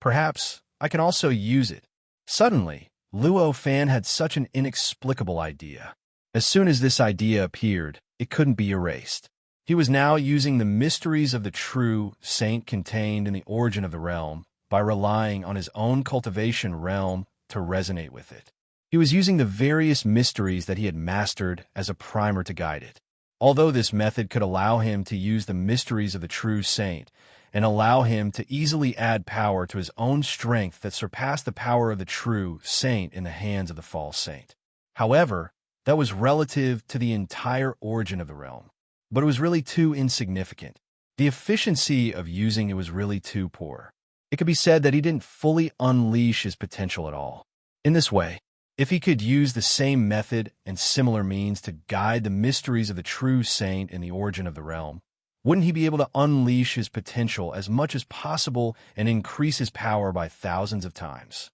A: Perhaps I can also use it. Suddenly, Luo Fan had such an inexplicable idea. As soon as this idea appeared, it couldn't be erased. He was now using the mysteries of the true saint contained in the origin of the realm by relying on his own cultivation realm to resonate with it. He was using the various mysteries that he had mastered as a primer to guide it. Although this method could allow him to use the mysteries of the true saint and allow him to easily add power to his own strength that surpassed the power of the true saint in the hands of the false saint. However, that was relative to the entire origin of the realm. But it was really too insignificant. The efficiency of using it was really too poor. It could be said that he didn't fully unleash his potential at all. In this way, if he could use the same method and similar means to guide the mysteries of the true saint in the origin of the realm, wouldn't he be able to unleash his potential as much as possible and increase his power by thousands of times?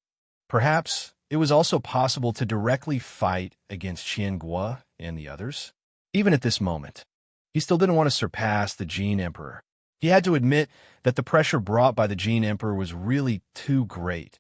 A: Perhaps it was also possible to directly fight against Qianguo and the others. Even at this moment, he still didn't want to surpass the Jin Emperor. He had to admit that the pressure brought by the Jin Emperor was really too great.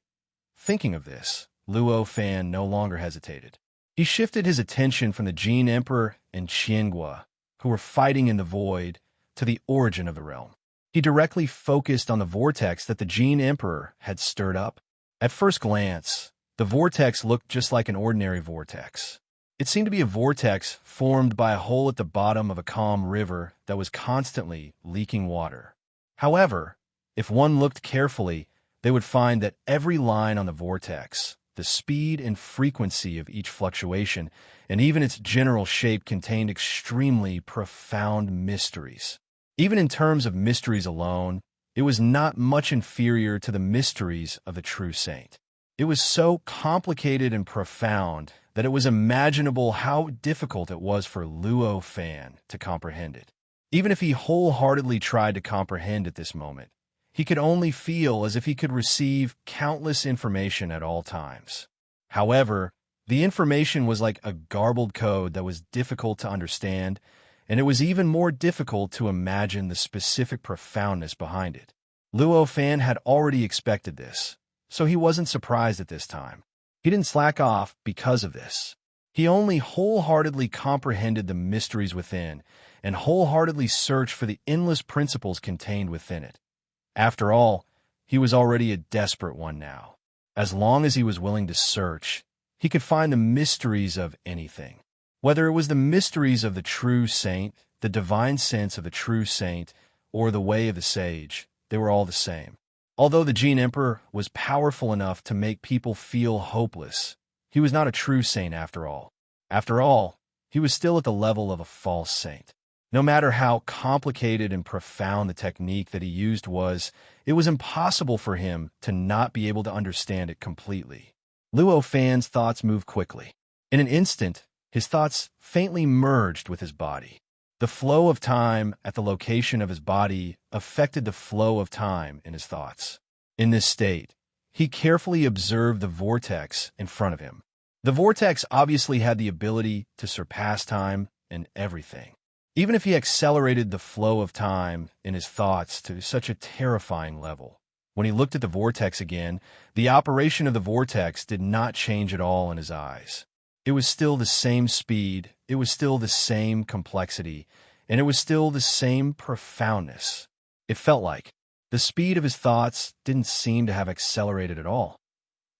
A: Thinking of this, Luo Fan no longer hesitated. He shifted his attention from the Jin Emperor and Qianguo, who were fighting in the void, to the origin of the realm. He directly focused on the vortex that the Jin Emperor had stirred up. At first glance, the vortex looked just like an ordinary vortex. It seemed to be a vortex formed by a hole at the bottom of a calm river that was constantly leaking water. However, if one looked carefully, they would find that every line on the vortex, the speed and frequency of each fluctuation, and even its general shape contained extremely profound mysteries. Even in terms of mysteries alone, it was not much inferior to the mysteries of the true saint. It was so complicated and profound that it was imaginable how difficult it was for Luo Fan to comprehend it. Even if he wholeheartedly tried to comprehend at this moment, he could only feel as if he could receive countless information at all times. However, the information was like a garbled code that was difficult to understand, and it was even more difficult to imagine the specific profoundness behind it. Luo Fan had already expected this, so he wasn't surprised at this time. He didn't slack off because of this. He only wholeheartedly comprehended the mysteries within and wholeheartedly searched for the endless principles contained within it. After all, he was already a desperate one now. As long as he was willing to search, he could find the mysteries of anything. Whether it was the mysteries of the true saint, the divine sense of the true saint, or the way of the sage, they were all the same. Although the Jin Emperor was powerful enough to make people feel hopeless, he was not a true saint after all. After all, he was still at the level of a false saint. No matter how complicated and profound the technique that he used was, it was impossible for him to not be able to understand it completely. Luo Fan's thoughts moved quickly. In an instant, his thoughts faintly merged with his body. The flow of time at the location of his body affected the flow of time in his thoughts. In this state, he carefully observed the vortex in front of him. The vortex obviously had the ability to surpass time and everything. Even if he accelerated the flow of time in his thoughts to such a terrifying level, when he looked at the vortex again, the operation of the vortex did not change at all in his eyes. It was still the same speed, it was still the same complexity, and it was still the same profoundness. It felt like the speed of his thoughts didn't seem to have accelerated at all.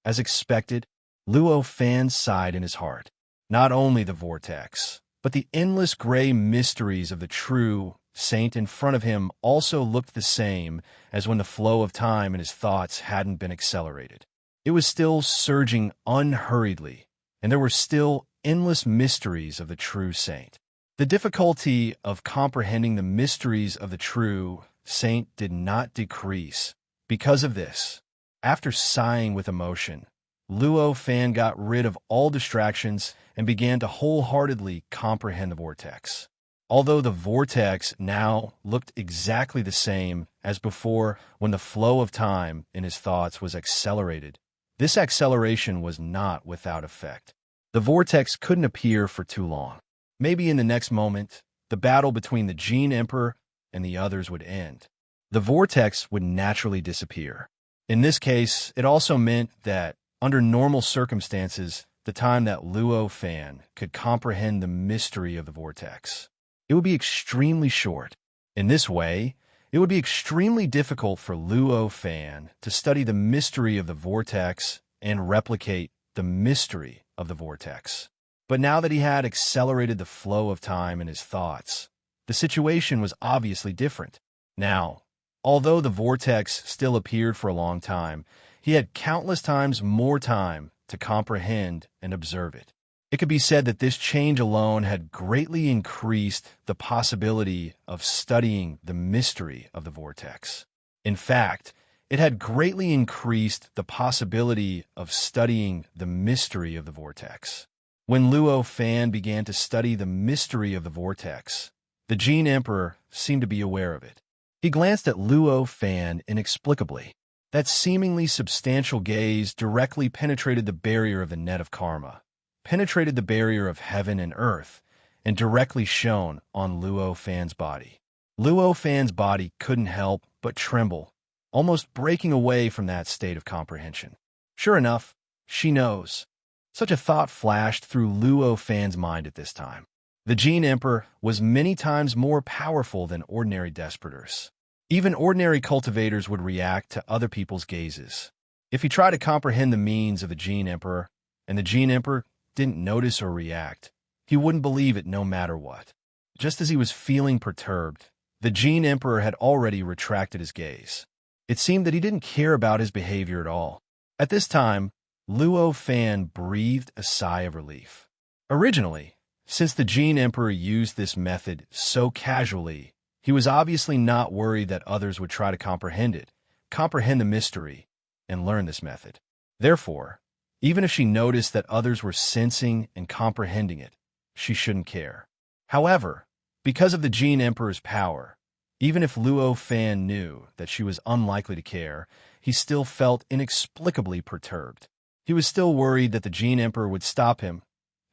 A: As expected, Luo Fan sighed in his heart. Not only the vortex, but the endless gray mysteries of the true saint in front of him also looked the same as when the flow of time in his thoughts hadn't been accelerated. It was still surging unhurriedly, and there were still endless mysteries of the true saint. The difficulty of comprehending the mysteries of the true saint did not decrease. Because of this, after sighing with emotion, Luo Fan got rid of all distractions and began to wholeheartedly comprehend the vortex. Although the vortex now looked exactly the same as before when the flow of time in his thoughts was accelerated, this acceleration was not without effect. The vortex couldn't appear for too long. Maybe in the next moment, the battle between the Jin Emperor and the others would end. The vortex would naturally disappear. In this case, it also meant that, under normal circumstances, the time that Luo Fan could comprehend the mystery of the vortex, it would be extremely short. In this way, it would be extremely difficult for Luo Fan to study the mystery of the vortex and replicate the mystery of the vortex. But now that he had accelerated the flow of time in his thoughts, the situation was obviously different. Now, although the vortex still appeared for a long time, he had countless times more time to comprehend and observe it. It could be said that this change alone had greatly increased the possibility of studying the mystery of the vortex. In fact, it had greatly increased the possibility of studying the mystery of the vortex. When Luo Fan began to study the mystery of the vortex, the Jin Emperor seemed to be aware of it. He glanced at Luo Fan inexplicably. That seemingly substantial gaze directly penetrated the barrier of the net of karma, penetrated the barrier of heaven and earth, and directly shone on Luo Fan's body. Luo Fan's body couldn't help but tremble, almost breaking away from that state of comprehension. Sure enough, she knows. Such a thought flashed through Luo Fan's mind at this time. The Jin Emperor was many times more powerful than ordinary desperators. Even ordinary cultivators would react to other people's gazes. If he tried to comprehend the means of the Jin Emperor, and the Jin Emperor didn't notice or react, he wouldn't believe it no matter what. Just as he was feeling perturbed, the Jin Emperor had already retracted his gaze. It seemed that he didn't care about his behavior at all. At this time, Luo Fan breathed a sigh of relief. Originally, since the Jin Emperor used this method so casually, he was obviously not worried that others would try to comprehend the mystery, and learn this method. Therefore, even if she noticed that others were sensing and comprehending it, she shouldn't care. However, because of the Jin Emperor's power, even if Luo Fan knew that she was unlikely to care, he still felt inexplicably perturbed. He was still worried that the Jin Emperor would stop him.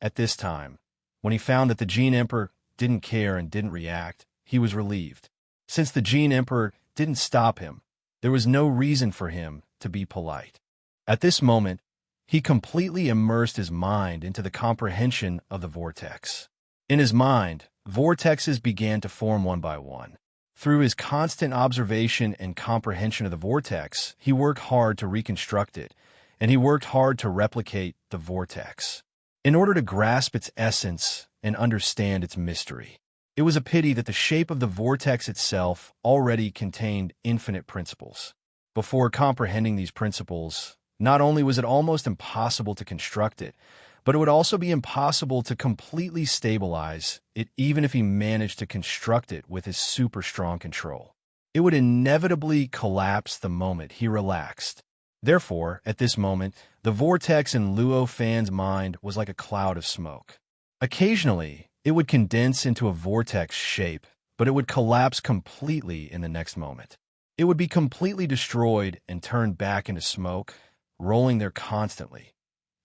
A: At this time, when he found that the Jin Emperor didn't care and didn't react, he was relieved. Since the Gene Emperor didn't stop him, there was no reason for him to be polite. At this moment, he completely immersed his mind into the comprehension of the vortex. In his mind, vortexes began to form one by one. Through his constant observation and comprehension of the vortex, he worked hard to reconstruct it, and he worked hard to replicate the vortex. In order to grasp its essence and understand its mystery, it was a pity that the shape of the vortex itself already contained infinite principles. Before comprehending these principles, not only was it almost impossible to construct it, but it would also be impossible to completely stabilize it even if he managed to construct it with his super strong control. It would inevitably collapse the moment he relaxed. Therefore, at this moment, the vortex in Luo Fan's mind was like a cloud of smoke. Occasionally, it would condense into a vortex shape, but it would collapse completely in the next moment. It would be completely destroyed and turned back into smoke, rolling there constantly.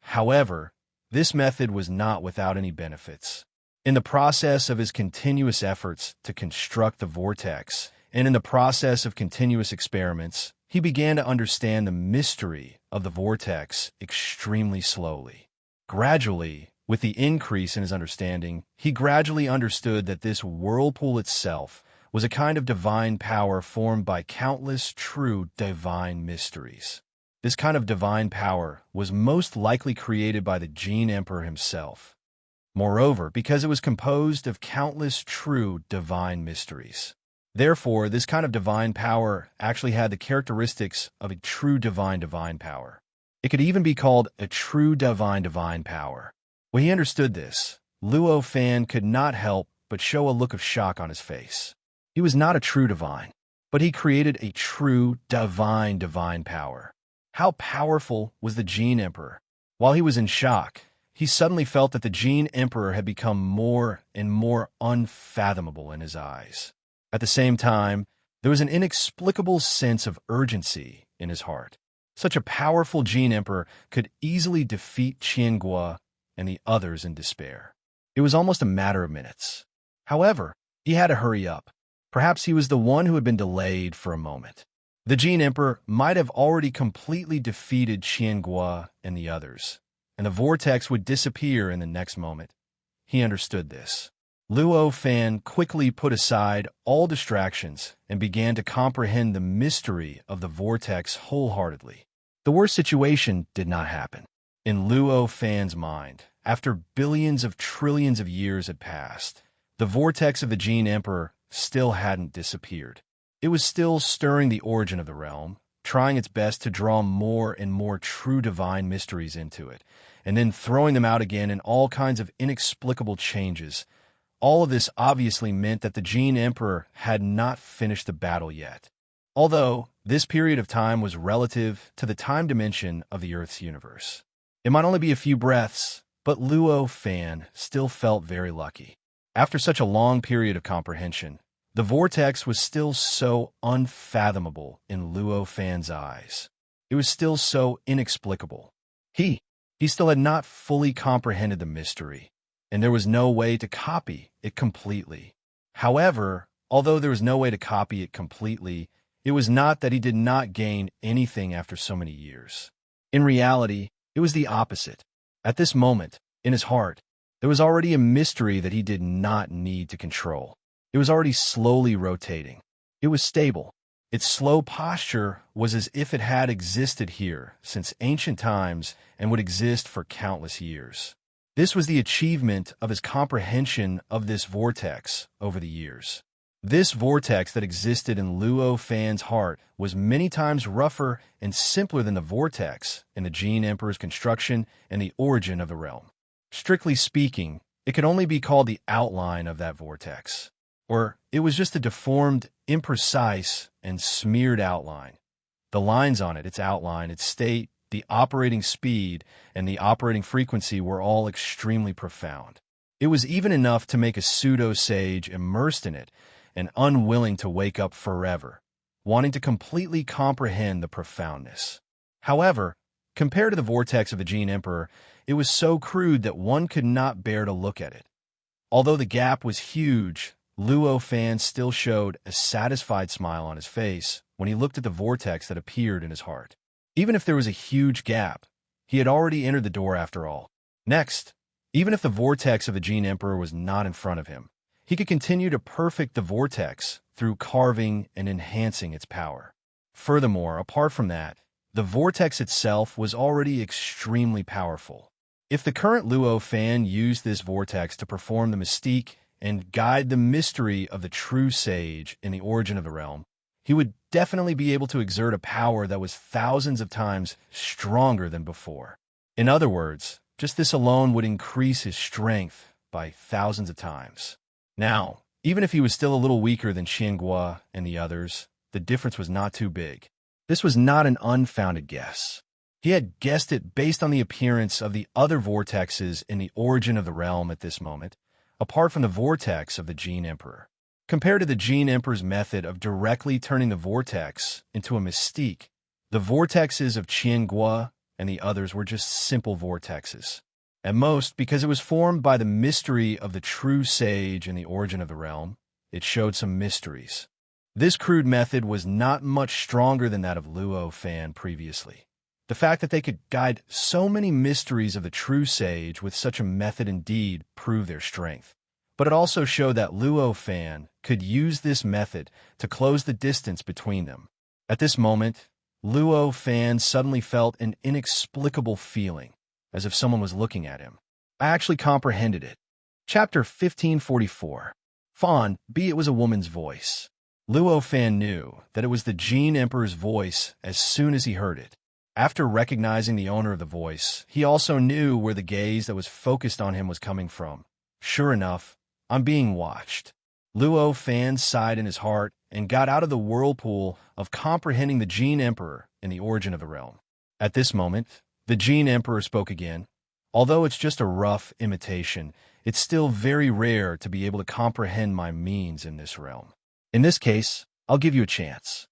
A: However, this method was not without any benefits. In the process of his continuous efforts to construct the vortex, and in the process of continuous experiments, he began to understand the mystery of the vortex extremely slowly. Gradually, with the increase in his understanding, he gradually understood that this whirlpool itself was a kind of divine power formed by countless true divine mysteries. This kind of divine power was most likely created by the Gene Emperor himself. Moreover, because it was composed of countless true divine mysteries. Therefore, this kind of divine power actually had the characteristics of a true divine power. It could even be called a true divine power. When he understood this, Luo Fan could not help but show a look of shock on his face. He was not a true divine, but he created a true divine power. How powerful was the Gene Emperor? While he was in shock, he suddenly felt that the Gene Emperor had become more and more unfathomable in his eyes. At the same time, there was an inexplicable sense of urgency in his heart. Such a powerful Gene Emperor could easily defeat Qiangua and the others in despair. It was almost a matter of minutes. However, he had to hurry up. Perhaps he was the one who had been delayed for a moment. The Gene Emperor might have already completely defeated Qiangua and the others, and the vortex would disappear in the next moment. He understood this. Luo Fan quickly put aside all distractions and began to comprehend the mystery of the vortex wholeheartedly. The worst situation did not happen. In Luo Fan's mind, after billions of trillions of years had passed, the vortex of the Gene Emperor still hadn't disappeared. It was still stirring the origin of the realm, trying its best to draw more and more true divine mysteries into it, and then throwing them out again in all kinds of inexplicable changes. All of this obviously meant that the Gene Emperor had not finished the battle yet. Although this period of time was relative to the time dimension of the Earth's universe. It might only be a few breaths, but Luo Fan still felt very lucky. After such a long period of comprehension, the vortex was still so unfathomable in Luo Fan's eyes. It was still so inexplicable. He still had not fully comprehended the mystery, and there was no way to copy it completely. However, although there was no way to copy it completely, it was not that he did not gain anything after so many years. In reality, it was the opposite. At this moment, in his heart, there was already a mystery that he did not need to control. It was already slowly rotating. It was stable. Its slow posture was as if it had existed here since ancient times and would exist for countless years. This was the achievement of his comprehension of this vortex over the years. This vortex that existed in Luo Fan's heart was many times rougher and simpler than the vortex in the Gene Emperor's construction and the origin of the realm. Strictly speaking, it could only be called the outline of that vortex, or it was just a deformed, imprecise, and smeared outline. The lines on it, its outline, its state, the operating speed, and the operating frequency were all extremely profound. It was even enough to make a pseudo-sage immersed in it and unwilling to wake up forever, wanting to completely comprehend the profoundness. However, compared to the vortex of the Gene Emperor, it was so crude that one could not bear to look at it. Although the gap was huge, Luo Fan still showed a satisfied smile on his face when he looked at the vortex that appeared in his heart. Even if there was a huge gap, he had already entered the door after all. Next, even if the vortex of the Gene Emperor was not in front of him, he could continue to perfect the vortex through carving and enhancing its power. Furthermore, apart from that, the vortex itself was already extremely powerful. If the current Luo Fan used this vortex to perform the mystique and guide the mystery of the true sage in the origin of the realm, he would definitely be able to exert a power that was thousands of times stronger than before. In other words, just this alone would increase his strength by thousands of times. Now, even if he was still a little weaker than Xianghua and the others, the difference was not too big. This was not an unfounded guess. He had guessed it based on the appearance of the other vortexes in the origin of the realm at this moment, apart from the vortex of the Gene Emperor. Compared to the Gene Emperor's method of directly turning the vortex into a mystique, the vortexes of Qiangua and the others were just simple vortexes. At most, because it was formed by the mystery of the true sage in the origin of the realm, it showed some mysteries. This crude method was not much stronger than that of Luo Fan previously. The fact that they could guide so many mysteries of the true sage with such a method indeed proved their strength. But it also showed that Luo Fan could use this method to close the distance between them. At this moment, Luo Fan suddenly felt an inexplicable feeling, as if someone was looking at him. I actually comprehended it. Chapter 1544. Fawn, it was a woman's voice. Luo Fan knew that it was the Gene Emperor's voice as soon as he heard it. After recognizing the owner of the voice, he also knew where the gaze that was focused on him was coming from. Sure enough, I'm being watched. Luo Fan sighed in his heart and got out of the whirlpool of comprehending the Gene Emperor in the origin of the realm. At this moment, the Gene Emperor spoke again. Although it's just a rough imitation, it's still very rare to be able to comprehend my means in this realm. In this case, I'll give you a chance.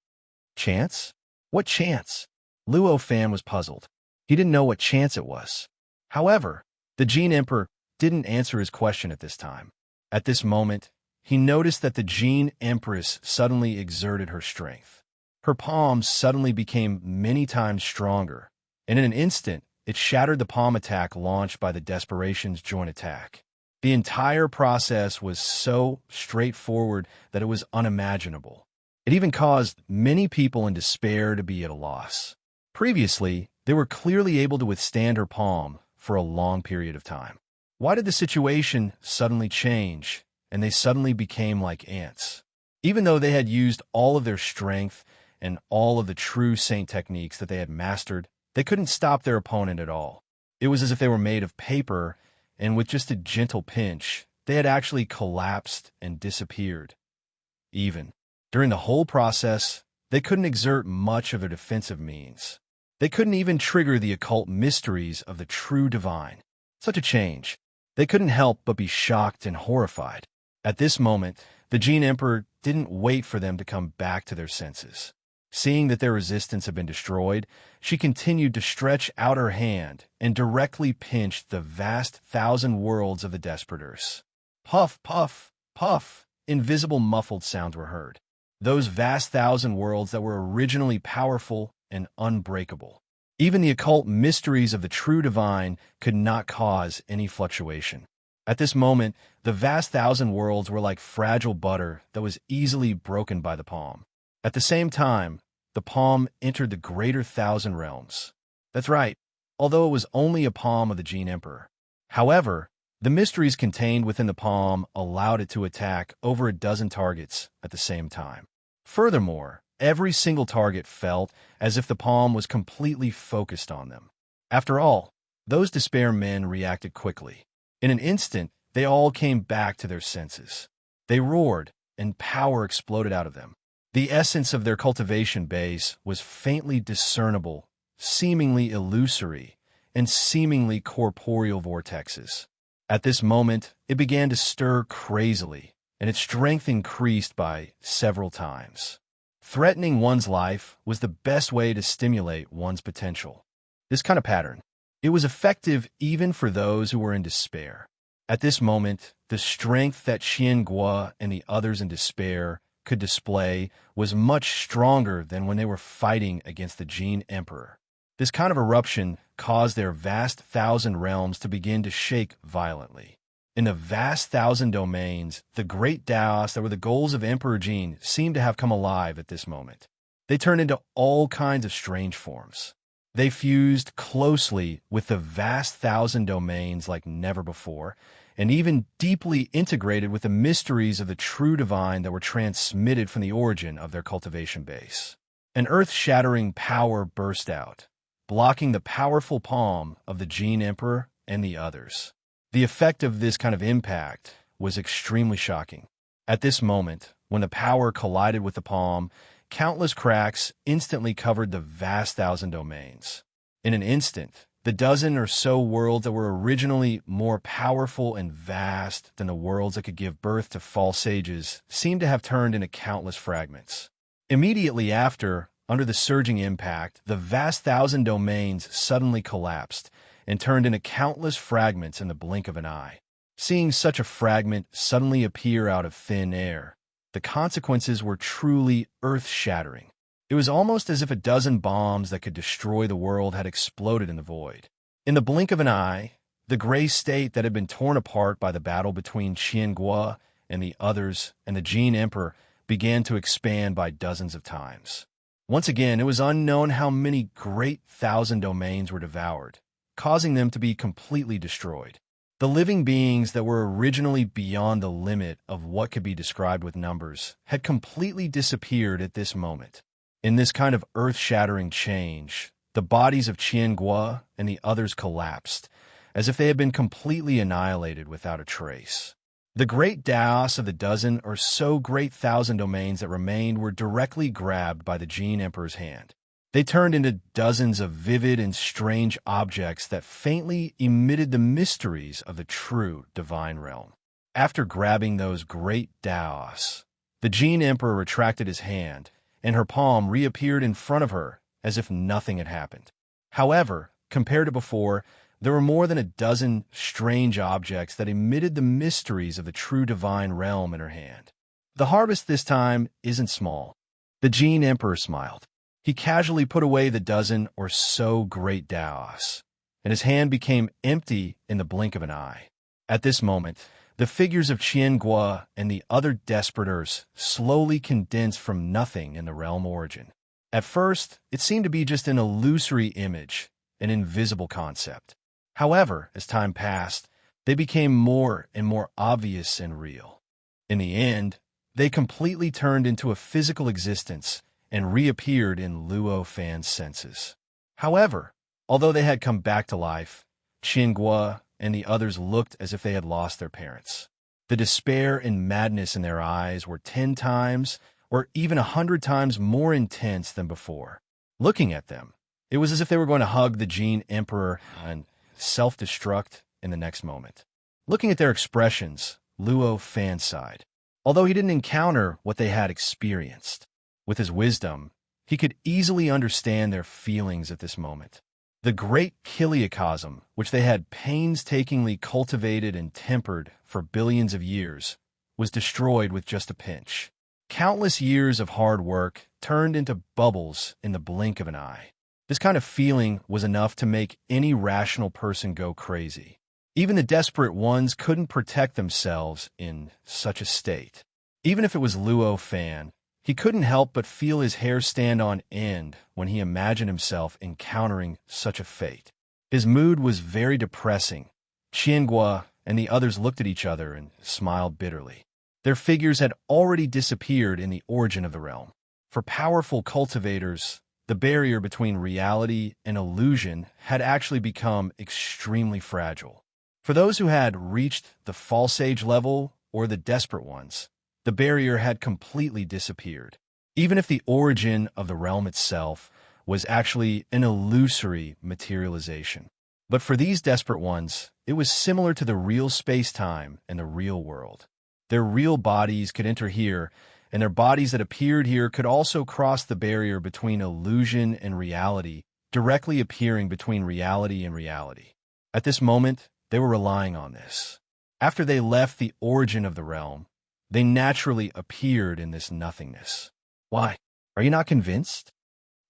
A: Chance? What chance? Luo Fan was puzzled. He didn't know what chance it was. However, the Gene Emperor didn't answer his question at this time. At this moment, he noticed that the Gene Empress suddenly exerted her strength. Her palms suddenly became many times stronger, and in an instant, it shattered the palm attack launched by the Desperation's joint attack. The entire process was so straightforward that it was unimaginable. It even caused many people in despair to be at a loss. Previously, they were clearly able to withstand her palm for a long period of time. Why did the situation suddenly change, and they suddenly became like ants? Even though they had used all of their strength and all of the true saint techniques that they had mastered, they couldn't stop their opponent at all. It was as if they were made of paper, and with just a gentle pinch, they had actually collapsed and disappeared. Even during the whole process, they couldn't exert much of their defensive means. They couldn't even trigger the occult mysteries of the true divine. Such a change. They couldn't help but be shocked and horrified. At this moment, the Gene Emperor didn't wait for them to come back to their senses. Seeing that their resistance had been destroyed, she continued to stretch out her hand and directly pinched the vast 1,000 worlds of the Desperators. Puff, puff, puff, invisible muffled sounds were heard. Those vast 1,000 worlds that were originally powerful and unbreakable. Even the occult mysteries of the true divine could not cause any fluctuation. At this moment, the vast 1,000 worlds were like fragile butter that was easily broken by the palm. At the same time, the palm entered the greater 1,000 realms. That's right, although it was only a palm of the Gene Emperor. However, the mysteries contained within the palm allowed it to attack over a dozen targets at the same time. Furthermore, every single target felt as if the palm was completely focused on them. After all, those despair men reacted quickly. In an instant, they all came back to their senses. They roared, and power exploded out of them. The essence of their cultivation base was faintly discernible, seemingly illusory, and seemingly corporeal vortexes. At this moment, it began to stir crazily, and its strength increased by several times. Threatening one's life was the best way to stimulate one's potential. This kind of pattern, it was effective even for those who were in despair. At this moment, the strength that Qian Guo and the others in despair could display was much stronger than when they were fighting against the Jin Emperor. This kind of eruption caused their vast thousand realms to begin to shake violently. In the vast thousand domains, the great Daos that were the goals of Emperor Jin seemed to have come alive at this moment. They turned into all kinds of strange forms. They fused closely with the vast thousand domains like never before, and even deeply integrated with the mysteries of the true divine that were transmitted from the origin of their cultivation base. An earth-shattering power burst out, blocking the powerful palm of the Jin Emperor and the others. The effect of this kind of impact was extremely shocking. At this moment, when the power collided with the palm, countless cracks instantly covered the vast thousand domains. In an instant, the dozen or so worlds that were originally more powerful and vast than the worlds that could give birth to false sages seemed to have turned into countless fragments. Immediately after, under the surging impact, the vast thousand domains suddenly collapsed and turned into countless fragments in the blink of an eye. Seeing such a fragment suddenly appear out of thin air, the consequences were truly earth-shattering. It was almost as if a dozen bombs that could destroy the world had exploded in the void. In the blink of an eye, the gray state that had been torn apart by the battle between Qian Guo and the others and the Jin Emperor began to expand by dozens of times. Once again, it was unknown how many great thousand domains were devoured, causing them to be completely destroyed. The living beings that were originally beyond the limit of what could be described with numbers had completely disappeared at this moment. In this kind of earth-shattering change, the bodies of Qian Guo and the others collapsed, as if they had been completely annihilated without a trace. The great Daos of the dozen or so great thousand domains that remained were directly grabbed by the Jin Emperor's hand. They turned into dozens of vivid and strange objects that faintly emitted the mysteries of the true divine realm. After grabbing those great Daos, the Jin Emperor retracted his hand, and her palm reappeared in front of her as if nothing had happened. However, compared to before, there were more than a dozen strange objects that emitted the mysteries of the true divine realm in her hand. The harvest this time isn't small. The Jin Emperor smiled. He casually put away the dozen or so great Daos, and his hand became empty in the blink of an eye. At this moment, the figures of Qian Guo and the other desperators slowly condensed from nothing in the realm origin. At first, it seemed to be just an illusory image, an invisible concept. However, as time passed, they became more and more obvious and real. In the end, they completely turned into a physical existence and reappeared in Luo Fan's senses. However, although they had come back to life, Qian Guo and the others looked as if they had lost their parents. The despair and madness in their eyes were 10 times or even 100 times more intense than before. Looking at them, it was as if they were going to hug the Jin Emperor and self-destruct in the next moment. Looking at their expressions, Luo Fan sighed. Although he didn't encounter what they had experienced, with his wisdom, he could easily understand their feelings at this moment. The great chiliocosm, which they had painstakingly cultivated and tempered for billions of years, was destroyed with just a pinch. Countless years of hard work turned into bubbles in the blink of an eye. This kind of feeling was enough to make any rational person go crazy. Even the desperate ones couldn't protect themselves in such a state. Even if it was Luo Fan, he couldn't help but feel his hair stand on end when he imagined himself encountering such a fate. His mood was very depressing. Qian Guo and the others looked at each other and smiled bitterly. Their figures had already disappeared in the origin of the realm. For powerful cultivators, the barrier between reality and illusion had actually become extremely fragile. For those who had reached the false age level or the desperate ones, the barrier had completely disappeared. Even if the origin of the realm itself was actually an illusory materialization. But for these desperate ones, it was similar to the real space-time and the real world. Their real bodies could enter here, and their bodies that appeared here could also cross the barrier between illusion and reality, directly appearing between reality and reality. At this moment, they were relying on this. After they left the origin of the realm, they naturally appeared in this nothingness. Why? Are you not convinced?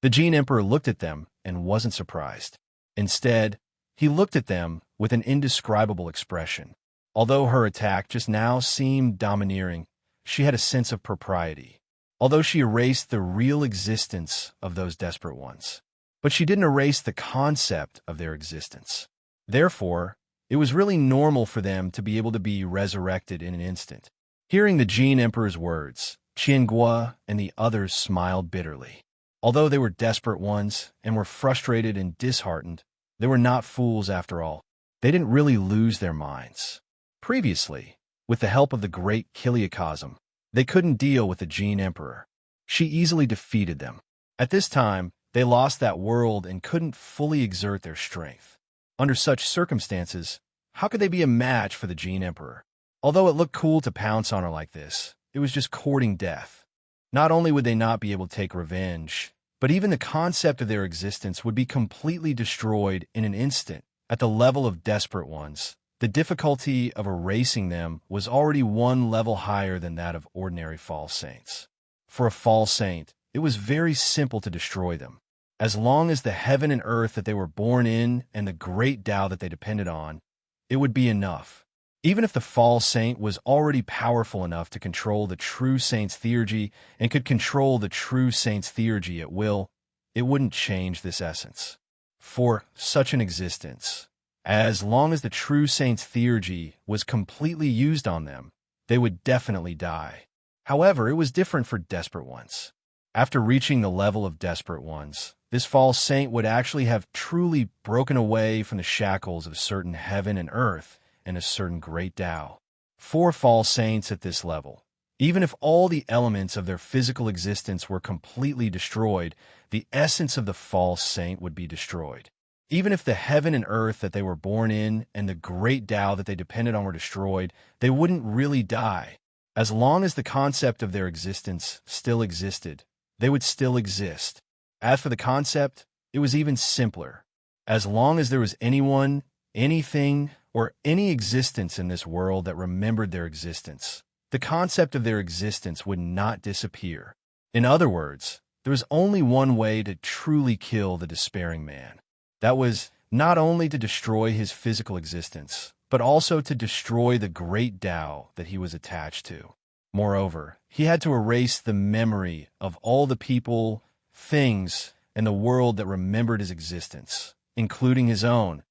A: The Gene Emperor looked at them and wasn't surprised. Instead, he looked at them with an indescribable expression. Although her attack just now seemed domineering, she had a sense of propriety. Although she erased the real existence of those desperate ones. But she didn't erase the concept of their existence. Therefore, it was really normal for them to be able to be resurrected in an instant. Hearing the Gene Emperor's words, Qiangua and the others smiled bitterly. Although they were desperate ones and were frustrated and disheartened, they were not fools after all. They didn't really lose their minds. Previously, with the help of the great Kiliacosm, they couldn't deal with the Gene Emperor. She easily defeated them. At this time, they lost that world and couldn't fully exert their strength. Under such circumstances, how could they be a match for the Gene Emperor? Although it looked cool to pounce on her like this, it was just courting death. Not only would they not be able to take revenge, but even the concept of their existence would be completely destroyed in an instant. At the level of desperate ones, the difficulty of erasing them was already one level higher than that of ordinary false saints. For a false saint, it was very simple to destroy them. As long as the heaven and earth that they were born in and the great Tao that they depended on, it would be enough. Even if the false saint was already powerful enough to control the true saint's theurgy and could control the true saint's theurgy at will, it wouldn't change this essence. For such an existence, as long as the true saint's theurgy was completely used on them, they would definitely die. However, it was different for desperate ones. After reaching the level of desperate ones, this false saint would actually have truly broken away from the shackles of a certain heaven and earth and a certain great Tao. For false saints at this level, even if all the elements of their physical existence were completely destroyed, the essence of the false saint would be destroyed. Even if the heaven and earth that they were born in and the great Tao that they depended on were destroyed, they wouldn't really die. As long as the concept of their existence still existed, they would still exist. As for the concept, it was even simpler. As long as there was anyone, anything, or any existence in this world that remembered their existence, the concept of their existence would not disappear. In other words, there was only one way to truly kill the despairing man. That was not only to destroy his physical existence, but also to destroy the great Tao that he was attached to. Moreover, he had to erase the memory of all the people, things, and the world that remembered his existence, including his own.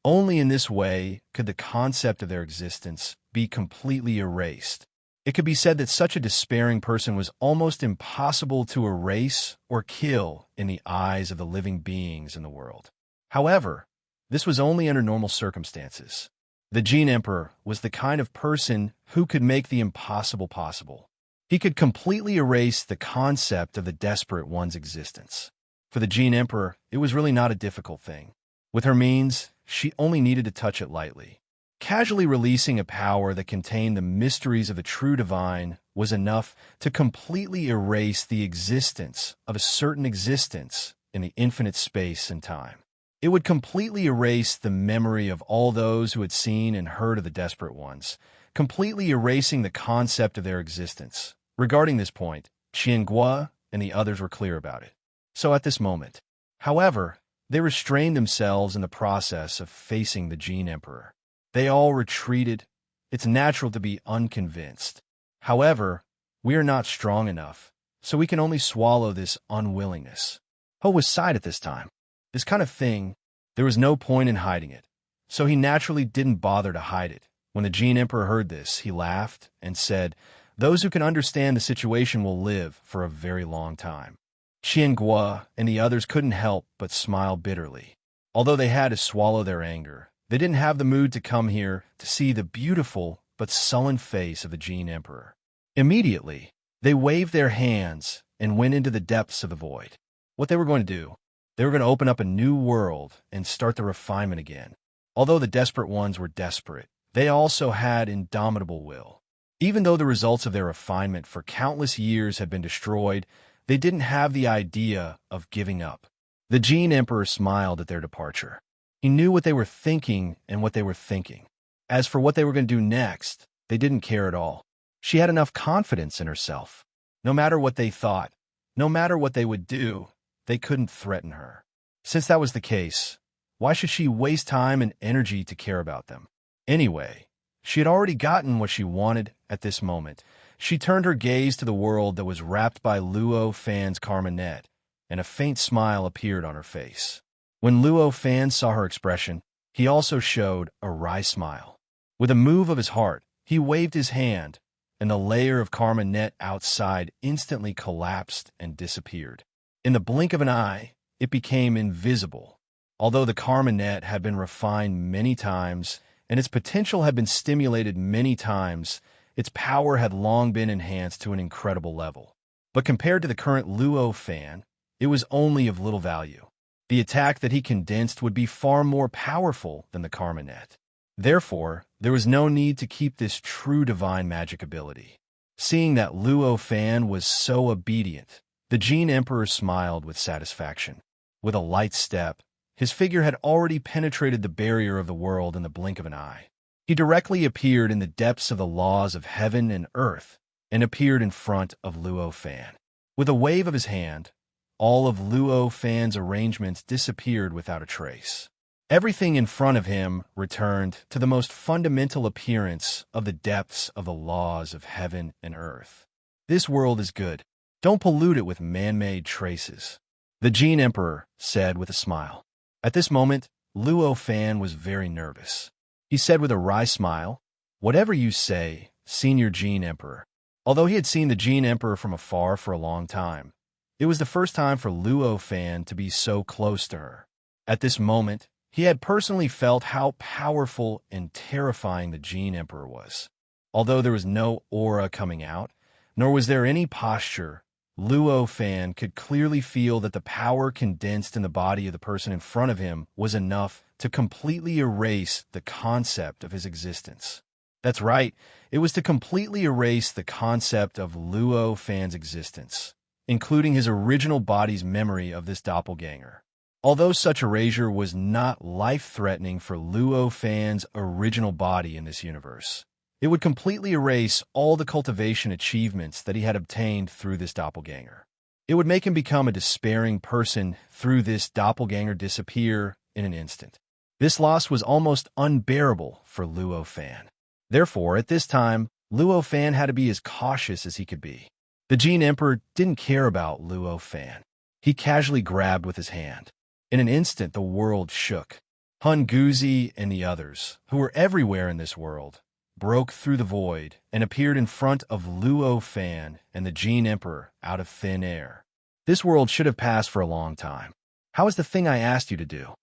A: Only in this way could the concept of their existence be completely erased. It could be said that such a despairing person was almost impossible to erase or kill in the eyes of the living beings in the world. However, this was only under normal circumstances. The Gene Emperor was the kind of person who could make the impossible possible. He could completely erase the concept of the desperate one's existence. For the Gene Emperor, it was really not a difficult thing. With her means, she only needed to touch it lightly. Casually releasing a power that contained the mysteries of the true divine was enough to completely erase the existence of a certain existence in the infinite space and time. It would completely erase the memory of all those who had seen and heard of the desperate ones, completely erasing the concept of their existence. Regarding this point, Qiangua and the others were clear about it. So at this moment, however, they restrained themselves in the process of facing the Gene Emperor. They all retreated. It's natural to be unconvinced. However, we are not strong enough, so we can only swallow this unwillingness. Ho was sighed at this time. This kind of thing, there was no point in hiding it, so he naturally didn't bother to hide it. When the Gene Emperor heard this, he laughed and said, "Those who can understand the situation will live for a very long time." Qiangua and the others couldn't help but smile bitterly. Although they had to swallow their anger, they didn't have the mood to come here to see the beautiful but sullen face of the Gene Emperor. Immediately, they waved their hands and went into the depths of the void. What they were going to do, they were going to open up a new world and start the refinement again. Although the desperate ones were desperate, they also had indomitable will. Even though the results of their refinement for countless years had been destroyed, they didn't have the idea of giving up. The Gene Emperor smiled at their departure. He knew what they were thinking and what they were thinking. As for what they were going to do next, they didn't care at all. She had enough confidence in herself. No matter what they thought, no matter what they would do, they couldn't threaten her. Since that was the case, why should she waste time and energy to care about them? Anyway, she had already gotten what she wanted at this moment. She turned her gaze to the world that was wrapped by Luo Fan's karma net, and a faint smile appeared on her face. When Luo Fan saw her expression, he also showed a wry smile. With a move of his heart, he waved his hand, and the layer of karma net outside instantly collapsed and disappeared. In the blink of an eye, it became invisible. Although the karma net had been refined many times, and its potential had been stimulated many times, its power had long been enhanced to an incredible level. But compared to the current Luo Fan, it was only of little value. The attack that he condensed would be far more powerful than the karma net. Therefore, there was no need to keep this true divine magic ability. Seeing that Luo Fan was so obedient, the Gene Emperor smiled with satisfaction. With a light step, his figure had already penetrated the barrier of the world in the blink of an eye. He directly appeared in the depths of the laws of heaven and earth and appeared in front of Luo Fan. With a wave of his hand, all of Luo Fan's arrangements disappeared without a trace. Everything in front of him returned to the most fundamental appearance of the depths of the laws of heaven and earth. This world is good. Don't pollute it with man-made traces, the Gene Emperor said with a smile. At this moment, Luo Fan was very nervous. He said with a wry smile, "Whatever you say, Senior Gene Emperor." Although he had seen the Gene Emperor from afar for a long time, it was the first time for Luo Fan to be so close to her. At this moment, he had personally felt how powerful and terrifying the Gene Emperor was. Although there was no aura coming out, nor was there any posture, Luo Fan could clearly feel that the power condensed in the body of the person in front of him was enough to completely erase the concept of his existence. That's right, it was to completely erase the concept of Luo Fan's existence, including his original body's memory of this doppelganger. Although such erasure was not life-threatening for Luo Fan's original body in this universe, it would completely erase all the cultivation achievements that he had obtained through this doppelganger. It would make him become a despairing person through this doppelganger disappear in an instant. This loss was almost unbearable for Luo Fan. Therefore, at this time, Luo Fan had to be as cautious as he could be. The Gene Emperor didn't care about Luo Fan. He casually grabbed with his hand. In an instant, the world shook. Hun Guzi and the others, who were everywhere in this world, broke through the void and appeared in front of Luo Fan and the Gene Emperor out of thin air. This world should have passed for a long time. How is the thing I asked you to do?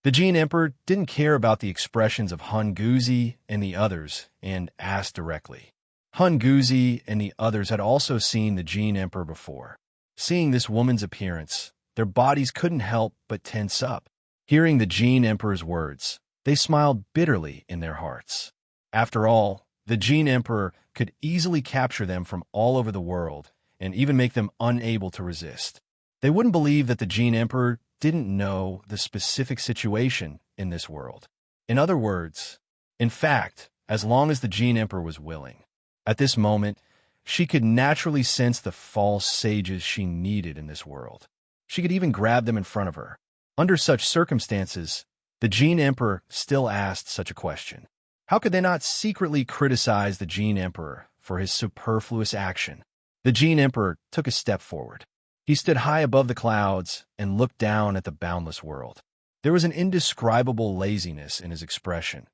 A: The Gene Emperor didn't care about the expressions of Hun Guzi and the others and asked directly. Hun Guzi and the others had also seen the Gene Emperor before. Seeing this woman's appearance, their bodies couldn't help but tense up. Hearing the Gene Emperor's words, they smiled bitterly in their hearts. After all, the Gene Emperor could easily capture them from all over the world and even make them unable to resist. They wouldn't believe that the Gene Emperor didn't know the specific situation in this world. In other words, in fact, as long as the Gene Emperor was willing. At this moment, she could naturally sense the false sages she needed in this world. She could even grab them in front of her. Under such circumstances, the Gene Emperor still asked such a question. How could they not secretly criticize the Gene Emperor for his superfluous action? The Gene Emperor took a step forward. He stood high above the clouds and looked down at the boundless world. There was an indescribable laziness in his expression.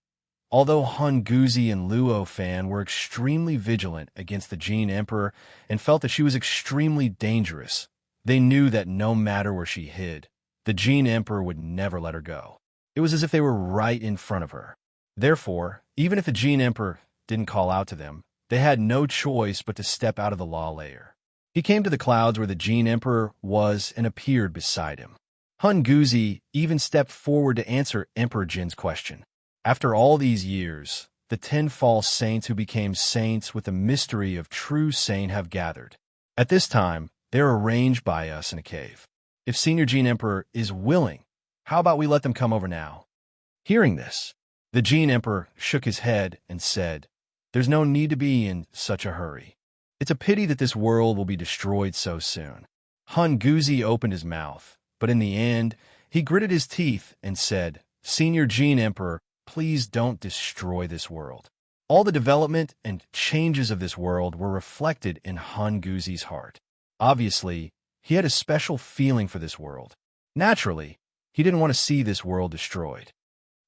A: Although Hun Guzi and Luo Fan were extremely vigilant against the Gene Emperor and felt that she was extremely dangerous, they knew that no matter where she hid, the Gene Emperor would never let her go. It was as if they were right in front of her. Therefore, even if the Gene Emperor didn't call out to them, they had no choice but to step out of the law layer. He came to the clouds where the Gene Emperor was and appeared beside him. Hun Guzi even stepped forward to answer Emperor Jin's question. After all these years, the 10 false saints who became saints with the mystery of true saint have gathered. At this time, they're arranged by us in a cave. If Senior Gene Emperor is willing, how about we let them come over now? Hearing this, The Gene Emperor shook his head and said, "There's no need to be in such a hurry. It's a pity that this world will be destroyed so soon." Hun Guzi opened his mouth, but in the end, he gritted his teeth and said, "Senior Gene Emperor, please don't destroy this world." All the development and changes of this world were reflected in Hun Guzi's heart. Obviously, he had a special feeling for this world. Naturally, he didn't want to see this world destroyed.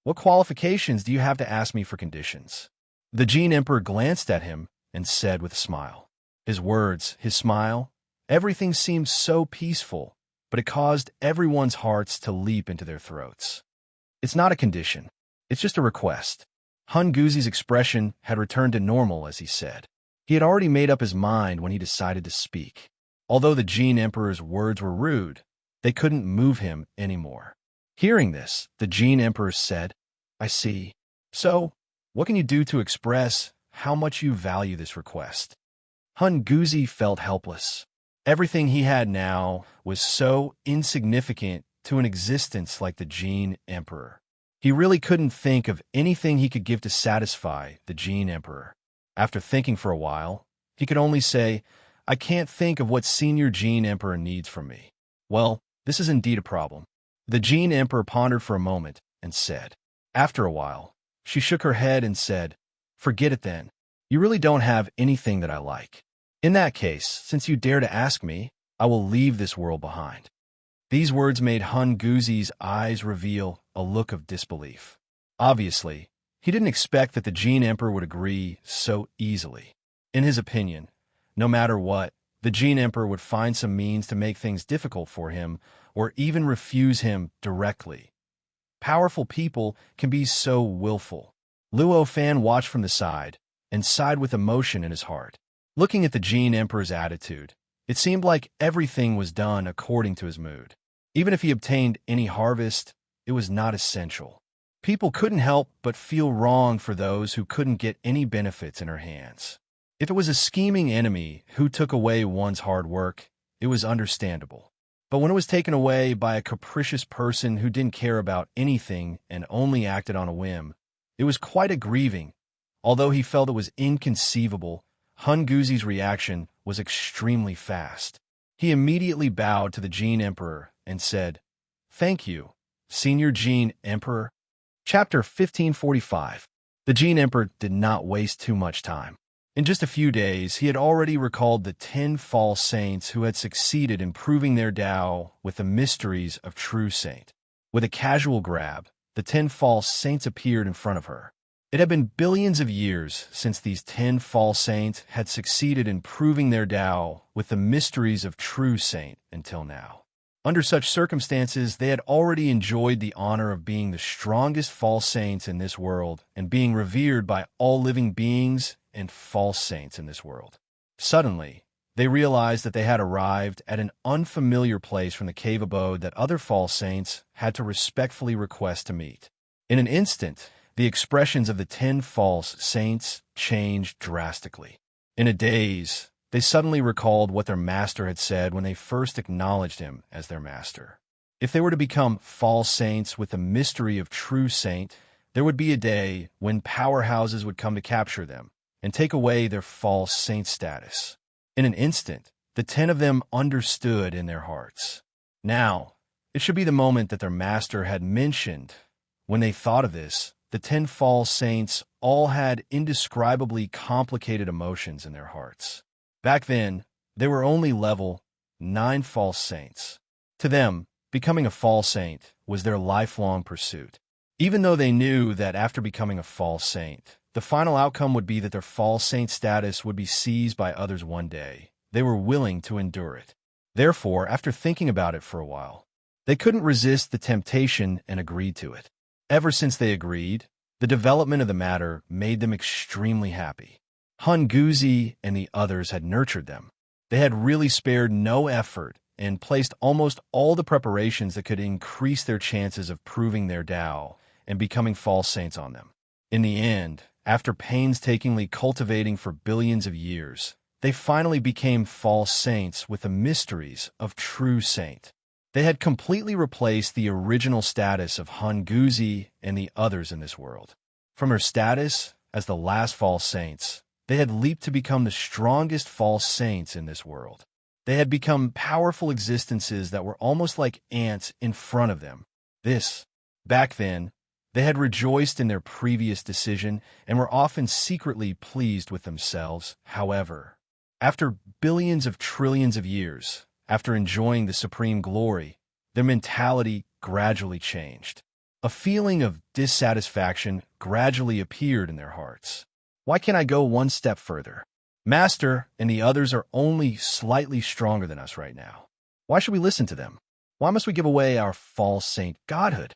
A: "What qualifications do you have to ask me for conditions?" The Gene Emperor glanced at him and said with a smile. His words, his smile, everything seemed so peaceful, but it caused everyone's hearts to leap into their throats. "It's not a condition. It's just a request." Hun Guzi's expression had returned to normal as he said. He had already made up his mind when he decided to speak. Although the Gene Emperor's words were rude, they couldn't move him anymore. Hearing this, the Gene Emperor said, "I see. So, what can you do to express how much you value this request?" Hun Guzi felt helpless. Everything he had now was so insignificant to an existence like the Gene Emperor. He really couldn't think of anything he could give to satisfy the Gene Emperor. After thinking for a while, he could only say, "I can't think of what Senior Gene Emperor needs from me." Well, this is indeed a problem. The Gene Emperor pondered for a moment and said. After a while, she shook her head and said, "Forget it then. You really don't have anything that I like. In that case, since you dare to ask me, I will leave this world behind." These words made Hun Guzi's eyes reveal a look of disbelief. Obviously, he didn't expect that the Gene Emperor would agree so easily. In his opinion, no matter what, the Gene Emperor would find some means to make things difficult for him or even refuse him directly. Powerful people can be so willful. Luo Fan watched from the side and sighed with emotion in his heart. Looking at the Gene Emperor's attitude, it seemed like everything was done according to his mood. Even if he obtained any harvest, it was not essential. People couldn't help but feel wrong for those who couldn't get any benefits in her hands. If it was a scheming enemy who took away one's hard work, it was understandable. But when it was taken away by a capricious person who didn't care about anything and only acted on a whim, it was quite grieving. Although he felt it was inconceivable, Hun Guzi's reaction was extremely fast. He immediately bowed to the Gene Emperor and said, "Thank you, Senior Gene Emperor." Chapter 1545. The Gene Emperor did not waste too much time. In just a few days, he had already recalled the 10 false saints who had succeeded in proving their Tao with the mysteries of true saint. With a casual grab, the 10 false saints appeared in front of her. It had been billions of years since these 10 false saints had succeeded in proving their Tao with the mysteries of true saint until now. Under such circumstances, they had already enjoyed the honor of being the strongest false saints in this world and being revered by all living beings and false saints in this world. Suddenly, they realized that they had arrived at an unfamiliar place from the cave abode that other false saints had to respectfully request to meet. In an instant, the expressions of the 10 false saints changed drastically. In a daze, they suddenly recalled what their master had said when they first acknowledged him as their master. If they were to become false saints with the mystery of true saint, there would be a day when powerhouses would come to capture them and take away their false saint status. In an instant, the 10 of them understood in their hearts. Now, it should be the moment that their master had mentioned. When they thought of this, the 10 false saints all had indescribably complicated emotions in their hearts. Back then, they were only level 9 false saints. To them, becoming a false saint was their lifelong pursuit. Even though they knew that after becoming a false saint, the final outcome would be that their false saint status would be seized by others one day, they were willing to endure it. Therefore, after thinking about it for a while, they couldn't resist the temptation and agreed to it. Ever since they agreed, the development of the matter made them extremely happy. Hun Guzi and the others had nurtured them. They had really spared no effort and placed almost all the preparations that could increase their chances of proving their Tao and becoming false saints on them. In the end, after painstakingly cultivating for billions of years, they finally became false saints with the mysteries of true saint. They had completely replaced the original status of Hun Guzi and the others in this world. From their status as the last false saints, they had leaped to become the strongest false saints in this world. They had become powerful existences that were almost like ants in front of them. Back then, they had rejoiced in their previous decision and were often secretly pleased with themselves. However, after billions of trillions of years, after enjoying the supreme glory, their mentality gradually changed. A feeling of dissatisfaction gradually appeared in their hearts. Why can't I go one step further? Master and the others are only slightly stronger than us right now. Why should we listen to them? Why must we give away our false saint godhood?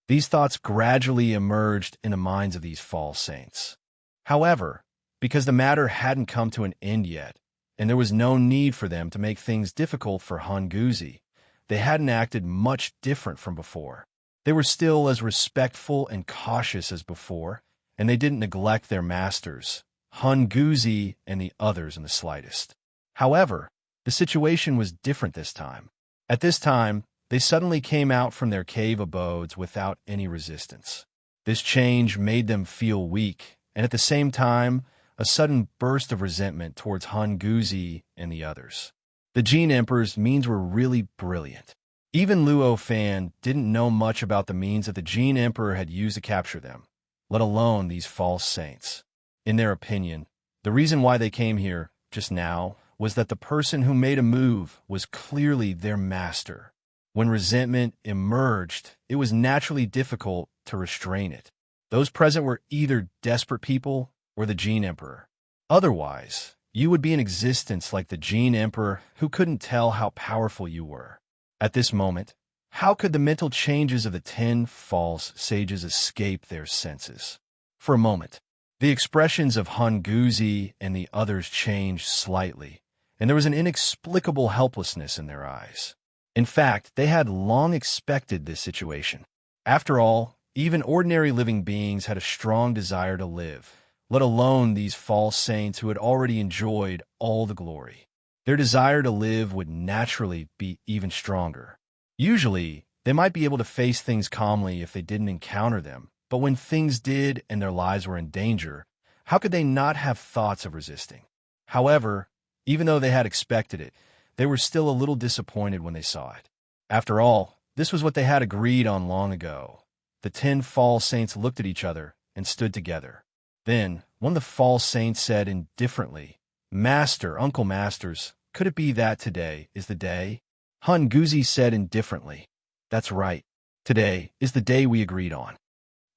A: These thoughts gradually emerged in the minds of these false saints. However, because the matter hadn't come to an end yet, and there was no need for them to make things difficult for Hunguzi, they hadn't acted much different from before. They were still as respectful and cautious as before, and they didn't neglect their masters, Hunguzi and the others in the slightest. However, the situation was different this time. At this time, they suddenly came out from their cave abodes without any resistance. This change made them feel weak, and at the same time, a sudden burst of resentment towards Hunguzi and the others. The Gene Emperor's means were really brilliant. Even Luo Fan didn't know much about the means that the Gene Emperor had used to capture them, let alone these false saints. In their opinion, the reason why they came here just now was that the person who made a move was clearly their master. When resentment emerged, it was naturally difficult to restrain it. Those present were either desperate people or the Gene Emperor. Otherwise, you would be in existence like the Gene Emperor who couldn't tell how powerful you were. At this moment, how could the mental changes of the 10 false sages escape their senses? For a moment, the expressions of Hunguzi and the others changed slightly, and there was an inexplicable helplessness in their eyes. In fact, they had long expected this situation. After all, even ordinary living beings had a strong desire to live, let alone these false saints who had already enjoyed all the glory. Their desire to live would naturally be even stronger. Usually, they might be able to face things calmly if they didn't encounter them, but when things did and their lives were in danger, how could they not have thoughts of resisting? However, even though they had expected it, they were still a little disappointed when they saw it. After all, this was what they had agreed on long ago. The 10 false saints looked at each other and stood together. Then, one of the false saints said indifferently, "Master, Uncle Masters, could it be that today is the day?" Hunguzi said indifferently, "That's right. Today is the day we agreed on."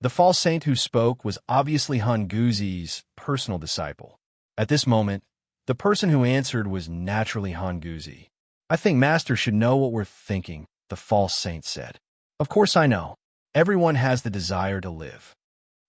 A: The false saint who spoke was obviously Hunguzi's personal disciple. At this moment, the person who answered was naturally Hunguzi. "I think Master should know what we're thinking," the false saint said. "Of course I know. Everyone has the desire to live."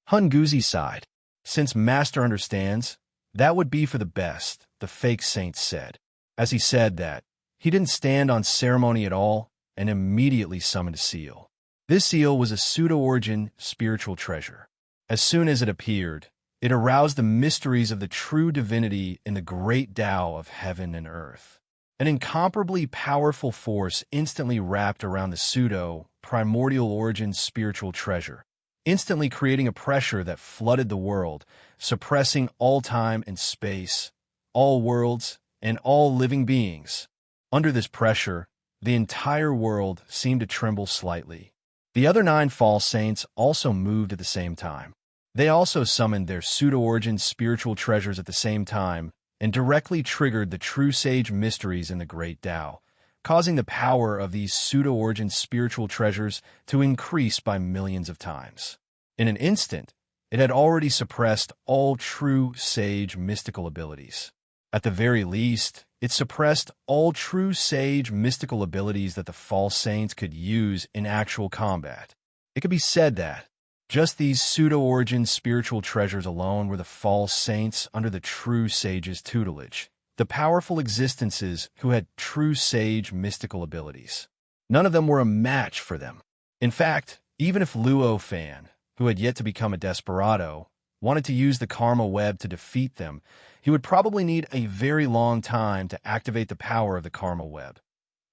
A: Hunguzi sighed. "Since Master understands, that would be for the best," the fake saint said. As he said that, he didn't stand on ceremony at all and immediately summoned a seal. This seal was a pseudo-origin spiritual treasure. As soon as it appeared, it aroused the mysteries of the true divinity in the great Tao of heaven and earth. An incomparably powerful force instantly wrapped around the pseudo-primordial origin spiritual treasure, instantly creating a pressure that flooded the world, suppressing all time and space, all worlds, and all living beings. Under this pressure, the entire world seemed to tremble slightly. The other 9 false saints also moved at the same time. They also summoned their pseudo-origin spiritual treasures at the same time and directly triggered the true sage mysteries in the great Tao, causing the power of these pseudo-origin spiritual treasures to increase by millions of times. In an instant, it had already suppressed all true sage mystical abilities. At the very least, it suppressed all true sage mystical abilities that the false saints could use in actual combat. It could be said that just these pseudo-origin spiritual treasures alone were the false saints under the true sage's tutelage, the powerful existences who had true sage mystical abilities. None of them were a match for them. In fact, even if Luo Fan, who had yet to become a desperado, wanted to use the karma web to defeat them, he would probably need a very long time to activate the power of the karma web.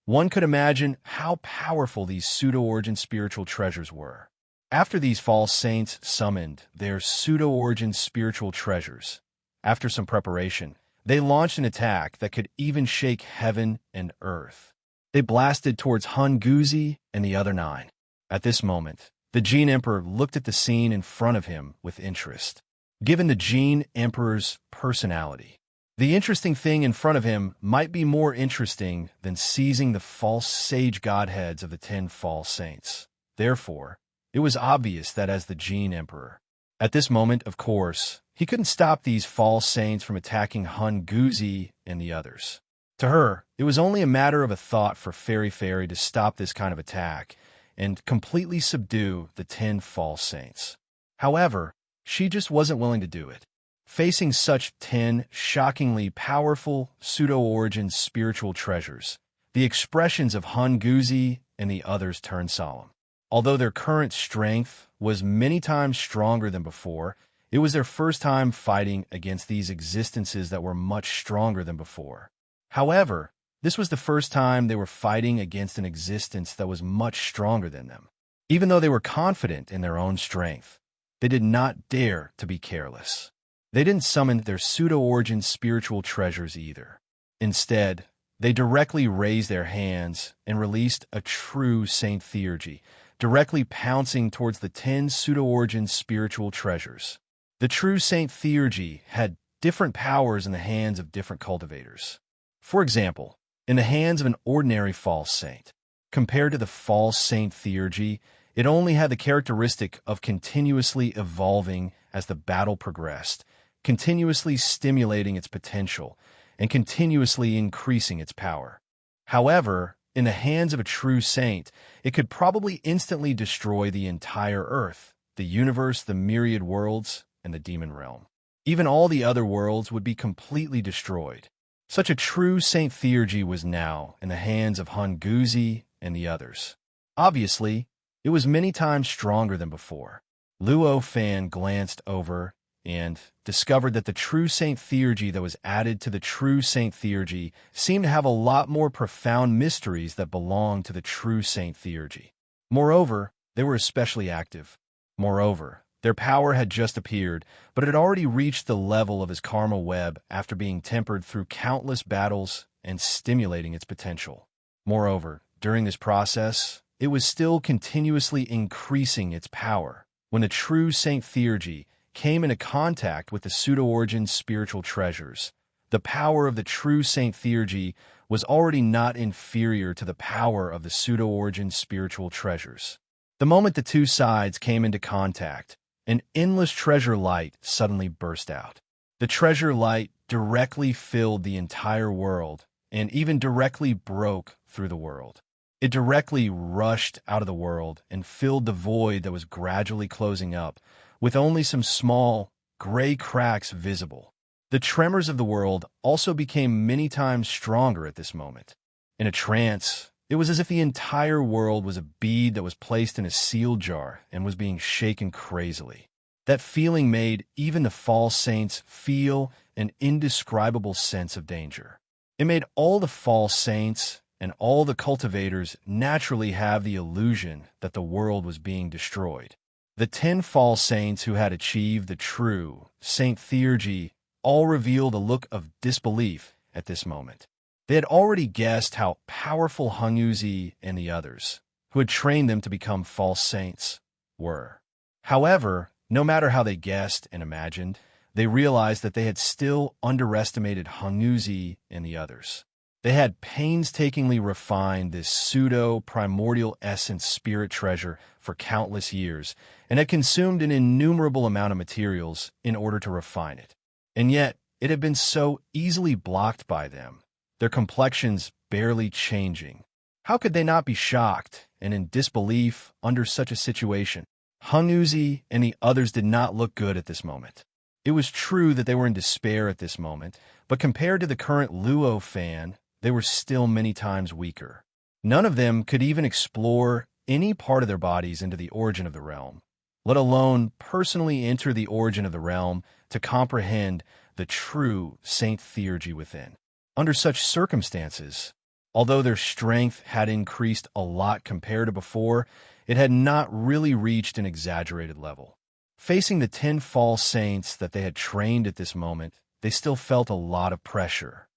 A: One could imagine how powerful these pseudo-origin spiritual treasures were. After these false saints summoned their pseudo-origin spiritual treasures, after some preparation, they launched an attack that could even shake heaven and earth. They blasted towards Hunguzi and the other 9. At this moment, the Gene Emperor looked at the scene in front of him with interest. Given the Gene Emperor's personality, the interesting thing in front of him might be more interesting than seizing the false sage godheads of the 10 false saints. Therefore, it was obvious that as the Gene Emperor, at this moment, of course, he couldn't stop these false saints from attacking Hunguzi and the others. To her, it was only a matter of a thought for Fairy to stop this kind of attack and completely subdue the 10 false saints. However, she just wasn't willing to do it. Facing such 10 shockingly powerful pseudo-origin spiritual treasures, the expressions of Hunguzi and the others turned solemn. Although their current strength was many times stronger than before, it was their first time fighting against these existences that were much stronger than before. However, this was the first time they were fighting against an existence that was much stronger than them. Even though they were confident in their own strength, they did not dare to be careless. They didn't summon their pseudo-origin spiritual treasures either. Instead, they directly raised their hands and released a true Saint Theurgy, directly pouncing towards the 10 pseudo-origin spiritual treasures. The true Saint Theurgy had different powers in the hands of different cultivators. For example, in the hands of an ordinary false saint, compared to the false Saint Theurgy, it only had the characteristic of continuously evolving as the battle progressed, continuously stimulating its potential, and continuously increasing its power. However, in the hands of a true saint, it could probably instantly destroy the entire earth, the universe, the myriad worlds, and the demon realm. Even all the other worlds would be completely destroyed. Such a true Saint Theurgy was now in the hands of Hunguzi and the others. Obviously, it was many times stronger than before. Luo Fan glanced over and discovered that the true Saint Theurgy that was added to the true Saint Theurgy seemed to have a lot more profound mysteries that belonged to the true Saint Theurgy. Moreover, they were especially active. Moreover, their power had just appeared, but it had already reached the level of his karma web after being tempered through countless battles and stimulating its potential. Moreover, during this process, it was still continuously increasing its power. When the true Saint Theurgy came into contact with the pseudo-origin spiritual treasures, the power of the true Saint Theurgy was already not inferior to the power of the pseudo-origin spiritual treasures. The moment the two sides came into contact, an endless treasure light suddenly burst out. The treasure light directly filled the entire world and even directly broke through the world. It directly rushed out of the world and filled the void that was gradually closing up, with only some small, gray cracks visible. The tremors of the world also became many times stronger at this moment. In a trance, it was as if the entire world was a bead that was placed in a sealed jar and was being shaken crazily. That feeling made even the false saints feel an indescribable sense of danger. It made all the false saints and all the cultivators naturally have the illusion that the world was being destroyed. The 10 false saints who had achieved the true Saint Theurgy all revealed a look of disbelief at this moment. They had already guessed how powerful Hunguzi and the others, who had trained them to become false saints, were. However, no matter how they guessed and imagined, they realized that they had still underestimated Hunguzi and the others. They had painstakingly refined this pseudo-primordial essence spirit treasure for countless years and had consumed an innumerable amount of materials in order to refine it. And yet, it had been so easily blocked by them, their complexions barely changing. How could they not be shocked and in disbelief under such a situation? Hunguzi and the others did not look good at this moment. It was true that they were in despair at this moment, but compared to the current Luo Fan, they were still many times weaker. None of them could even explore any part of their bodies into the origin of the realm, let alone personally enter the origin of the realm to comprehend the true Saint Theurgy within. Under such circumstances, although their strength had increased a lot compared to before, it had not really reached an exaggerated level. Facing the 10 false saints that they had trained at this moment, they still felt a lot of pressure.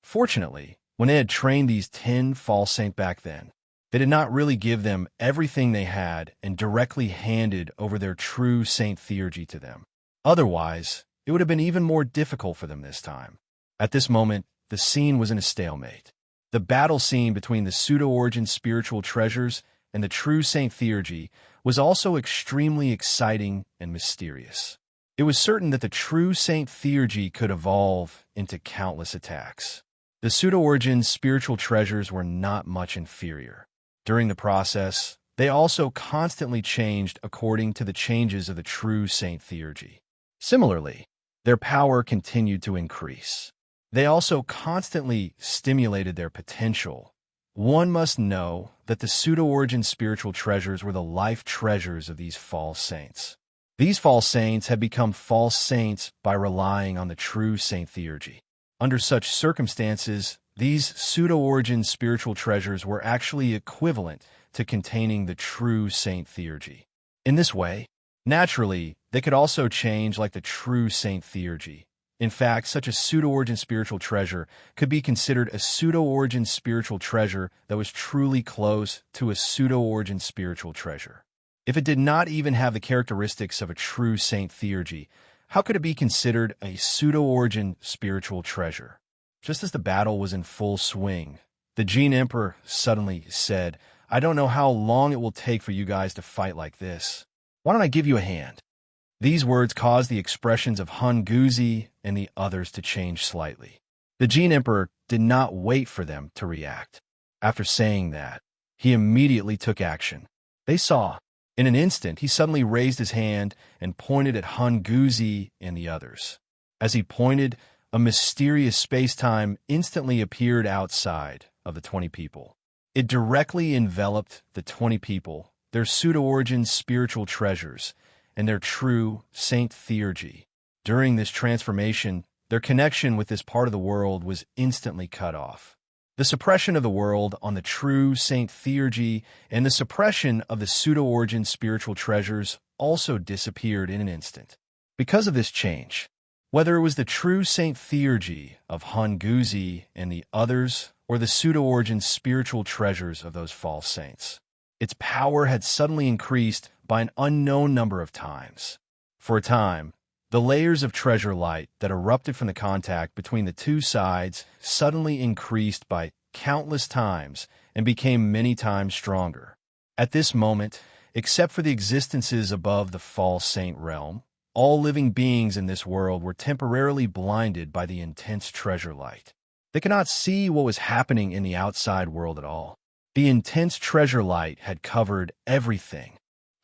A: Fortunately, when they had trained these 10 false saints back then, they did not really give them everything they had and directly handed over their true saint theurgy to them. Otherwise, it would have been even more difficult for them this time. At this moment, the scene was in a stalemate. The battle scene between the pseudo-origin spiritual treasures and the true saint theurgy was also extremely exciting and mysterious. It was certain that the true saint theurgy could evolve into countless attacks. The pseudo-origin spiritual treasures were not much inferior. During the process, they also constantly changed according to the changes of the true saint theurgy. Similarly, their power continued to increase. They also constantly stimulated their potential. One must know that the pseudo-origin spiritual treasures were the life treasures of these false saints. These false saints had become false saints by relying on the true saint theurgy. Under such circumstances, these pseudo-origin spiritual treasures were actually equivalent to containing the true saint theurgy. In this way, naturally, they could also change like the true saint theurgy. In fact, such a pseudo-origin spiritual treasure could be considered a pseudo-origin spiritual treasure that was truly close to a pseudo-origin spiritual treasure. If it did not even have the characteristics of a true saint theurgy, how could it be considered a pseudo-origin spiritual treasure? Just as the battle was in full swing, the Gene Emperor suddenly said, "I don't know how long it will take for you guys to fight like this. Why don't I give you a hand?" These words caused the expressions of Hun Guzi and the others to change slightly. The Gene Emperor did not wait for them to react. After saying that, he immediately took action. They saw. In an instant, he suddenly raised his hand and pointed at Hun Guzi and the others. As he pointed, a mysterious space-time instantly appeared outside of the 20 people. It directly enveloped the 20 people, their pseudo-origin spiritual treasures, and their true saint theurgy. During this transformation, their connection with this part of the world was instantly cut off. The suppression of the world on the true saint theurgy and the suppression of the pseudo-origin spiritual treasures also disappeared in an instant. Because of this change, whether it was the true saint theurgy of Hun Guzi and the others or the pseudo-origin spiritual treasures of those false saints, its power had suddenly increased by an unknown number of times. For a time, the layers of treasure light that erupted from the contact between the two sides suddenly increased by countless times and became many times stronger. At this moment, except for the existences above the false saint realm, all living beings in this world were temporarily blinded by the intense treasure light. They could not see what was happening in the outside world at all. The intense treasure light had covered everything.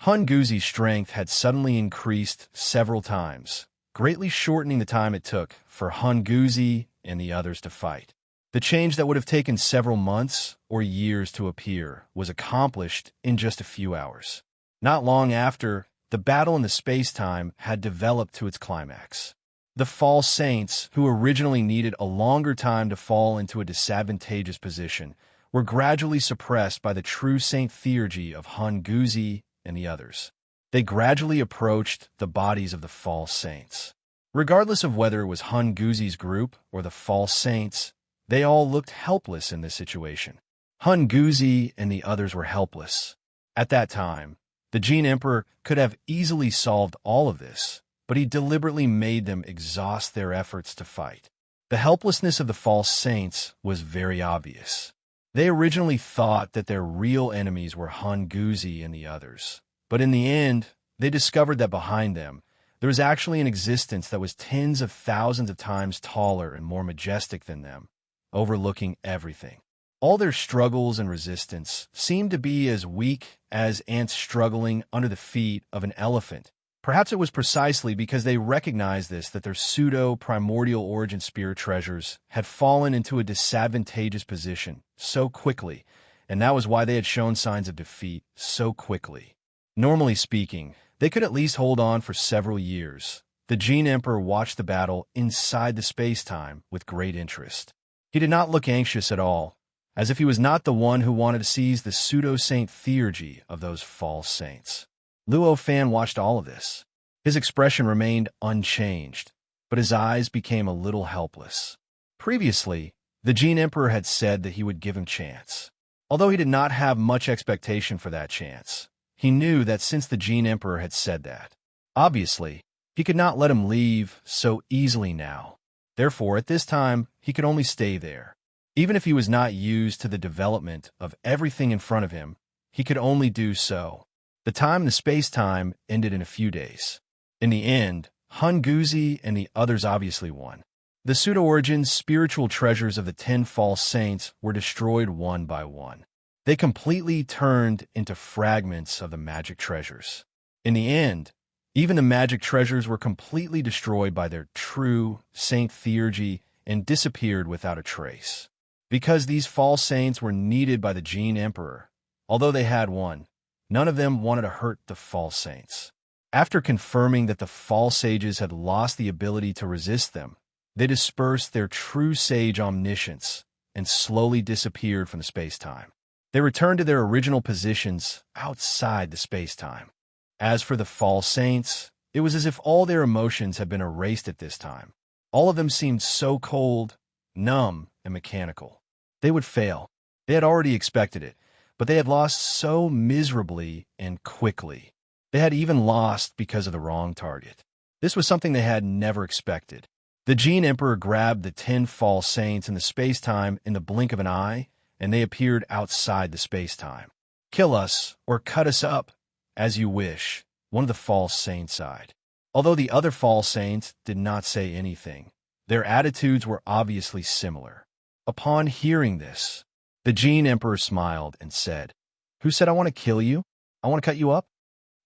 A: Hun Guzi's strength had suddenly increased several times, greatly shortening the time it took for Hun Guzi and the others to fight. The change that would have taken several months or years to appear was accomplished in just a few hours. Not long after, the battle in the space-time had developed to its climax. The false saints, who originally needed a longer time to fall into a disadvantageous position, were gradually suppressed by the true saint theurgy of Hun Guzi and the others. They gradually approached the bodies of the false saints. Regardless of whether it was Hun Guzi's group or the false saints, they all looked helpless in this situation. Hun Guzi and the others were helpless. At that time, the Gene Emperor could have easily solved all of this, but he deliberately made them exhaust their efforts to fight. The helplessness of the false saints was very obvious. They originally thought that their real enemies were Hun Guzi and the others, but in the end, they discovered that behind them, there was actually an existence that was tens of thousands of times taller and more majestic than them, overlooking everything. All their struggles and resistance seemed to be as weak as ants struggling under the feet of an elephant. Perhaps it was precisely because they recognized this that their pseudo-primordial origin spirit treasures had fallen into a disadvantageous position so quickly, and that was why they had shown signs of defeat so quickly. Normally speaking, they could at least hold on for several years. The Gene Emperor watched the battle inside the space-time with great interest. He did not look anxious at all. as if he was not the one who wanted to seize the pseudo-saint theurgy of those false saints. Luo Fan watched all of this. His expression remained unchanged, but his eyes became a little helpless. Previously, the Jin Emperor had said that he would give him chance. Although he did not have much expectation for that chance, he knew that since the Jin Emperor had said that, obviously, he could not let him leave so easily now. Therefore, at this time, he could only stay there. Even if he was not used to the development of everything in front of him, he could only do so. The time and the space-time ended in a few days. In the end, Hun Guzi and the others obviously won. The pseudo-origins spiritual treasures of the 10 false saints were destroyed one by one. They completely turned into fragments of the magic treasures. In the end, even the magic treasures were completely destroyed by their true saint theurgy and disappeared without a trace. Because these false saints were needed by the Jin Emperor, although they had won, none of them wanted to hurt the false saints. After confirming that the false sages had lost the ability to resist them, they dispersed their true sage omniscience and slowly disappeared from the space-time. They returned to their original positions outside the space-time. As for the false saints, it was as if all their emotions had been erased at this time. All of them seemed so cold, numb, and mechanical. They would fail. They had already expected it, but they had lost so miserably and quickly. They had even lost because of the wrong target. This was something they had never expected. The Jin Emperor grabbed the 10 false saints in the space-time in the blink of an eye, and they appeared outside the space-time. "Kill us, or cut us up, as you wish," one of the false saints sighed. Although the other false saints did not say anything, their attitudes were obviously similar. Upon hearing this, the Jin Emperor smiled and said, "Who said I want to kill you? I want to cut you up?"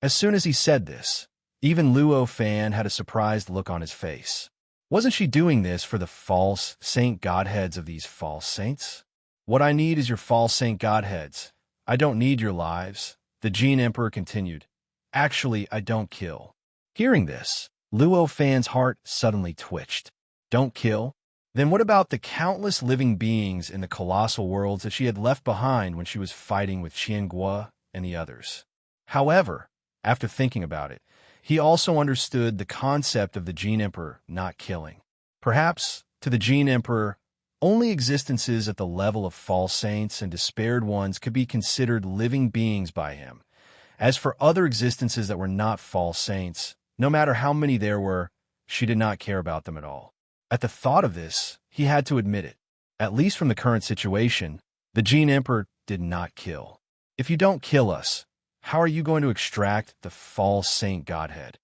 A: As soon as he said this, even Luo Fan had a surprised look on his face. Wasn't she doing this for the false saint godheads of these false saints? "What I need is your false saint godheads. I don't need your lives," the Jin Emperor continued. "Actually, I don't kill." Hearing this, Luo Fan's heart suddenly twitched. Don't kill? Then what about the countless living beings in the colossal worlds that she had left behind when she was fighting with Qianguo and the others? However, after thinking about it, he also understood the concept of the Jin Emperor not killing. Perhaps, to the Jin Emperor, only existences at the level of false saints and despaired ones could be considered living beings by him. As for other existences that were not false saints, no matter how many there were, she did not care about them at all. At the thought of this, he had to admit it. At least from the current situation, the Jin Emperor did not kill. "If you don't kill us, how are you going to extract the false saint godhead?"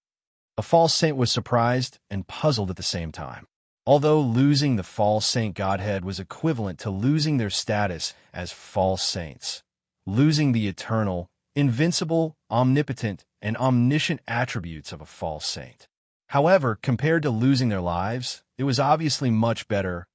A: A false saint was surprised and puzzled at the same time. Although losing the false saint godhead was equivalent to losing their status as false saints, losing the eternal, invincible, omnipotent, and omniscient attributes of a false saint. However, compared to losing their lives, it was obviously much better.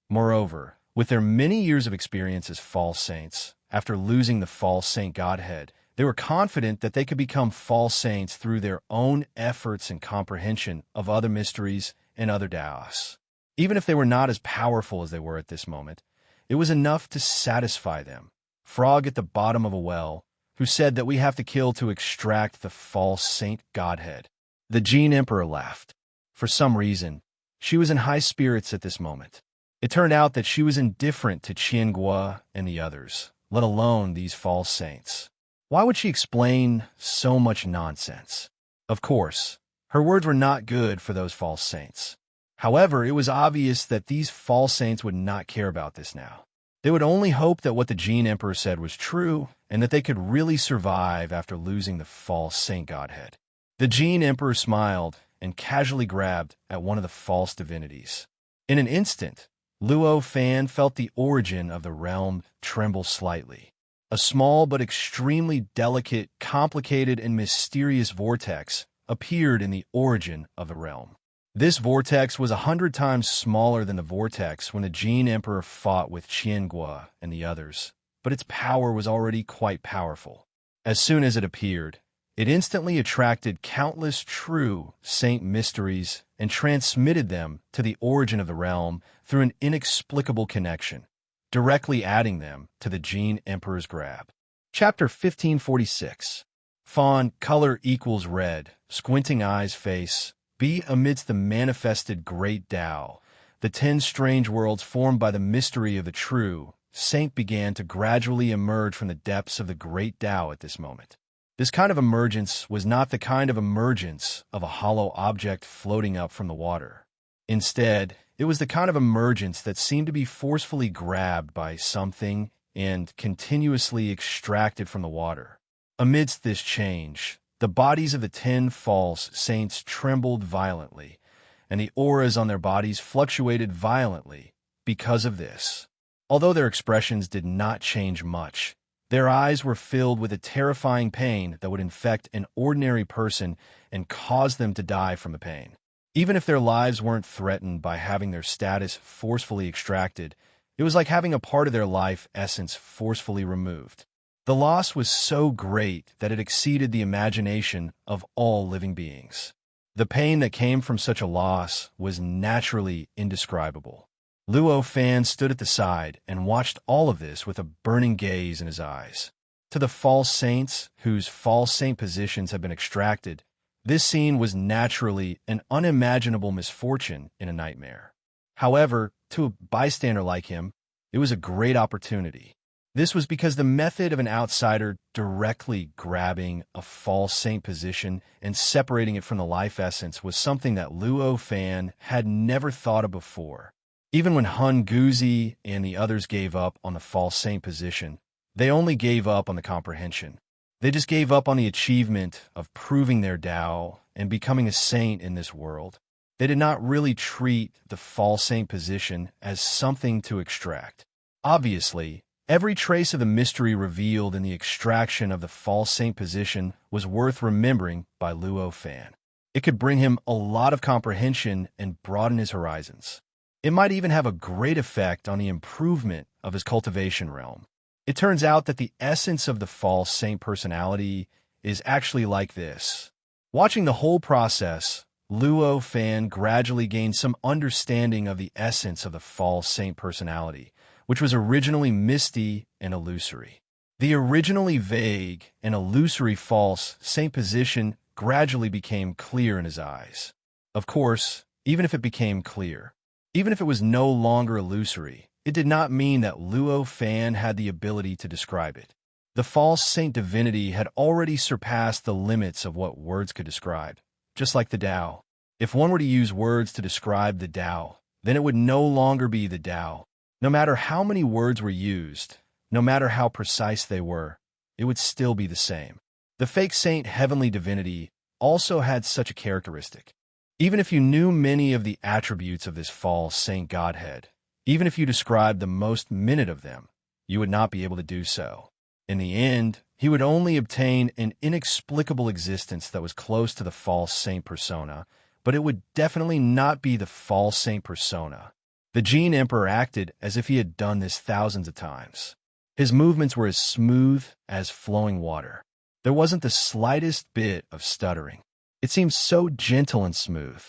A: Moreover, with their many years of experience as false saints, after losing the false saint godhead, they were confident that they could become false saints through their own efforts and comprehension of other mysteries and other Daos. Even if they were not as powerful as they were at this moment, it was enough to satisfy them. Frog at the bottom of a well, who said that we have to kill to extract the false saint godhead. The Jin Emperor laughed. For some reason, she was in high spirits at this moment. It turned out that she was indifferent to Qianguo and the others, let alone these false saints. Why would she explain so much nonsense? Of course, her words were not good for those false saints. However, it was obvious that these false saints would not care about this now. They would only hope that what the Jin Emperor said was true and that they could really survive after losing the false saint godhead. The Jin Emperor smiled and casually grabbed at one of the false divinities. In an instant, Luo Fan felt the origin of the realm tremble slightly. A small but extremely delicate, complicated, and mysterious vortex appeared in the origin of the realm. This vortex was 100 times smaller than the vortex when the Jin Emperor fought with Qianguo and the others, but its power was already quite powerful. As soon as it appeared, it instantly attracted countless true saint mysteries and transmitted them to the origin of the realm through an inexplicable connection. directly adding them to the Gene Emperor's grab. Chapter 1546. Fawn, color equals red, squinting eyes face, be amidst the manifested great Tao. The 10 strange worlds formed by the mystery of the true saint began to gradually emerge from the depths of the great Tao at this moment. This kind of emergence was not the kind of emergence of a hollow object floating up from the water. Instead, it was the kind of emergence that seemed to be forcefully grabbed by something and continuously extracted from the water. Amidst this change, the bodies of the 10 false saints trembled violently, and the auras on their bodies fluctuated violently because of this. Although their expressions did not change much, their eyes were filled with a terrifying pain that would infect an ordinary person and cause them to die from the pain. Even if their lives weren't threatened by having their status forcefully extracted, it was like having a part of their life essence forcefully removed. The loss was so great that it exceeded the imagination of all living beings. The pain that came from such a loss was naturally indescribable. Luo Fan stood at the side and watched all of this with a burning gaze in his eyes. To the false saints, whose false saint positions had been extracted, this scene was naturally an unimaginable misfortune in a nightmare. However, to a bystander like him, it was a great opportunity. This was because the method of an outsider directly grabbing a false saint position and separating it from the life essence was something that Luo Fan had never thought of before. Even when Hun Guzi and the others gave up on the false saint position, they only gave up on the comprehension. They just gave up on the achievement of proving their Tao and becoming a saint in this world. They did not really treat the false saint position as something to extract. Obviously, every trace of the mystery revealed in the extraction of the false saint position was worth remembering by Luo Fan. It could bring him a lot of comprehension and broaden his horizons. It might even have a great effect on the improvement of his cultivation realm. It turns out that the essence of the false saint personality is actually like this. Watching the whole process, Luo Fan gradually gained some understanding of the essence of the false saint personality, which was originally misty and illusory. The originally vague and illusory false saint position gradually became clear in his eyes. Of course, even if it became clear, even if it was no longer illusory, it did not mean that Luo Fan had the ability to describe it. The false saint divinity had already surpassed the limits of what words could describe, just like the Tao. If one were to use words to describe the Tao, then it would no longer be the Tao. No matter how many words were used, no matter how precise they were, it would still be the same. The fake saint heavenly divinity also had such a characteristic. Even if you knew many of the attributes of this false saint godhead, even if you described the most minute of them, you would not be able to do so. In the end, he would only obtain an inexplicable existence that was close to the false saint persona, but it would definitely not be the false saint persona. The Gene Emperor acted as if he had done this thousands of times. His movements were as smooth as flowing water. There wasn't the slightest bit of stuttering. It seemed so gentle and smooth.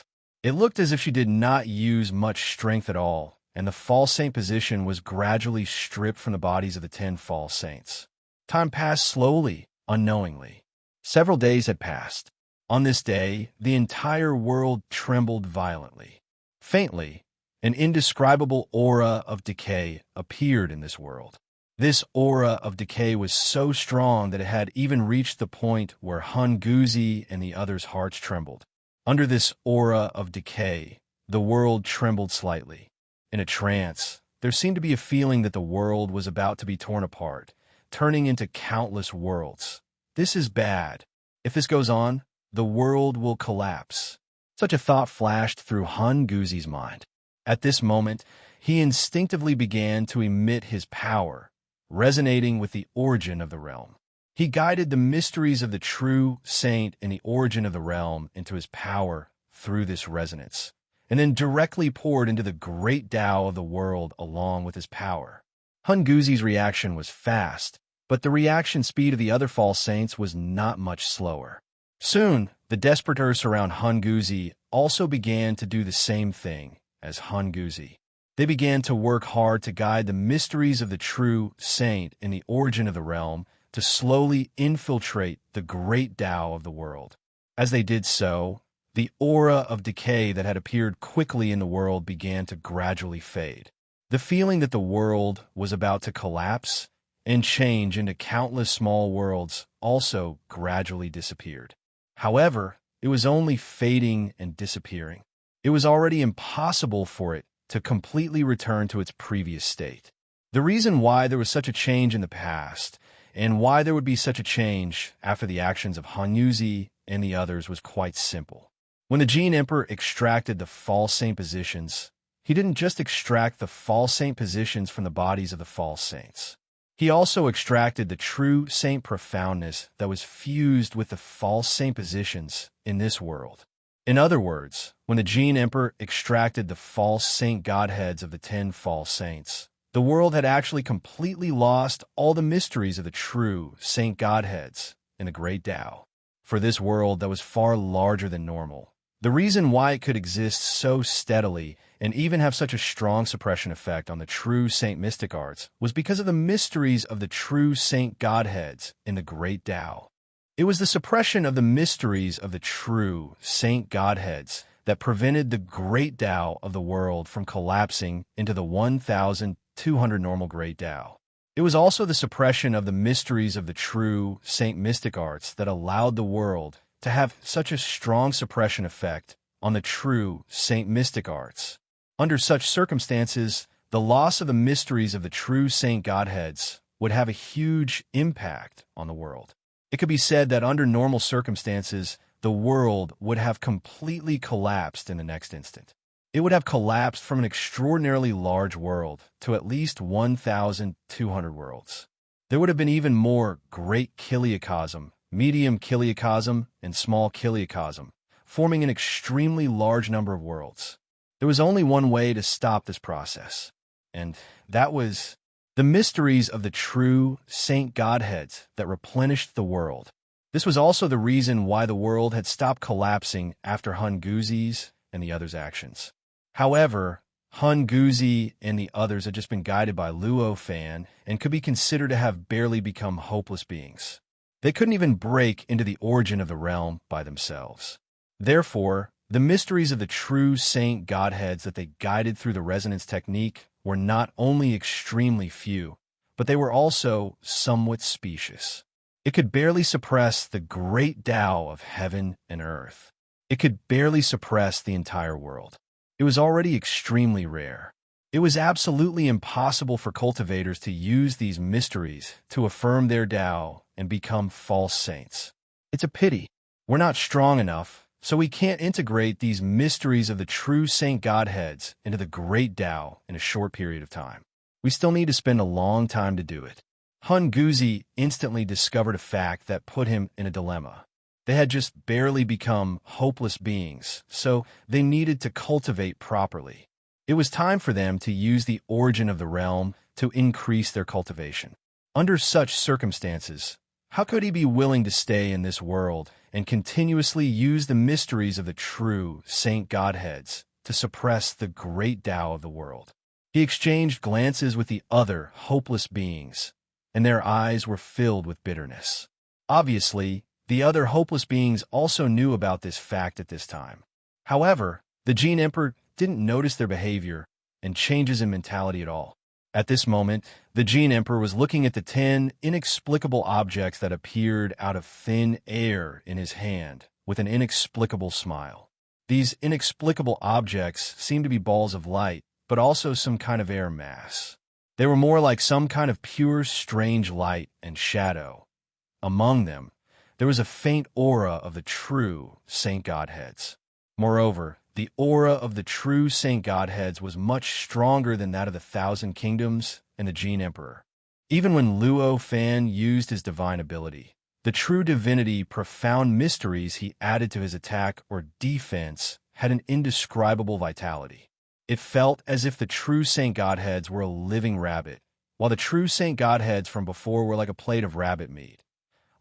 A: It looked as if she did not use much strength at all, and the false saint position was gradually stripped from the bodies of the 10 false saints. Time passed slowly, unknowingly. Several days had passed. On this day, the entire world trembled violently. Faintly, an indescribable aura of decay appeared in this world. This aura of decay was so strong that it had even reached the point where Hun Guzi and the others' hearts trembled. Under this aura of decay, the world trembled slightly. In a trance, there seemed to be a feeling that the world was about to be torn apart, turning into countless worlds. This is bad. If this goes on, the world will collapse. Such a thought flashed through Hun Guzi's mind. At this moment, he instinctively began to emit his power, resonating with the origin of the realm. He guided the mysteries of the true saint in the origin of the realm into his power through this resonance, and then directly poured into the great Tao of the world along with his power. Hun Guzi's reaction was fast, but the reaction speed of the other false saints was not much slower. Soon, the desperators around Hun Guzi also began to do the same thing as Hun Guzi. They began to work hard to guide the mysteries of the true saint in the origin of the realm to slowly infiltrate the great Tao of the world. As they did so, the aura of decay that had appeared quickly in the world began to gradually fade. The feeling that the world was about to collapse and change into countless small worlds also gradually disappeared. However, it was only fading and disappearing. It was already impossible for it to completely return to its previous state. The reason why there was such a change in the past, and why there would be such a change after the actions of Han Yuzi and the others was quite simple. When the Jin Emperor extracted the false saint positions, he didn't just extract the false saint positions from the bodies of the false saints. He also extracted the true saint profoundness that was fused with the false saint positions in this world. In other words, when the Jin Emperor extracted the false saint godheads of the 10 false saints, the world had actually completely lost all the mysteries of the true saint godheads in the great Tao. For this world that was far larger than normal, the reason why it could exist so steadily and even have such a strong suppression effect on the true saint mystic arts was because of the mysteries of the true saint godheads in the great Tao. It was the suppression of the mysteries of the true saint godheads that prevented the great Tao of the world from collapsing into the 1,200 normal great Tao. It was also the suppression of the mysteries of the true saint mystic arts that allowed the world to have such a strong suppression effect on the true saint mystic arts. Under such circumstances, the loss of the mysteries of the true saint godheads would have a huge impact on the world. It could be said that under normal circumstances, the world would have completely collapsed in the next instant. It would have collapsed from an extraordinarily large world to at least 1,200 worlds. There would have been even more great kiliacosm, medium kiliacosm, and small kiliacosm, forming an extremely large number of worlds. There was only one way to stop this process, and that was the mysteries of the true saint godheads that replenished the world. This was also the reason why the world had stopped collapsing after Han Guzi's and the others' actions. However, Han Guzi and the others had just been guided by Luo Fan and could be considered to have barely become hopeless beings. They couldn't even break into the origin of the realm by themselves. Therefore, the mysteries of the true saint godheads that they guided through the resonance technique were not only extremely few, but they were also somewhat specious. It could barely suppress the great Tao of heaven and earth. It could barely suppress the entire world. It was already extremely rare. It was absolutely impossible for cultivators to use these mysteries to affirm their Tao and become false saints. It's a pity. We're not strong enough, so we can't integrate these mysteries of the true saint godheads into the great Tao in a short period of time. We still need to spend a long time to do it. Han Guzi instantly discovered a fact that put him in a dilemma. They had just barely become hopeless beings, so they needed to cultivate properly. It was time for them to use the origin of the realm to increase their cultivation. Under such circumstances, how could he be willing to stay in this world and continuously use the mysteries of the true saint godheads to suppress the great Tao of the world? He exchanged glances with the other hopeless beings, and their eyes were filled with bitterness. Obviously, the other hopeless beings also knew about this fact at this time. However, the Jin Emperor didn't notice their behavior and changes in mentality at all. At this moment, the Jin Emperor was looking at the 10 inexplicable objects that appeared out of thin air in his hand with an inexplicable smile. These inexplicable objects seemed to be balls of light, but also some kind of air mass. They were more like some kind of pure, strange light and shadow. Among them, there was a faint aura of the true saint godheads. Moreover, the aura of the true saint godheads was much stronger than that of the 1,000 kingdoms and the Jin Emperor. Even when Luo Fan used his divine ability, the true divinity profound mysteries he added to his attack or defense had an indescribable vitality. It felt as if the true saint godheads were a living rabbit, while the true saint godheads from before were like a plate of rabbit meat.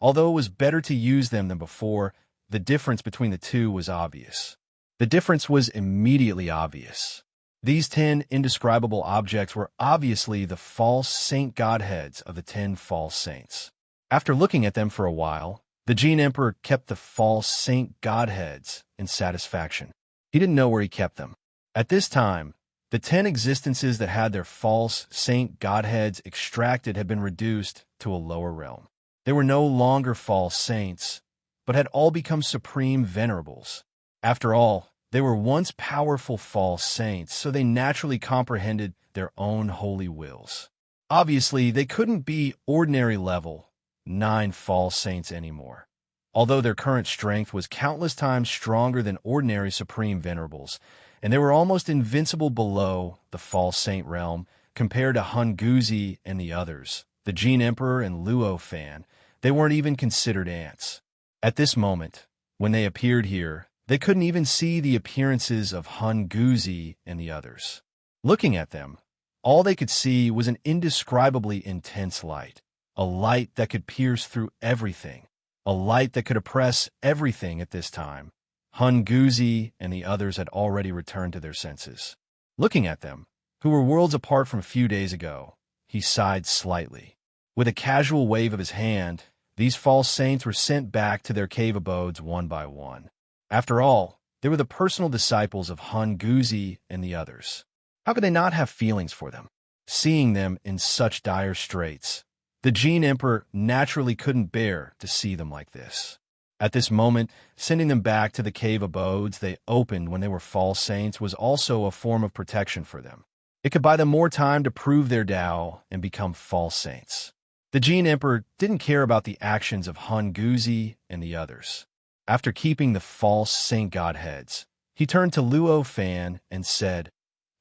A: Although it was better to use them than before, the difference between the two was obvious. The difference was immediately obvious. These 10 indescribable objects were obviously the false saint godheads of the 10 false saints. After looking at them for a while, the Gene Emperor kept the false saint godheads in satisfaction. He didn't know where he kept them. At this time, the 10 existences that had their false saint godheads extracted had been reduced to a lower realm. They were no longer false saints, but had all become supreme venerables. After all, they were once powerful false saints, so they naturally comprehended their own holy wills. Obviously, they couldn't be ordinary level 9 false saints anymore. Although their current strength was countless times stronger than ordinary supreme venerables, and they were almost invincible below the false saint realm compared to Hunguzi and the others, the Gene Emperor and Luo Fan, they weren't even considered ants. At this moment, when they appeared here, they couldn't even see the appearances of Hunguzi and the others. Looking at them, all they could see was an indescribably intense light, a light that could pierce through everything, a light that could oppress everything at this time. Hunguzi and the others had already returned to their senses. Looking at them, who were worlds apart from a few days ago, he sighed slightly. With a casual wave of his hand, these false saints were sent back to their cave abodes one by one. After all, they were the personal disciples of Hunguzi and the others. How could they not have feelings for them? Seeing them in such dire straits, the Gene Emperor naturally couldn't bear to see them like this. At this moment, sending them back to the cave abodes they opened when they were false saints was also a form of protection for them. It could buy them more time to prove their Tao and become false saints. The Gene Emperor didn't care about the actions of Hunguzi and the others. After keeping the false saint godheads, he turned to Luo Fan and said,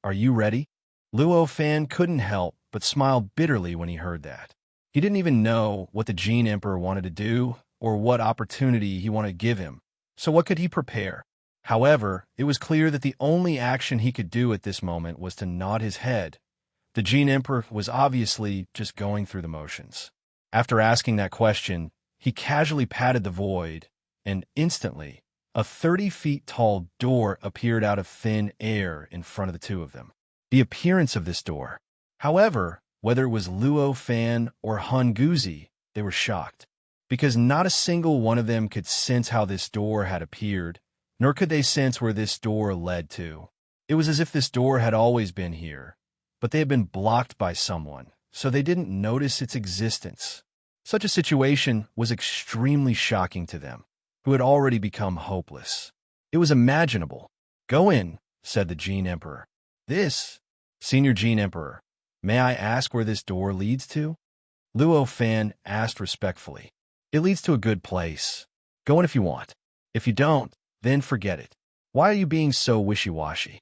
A: "Are you ready?" Luo Fan couldn't help but smile bitterly when he heard that. He didn't even know what the Gene Emperor wanted to do or what opportunity he wanted to give him, so what could he prepare? However, it was clear that the only action he could do at this moment was to nod his head. The Gene Emperor was obviously just going through the motions. After asking that question, he casually patted the void, and instantly, a 30 feet tall door appeared out of thin air in front of the two of them. The appearance of this door. However, whether it was Luo Fan or Hunguzi, they were shocked, because not a single one of them could sense how this door had appeared, nor could they sense where this door led to. It was as if this door had always been here, but they had been blocked by someone, so they didn't notice its existence. Such a situation was extremely shocking to them, who had already become hopeless. It was imaginable. "Go in," said the Gene Emperor. "This, Senior Gene Emperor, may I ask where this door leads to?" Luo Fan asked respectfully. "It leads to a good place. Go in if you want. If you don't, then forget it. Why are you being so wishy-washy?"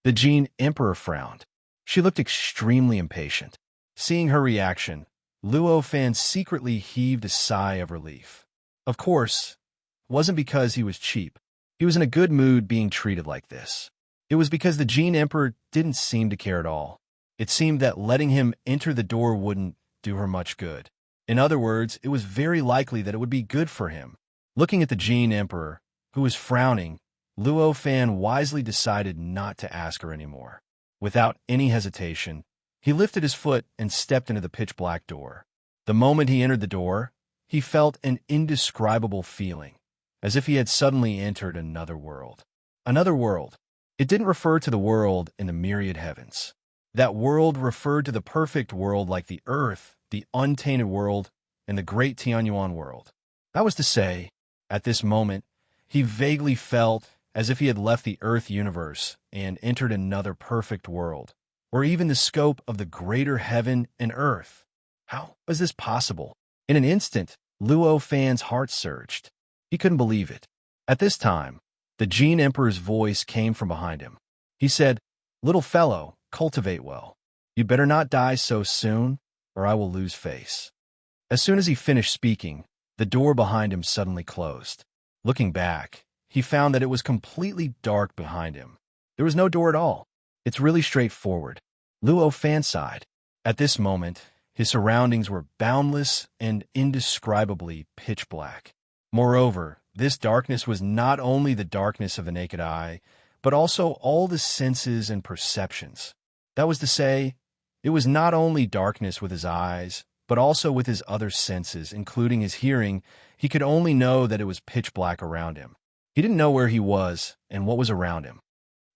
A: The Gene Emperor frowned. She looked extremely impatient. Seeing her reaction, Luo Fan secretly heaved a sigh of relief. Of course, it wasn't because he was cheap. He was in a good mood being treated like this. It was because the Gene Emperor didn't seem to care at all. It seemed that letting him enter the door wouldn't do her much good. In other words, it was very likely that it would be good for him. Looking at the Gene Emperor, who was frowning, Luo Fan wisely decided not to ask her anymore. Without any hesitation, he lifted his foot and stepped into the pitch-black door. The moment he entered the door, he felt an indescribable feeling, as if he had suddenly entered another world. Another world. It didn't refer to the world in the myriad heavens. That world referred to the perfect world like the earth, the untainted world, and the great Tianyuan world. That was to say, at this moment, he vaguely felt as if he had left the Earth universe and entered another perfect world, or even the scope of the greater heaven and earth. How was this possible? In an instant, Luo Fan's heart surged. He couldn't believe it. At this time, the Gene Emperor's voice came from behind him. He said, "Little fellow, cultivate well. You'd better not die so soon, or I will lose face." As soon as he finished speaking, the door behind him suddenly closed. Looking back, he found that it was completely dark behind him. There was no door at all. "It's really straightforward." Luo Fan sighed. At this moment, his surroundings were boundless and indescribably pitch black. Moreover, this darkness was not only the darkness of the naked eye, but also all the senses and perceptions. That was to say, it was not only darkness with his eyes, but also with his other senses, including his hearing. He could only know that it was pitch black around him. He didn't know where he was and what was around him.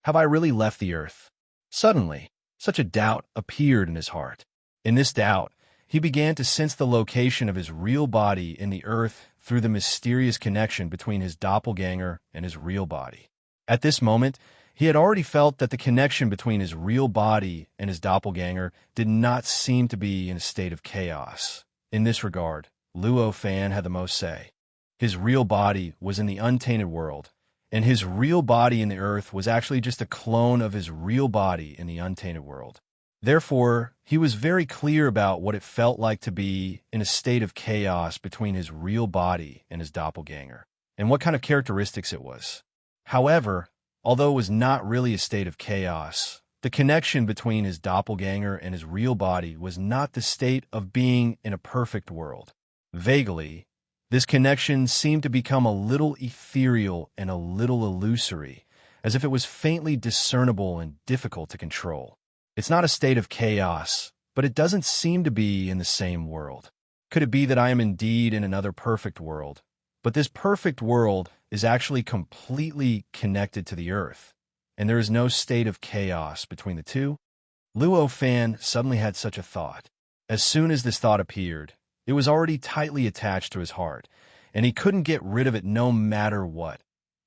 A: Have I really left the earth? Suddenly, such a doubt appeared in his heart. In this doubt, he began to sense the location of his real body in the earth through the mysterious connection between his doppelganger and his real body. At this moment, he had already felt that the connection between his real body and his doppelganger did not seem to be in a state of chaos. In this regard, Luo Fan had the most say. His real body was in the untainted world, and his real body in the earth was actually just a clone of his real body in the untainted world. Therefore, he was very clear about what it felt like to be in a state of chaos between his real body and his doppelganger, and what kind of characteristics it was. However, although it was not really a state of chaos, the connection between his doppelganger and his real body was not the state of being in a perfect world. Vaguely, this connection seemed to become a little ethereal and a little illusory, as if it was faintly discernible and difficult to control. It's not a state of chaos, but it doesn't seem to be in the same world. Could it be that I am indeed in another perfect world, but this perfect world is actually completely connected to the earth, and there is no state of chaos between the two? Luo Fan suddenly had such a thought. As soon as this thought appeared, it was already tightly attached to his heart, and he couldn't get rid of it no matter what.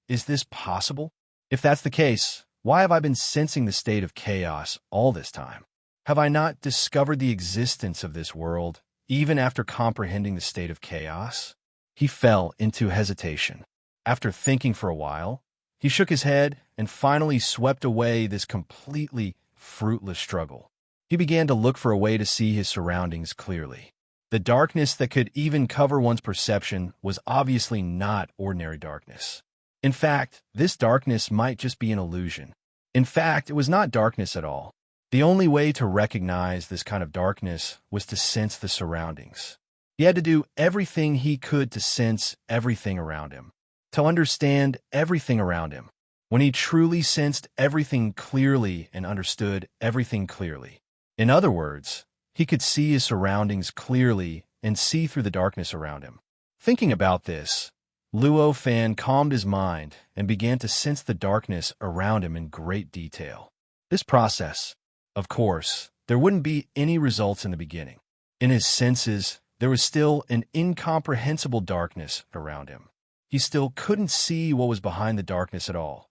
A: Is this possible? If that's the case, why have I been sensing the state of chaos all this time? Have I not discovered the existence of this world, even after comprehending the state of chaos? He fell into hesitation. After thinking for a while, he shook his head and finally swept away this completely fruitless struggle. He began to look for a way to see his surroundings clearly. The darkness that could even cover one's perception was obviously not ordinary darkness. In fact, this darkness might just be an illusion. In fact, it was not darkness at all. The only way to recognize this kind of darkness was to sense the surroundings. He had to do everything he could to sense everything around him, to understand everything around him. When he truly sensed everything clearly and understood everything clearly. In other words, he could see his surroundings clearly and see through the darkness around him. Thinking about this, Luo Fan calmed his mind and began to sense the darkness around him in great detail. This process, of course, there wouldn't be any results in the beginning. In his senses, there was still an incomprehensible darkness around him. He still couldn't see what was behind the darkness at all.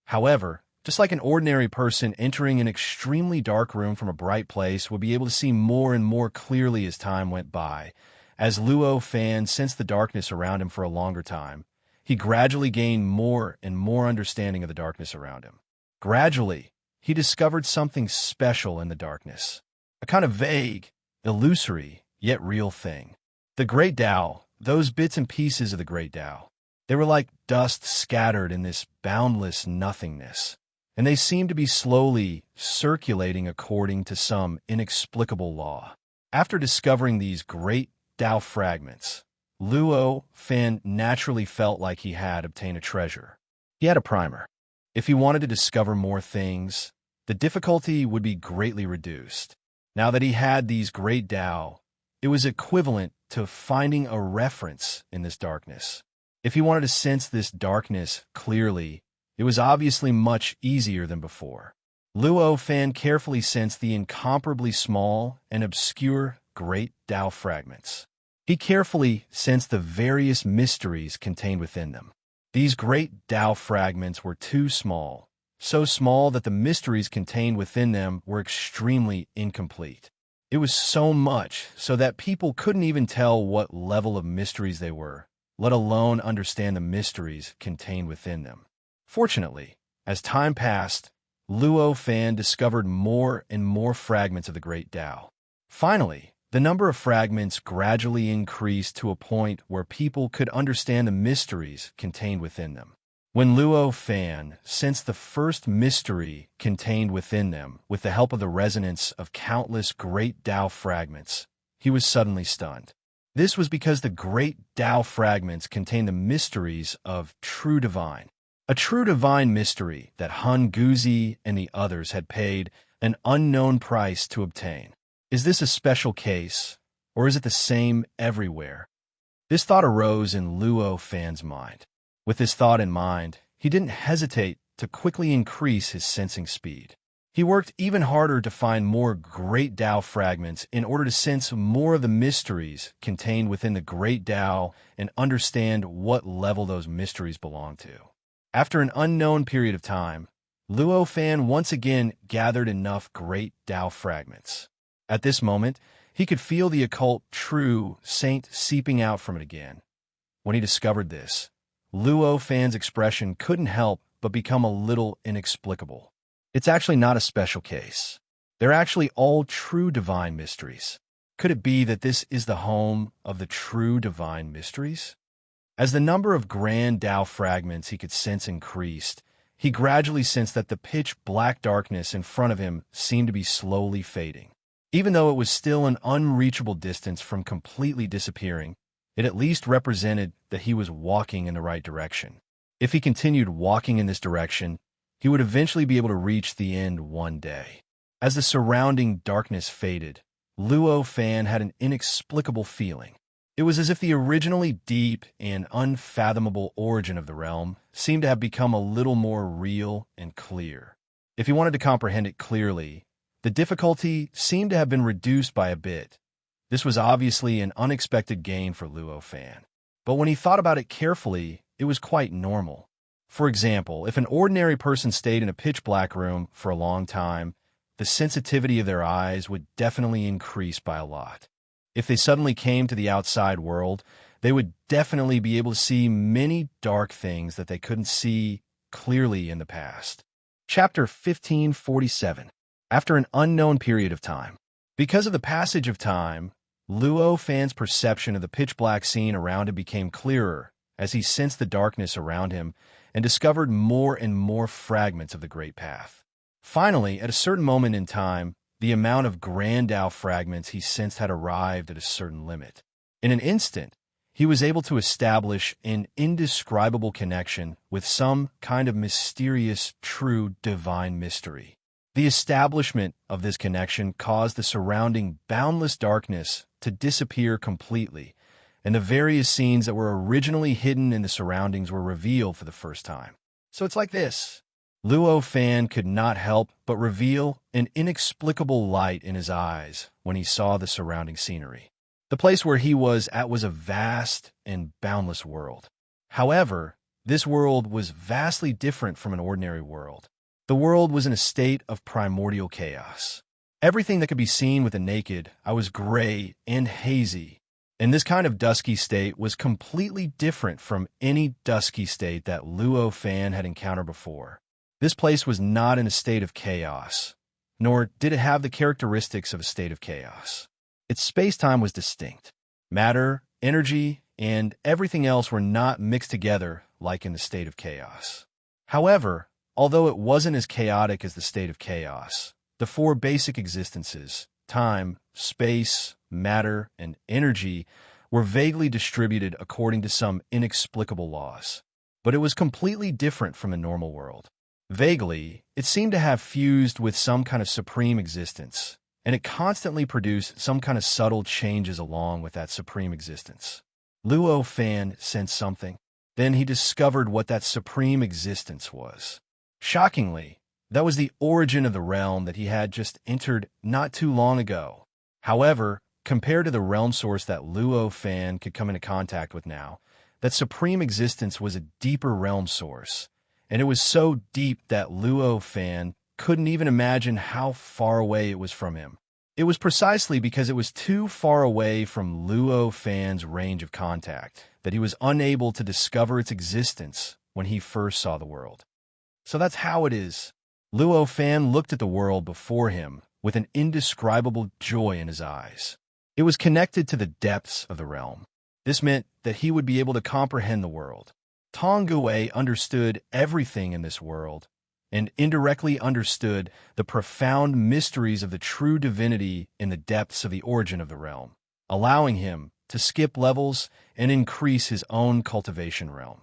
A: However, just like an ordinary person entering an extremely dark room from a bright place would be able to see more and more clearly as time went by, as Luo Fan sensed the darkness around him for a longer time, he gradually gained more and more understanding of the darkness around him. Gradually, he discovered something special in the darkness, a kind of vague, illusory, yet real thing. The Great Tao, those bits and pieces of the Great Tao, they were like dust scattered in this boundless nothingness, and they seemed to be slowly circulating according to some inexplicable law. After discovering these great Tao fragments, Luo Fan naturally felt like he had obtained a treasure. He had a primer. If he wanted to discover more things, the difficulty would be greatly reduced. Now that he had these great Tao, it was equivalent to finding a reference in this darkness. If he wanted to sense this darkness clearly, it was obviously much easier than before. Luo Fan carefully sensed the incomparably small and obscure great Tao fragments. He carefully sensed the various mysteries contained within them. These great Tao fragments were too small, so small that the mysteries contained within them were extremely incomplete. It was so much so that people couldn't even tell what level of mysteries they were, let alone understand the mysteries contained within them. Fortunately, as time passed, Luo Fan discovered more and more fragments of the Great Tao. Finally, the number of fragments gradually increased to a point where people could understand the mysteries contained within them. When Luo Fan sensed the first mystery contained within them with the help of the resonance of countless great Tao fragments, he was suddenly stunned. This was because the great Tao fragments contained the mysteries of true divine. a true divine mystery that Hun Guzi and the others had paid an unknown price to obtain. Is this a special case, or is it the same everywhere? This thought arose in Luo Fan's mind. With this thought in mind, he didn't hesitate to quickly increase his sensing speed. He worked even harder to find more great Tao fragments in order to sense more of the mysteries contained within the great Tao and understand what level those mysteries belong to. After an unknown period of time, Luo Fan once again gathered enough great Tao fragments. At this moment, he could feel the occult true saint seeping out from it again. When he discovered this, Luo Fan's expression couldn't help but become a little inexplicable. It's actually not a special case. They're actually all true divine mysteries. Could it be that this is the home of the true divine mysteries? As the number of grand Tao fragments he could sense increased, he gradually sensed that the pitch-black darkness in front of him seemed to be slowly fading. Even though it was still an unreachable distance from completely disappearing, it at least represented that he was walking in the right direction. If he continued walking in this direction, he would eventually be able to reach the end one day. As the surrounding darkness faded, Luo Fan had an inexplicable feeling. It was as if the originally deep and unfathomable origin of the realm seemed to have become a little more real and clear. If he wanted to comprehend it clearly, the difficulty seemed to have been reduced by a bit. This was obviously an unexpected gain for Luo Fan. But when he thought about it carefully, it was quite normal. For example, if an ordinary person stayed in a pitch-black room for a long time, the sensitivity of their eyes would definitely increase by a lot. If they suddenly came to the outside world, they would definitely be able to see many dark things that they couldn't see clearly in the past. Chapter 1547. After an unknown period of time. Because of the passage of time, Luo Fan's perception of the pitch-black scene around him became clearer as he sensed the darkness around him and discovered more and more fragments of the Great Path. Finally, at a certain moment in time, the amount of grand Tao fragments he sensed had arrived at a certain limit. In an instant, he was able to establish an indescribable connection with some kind of mysterious, true, divine mystery. The establishment of this connection caused the surrounding boundless darkness to disappear completely, and the various scenes that were originally hidden in the surroundings were revealed for the first time. So it's like this. Luo Fan could not help but reveal an inexplicable light in his eyes when he saw the surrounding scenery. The place where he was at was a vast and boundless world. However, this world was vastly different from an ordinary world. The world was in a state of primordial chaos. Everything that could be seen with the naked eye was gray and hazy, and this kind of dusky state was completely different from any dusky state that Luo Fan had encountered before. This place was not in a state of chaos, nor did it have the characteristics of a state of chaos. Its space-time was distinct. Matter, energy, and everything else were not mixed together like in the state of chaos. However, although it wasn't as chaotic as the state of chaos, the four basic existences, time, space, matter, and energy, were vaguely distributed according to some inexplicable laws. But it was completely different from the normal world. Vaguely, it seemed to have fused with some kind of supreme existence, and it constantly produced some kind of subtle changes along with that supreme existence. Luo Fan sensed something. Then he discovered what that supreme existence was. Shockingly, that was the origin of the realm that he had just entered not too long ago. However, compared to the realm source that Luo Fan could come into contact with now, that supreme existence was a deeper realm source, and it was so deep that Luo Fan couldn't even imagine how far away it was from him. It was precisely because it was too far away from Luo Fan's range of contact that he was unable to discover its existence when he first saw the world. So that's how it is. Luo Fan looked at the world before him with an indescribable joy in his eyes. It was connected to the depths of the realm. This meant that he would be able to comprehend the world. Tonggue understood everything in this world and indirectly understood the profound mysteries of the true divinity in the depths of the origin of the realm, allowing him to skip levels and increase his own cultivation realm.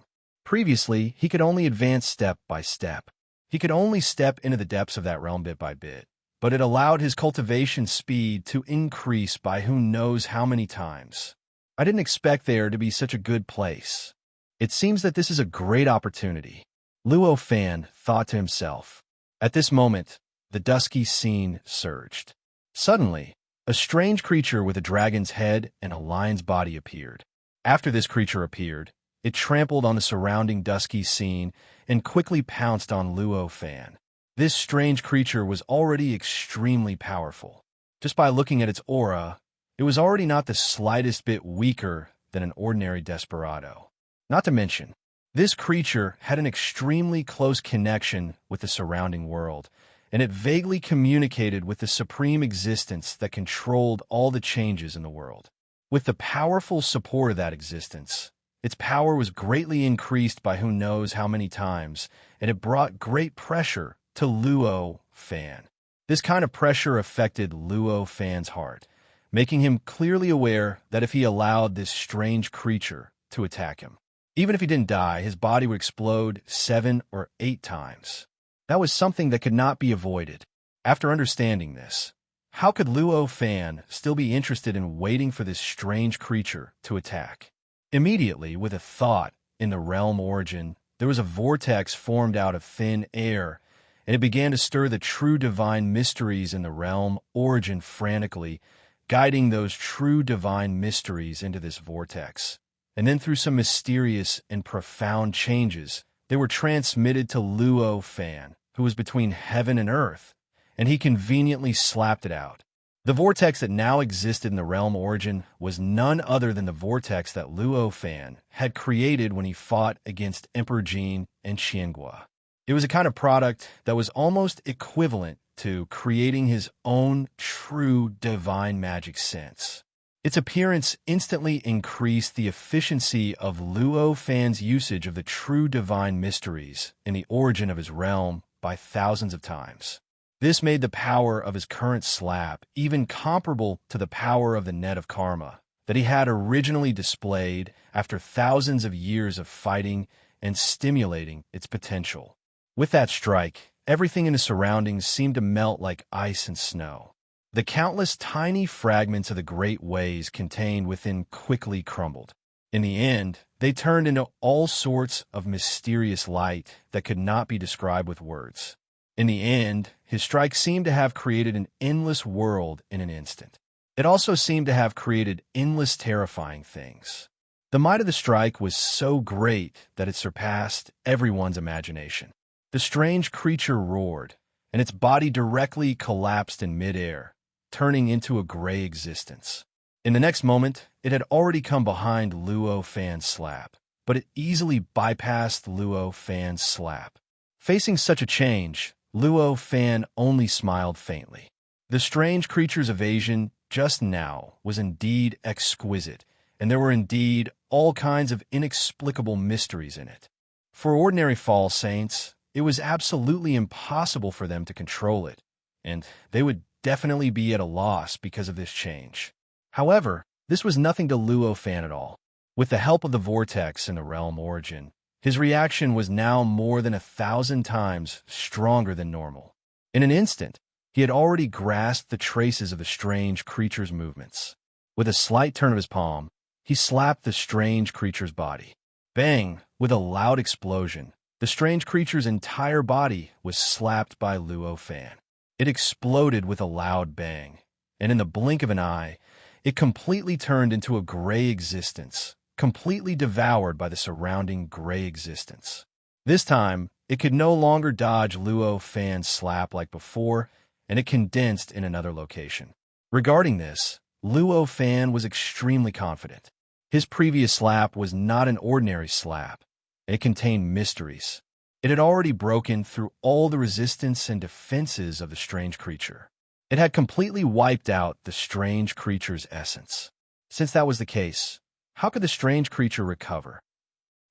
A: Previously, he could only advance step by step. He could only step into the depths of that realm bit by bit, but it allowed his cultivation speed to increase by who knows how many times. I didn't expect there to be such a good place. It seems that this is a great opportunity, Luo Fan thought to himself. At this moment, the dusky scene surged. Suddenly, a strange creature with a dragon's head and a lion's body appeared. After this creature appeared, it trampled on the surrounding dusky scene and quickly pounced on Luo Fan. This strange creature was already extremely powerful. Just by looking at its aura, it was already not the slightest bit weaker than an ordinary desperado. Not to mention, this creature had an extremely close connection with the surrounding world, and it vaguely communicated with the supreme existence that controlled all the changes in the world. With the powerful support of that existence, its power was greatly increased by who knows how many times, and it brought great pressure to Luo Fan. This kind of pressure affected Luo Fan's heart, making him clearly aware that if he allowed this strange creature to attack him, even if he didn't die, his body would explode 7 or 8 times. That was something that could not be avoided. After understanding this, how could Luo Fan still be interested in waiting for this strange creature to attack? Immediately, with a thought in the realm origin, there was a vortex formed out of thin air, and it began to stir the true divine mysteries in the realm origin frantically, guiding those true divine mysteries into this vortex. And then through some mysterious and profound changes, they were transmitted to Luo Fan, who was between heaven and earth, and he conveniently slapped it out. The vortex that now existed in the realm origin was none other than the vortex that Luo Fan had created when he fought against Emperor Jin and Qiangua. It was a kind of product that was almost equivalent to creating his own true divine magic sense. Its appearance instantly increased the efficiency of Luo Fan's usage of the true divine mysteries in the origin of his realm by thousands of times. This made the power of his current slap even comparable to the power of the net of karma that he had originally displayed after thousands of years of fighting and stimulating its potential. With that strike, everything in his surroundings seemed to melt like ice and snow. The countless tiny fragments of the great ways contained within quickly crumbled. In the end, they turned into all sorts of mysterious light that could not be described with words. In the end, his strike seemed to have created an endless world in an instant. It also seemed to have created endless terrifying things. The might of the strike was so great that it surpassed everyone's imagination. The strange creature roared, and its body directly collapsed in midair, turning into a gray existence. In the next moment, it had already come behind Luo Fan's slap, but it easily bypassed Luo Fan's slap. Facing such a change, Luo Fan only smiled faintly. The strange creature's evasion just now was indeed exquisite, and there were indeed all kinds of inexplicable mysteries in it. For ordinary Fall Saints, it was absolutely impossible for them to control it, and they would definitely be at a loss because of this change. However, this was nothing to Luo Fan at all. With the help of the vortex in the realm origin, his reaction was now more than 1,000 times stronger than normal. In an instant, he had already grasped the traces of the strange creature's movements. With a slight turn of his palm, he slapped the strange creature's body. Bang! With a loud explosion, the strange creature's entire body was slapped by Luo Fan. It exploded with a loud bang, and in the blink of an eye, it completely turned into a gray existence, completely devoured by the surrounding gray existence. This time, it could no longer dodge Luo Fan's slap like before, and it condensed in another location. Regarding this, Luo Fan was extremely confident. His previous slap was not an ordinary slap. It contained mysteries. It had already broken through all the resistance and defenses of the strange creature. It had completely wiped out the strange creature's essence. Since that was the case, how could the strange creature recover?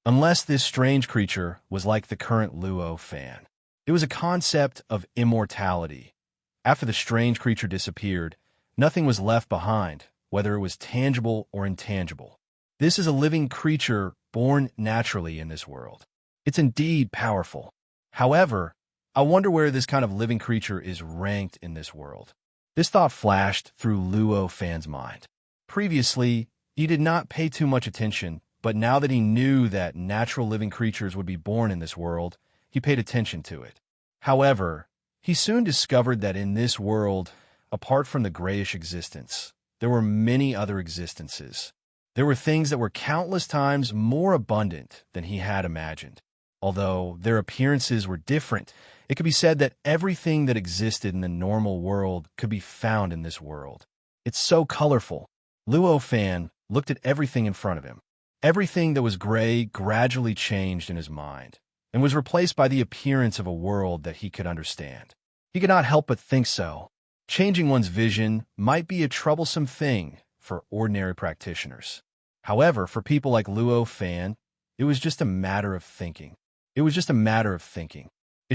A: Unless this strange creature was like the current Luo Fan. It was a concept of immortality. After the strange creature disappeared, nothing was left behind, whether it was tangible or intangible. This is a living creature born naturally in this world. It's indeed powerful. However, I wonder where this kind of living creature is ranked in this world. This thought flashed through Luo Fan's mind. Previously, he did not pay too much attention, but now that he knew that natural living creatures would be born in this world, he paid attention to it. However, he soon discovered that in this world, apart from the grayish existence, there were many other existences. There were things that were countless times more abundant than he had imagined. Although their appearances were different, it could be said that everything that existed in the normal world could be found in this world. It's so colorful. Luo Fan looked at everything in front of him. Everything that was gray gradually changed in his mind and was replaced by the appearance of a world that he could understand. He could not help but think so. Changing one's vision might be a troublesome thing for ordinary practitioners. However, for people like Luo Fan, it was just a matter of thinking. It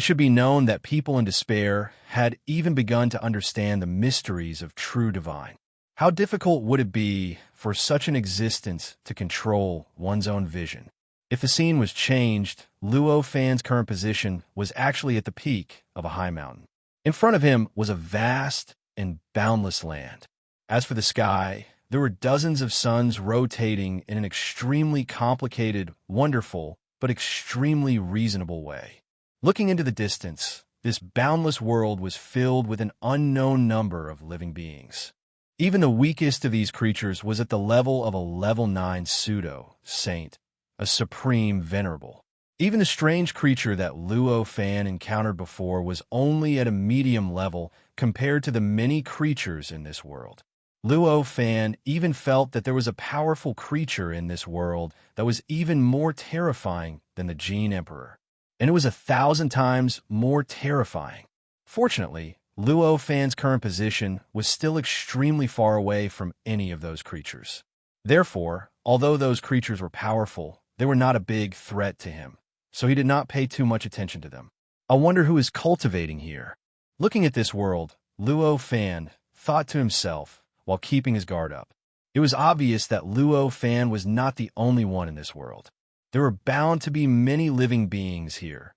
A: should be known that people in despair had even begun to understand the mysteries of true divine. How difficult would it be for such an existence to control one's own vision? If the scene was changed, Luo Fan's current position was actually at the peak of a high mountain. In front of him was a vast and boundless land. As for the sky, there were dozens of suns rotating in an extremely complicated, wonderful, but extremely reasonable way. Looking into the distance, this boundless world was filled with an unknown number of living beings. Even the weakest of these creatures was at the level of a level 9 pseudo-saint, a supreme venerable. Even the strange creature that Luo Fan encountered before was only at a medium level compared to the many creatures in this world. Luo Fan even felt that there was a powerful creature in this world that was even more terrifying than the Gene Emperor. And it was 1,000 times more terrifying. Fortunately, Luo Fan's current position was still extremely far away from any of those creatures. Therefore, although those creatures were powerful, they were not a big threat to him, so he did not pay too much attention to them. I wonder who is cultivating here. Looking at this world, Luo Fan thought to himself while keeping his guard up. It was obvious that Luo Fan was not the only one in this world. There were bound to be many living beings here.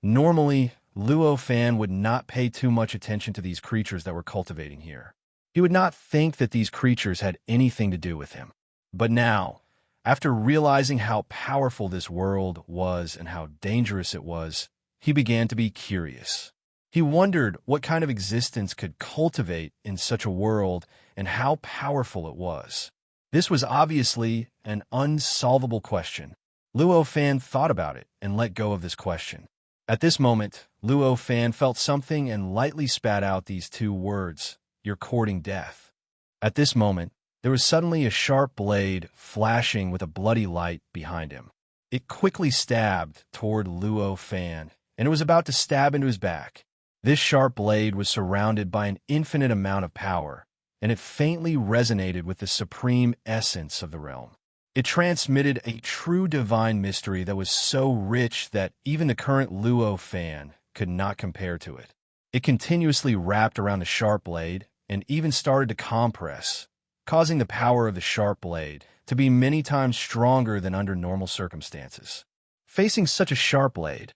A: Normally, Luo Fan would not pay too much attention to these creatures that were cultivating here. He would not think that these creatures had anything to do with him. But now, after realizing how powerful this world was and how dangerous it was, he began to be curious. He wondered what kind of existence could cultivate in such a world and how powerful it was. This was obviously an unsolvable question. Luo Fan thought about it and let go of this question. At this moment, Luo Fan felt something and lightly spat out these two words, "You're courting death." At this moment, there was suddenly a sharp blade flashing with a bloody light behind him. It quickly stabbed toward Luo Fan, and it was about to stab into his back. This sharp blade was surrounded by an infinite amount of power, and it faintly resonated with the supreme essence of the realm. It transmitted a true divine mystery that was so rich that even the current Luo Fan could not compare to it. It continuously wrapped around the sharp blade and even started to compress, causing the power of the sharp blade to be many times stronger than under normal circumstances. Facing such a sharp blade,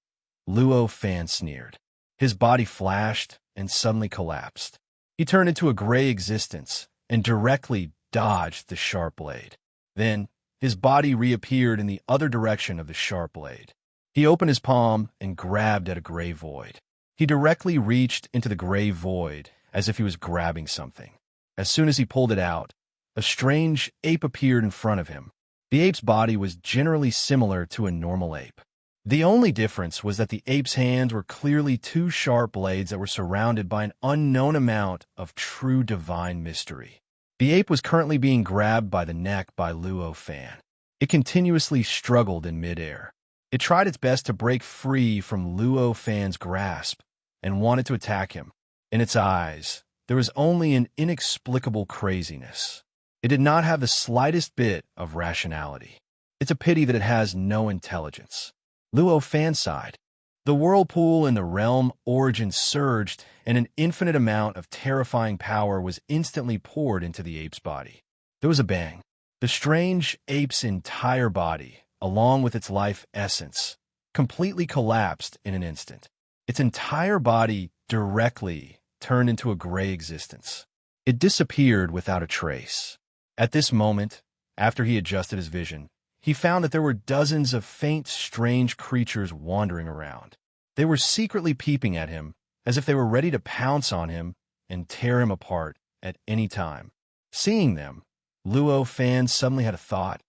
A: Luo Fan sneered. His body flashed and suddenly collapsed. He turned into a gray existence and directly dodged the sharp blade. Then, his body reappeared in the other direction of the sharp blade. He opened his palm and grabbed at a gray void. He directly reached into the gray void as if he was grabbing something. As soon as he pulled it out, a strange ape appeared in front of him. The ape's body was generally similar to a normal ape. The only difference was that the ape's hands were clearly two sharp blades that were surrounded by an unknown amount of true divine mystery. The ape was currently being grabbed by the neck by Luo Fan. It continuously struggled in midair. It tried its best to break free from Luo Fan's grasp and wanted to attack him. In its eyes, there was only an inexplicable craziness. It did not have the slightest bit of rationality. It's a pity that it has no intelligence. Luo Fan sighed. The whirlpool in the realm origin surged, and an infinite amount of terrifying power was instantly poured into the ape's body. There was a bang. The strange ape's entire body, along with its life essence, completely collapsed in an instant. Its entire body directly turned into a gray existence. It disappeared without a trace. At this moment, after he adjusted his vision, he found that there were dozens of faint, strange creatures wandering around. They were secretly peeping at him, as if they were ready to pounce on him and tear him apart at any time. Seeing them, Luo Fan suddenly had a thought.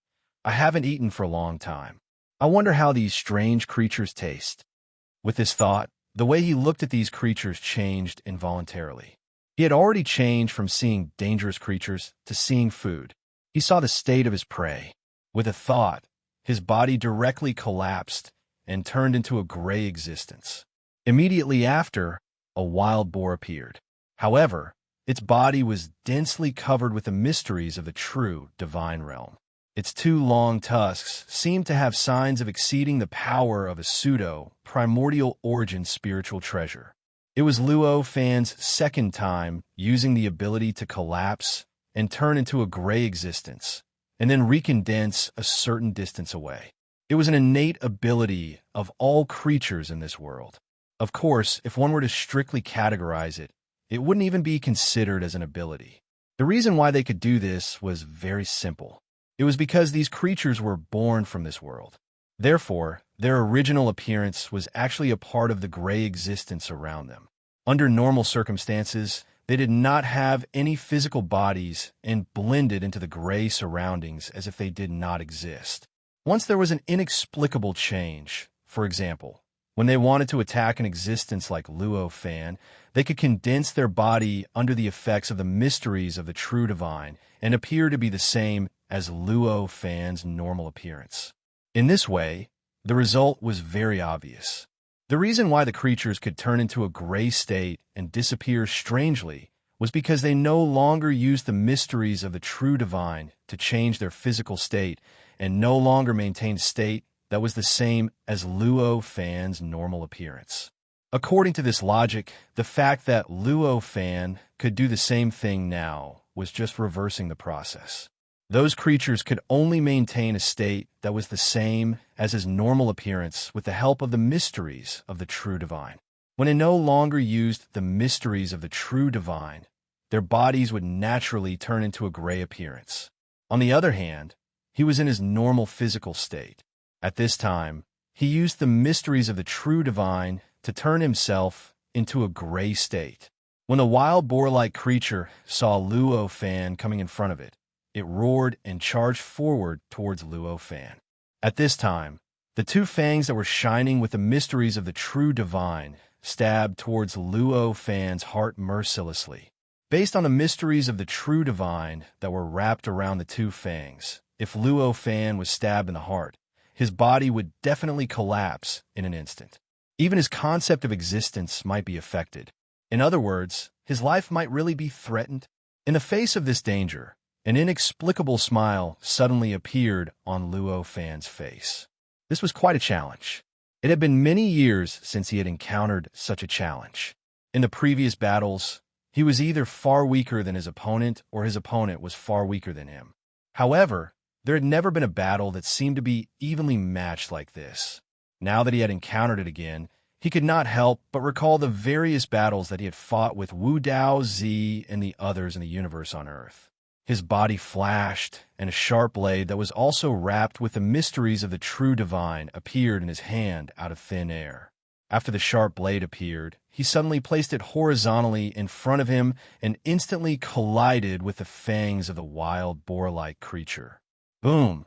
A: I haven't eaten for a long time. I wonder how these strange creatures taste. With this thought, the way he looked at these creatures changed involuntarily. He had already changed from seeing dangerous creatures to seeing food. He saw the state of his prey. With a thought, his body directly collapsed and turned into a gray existence. Immediately after, a wild boar appeared. However, its body was densely covered with the mysteries of the true divine realm. Its two long tusks seemed to have signs of exceeding the power of a primordial origin spiritual treasure. It was Luo Fan's second time using the ability to collapse and turn into a gray existence, and then recondense a certain distance away. It was an innate ability of all creatures in this world. Of course, if one were to strictly categorize it, it wouldn't even be considered as an ability. The reason why they could do this was very simple. It was because these creatures were born from this world. Therefore, their original appearance was actually a part of the gray existence around them. Under normal circumstances, they did not have any physical bodies and blended into the gray surroundings as if they did not exist. Once there was an inexplicable change, for example, when they wanted to attack an existence like Luo Fan, they could condense their body under the effects of the mysteries of the true divine and appear to be the same as Luo Fan's normal appearance. In this way, the result was very obvious. The reason why the creatures could turn into a gray state and disappear strangely was because they no longer used the mysteries of the true divine to change their physical state and no longer maintained a state that was the same as Luo Fan's normal appearance. According to this logic, the fact that Luo Fan could do the same thing now was just reversing the process. Those creatures could only maintain a state that was the same as his normal appearance with the help of the mysteries of the true divine. When they no longer used the mysteries of the true divine, their bodies would naturally turn into a gray appearance. On the other hand, he was in his normal physical state. At this time, he used the mysteries of the true divine to turn himself into a gray state. When the wild boar-like creature saw Luo Fan coming in front of it, it roared and charged forward towards Luo Fan. At this time, the two fangs that were shining with the mysteries of the true divine stabbed towards Luo Fan's heart mercilessly. Based on the mysteries of the true divine that were wrapped around the two fangs, if Luo Fan was stabbed in the heart, his body would definitely collapse in an instant. Even his concept of existence might be affected. In other words, his life might really be threatened. In the face of this danger, an inexplicable smile suddenly appeared on Luo Fan's face. This was quite a challenge. It had been many years since he had encountered such a challenge. In the previous battles, he was either far weaker than his opponent or his opponent was far weaker than him. However, there had never been a battle that seemed to be evenly matched like this. Now that he had encountered it again, he could not help but recall the various battles that he had fought with Wu Dao, Z, and the others in the universe on Earth. His body flashed, and a sharp blade that was also wrapped with the mysteries of the true divine appeared in his hand out of thin air. After the sharp blade appeared, he suddenly placed it horizontally in front of him and instantly collided with the fangs of the wild boar-like creature. Boom!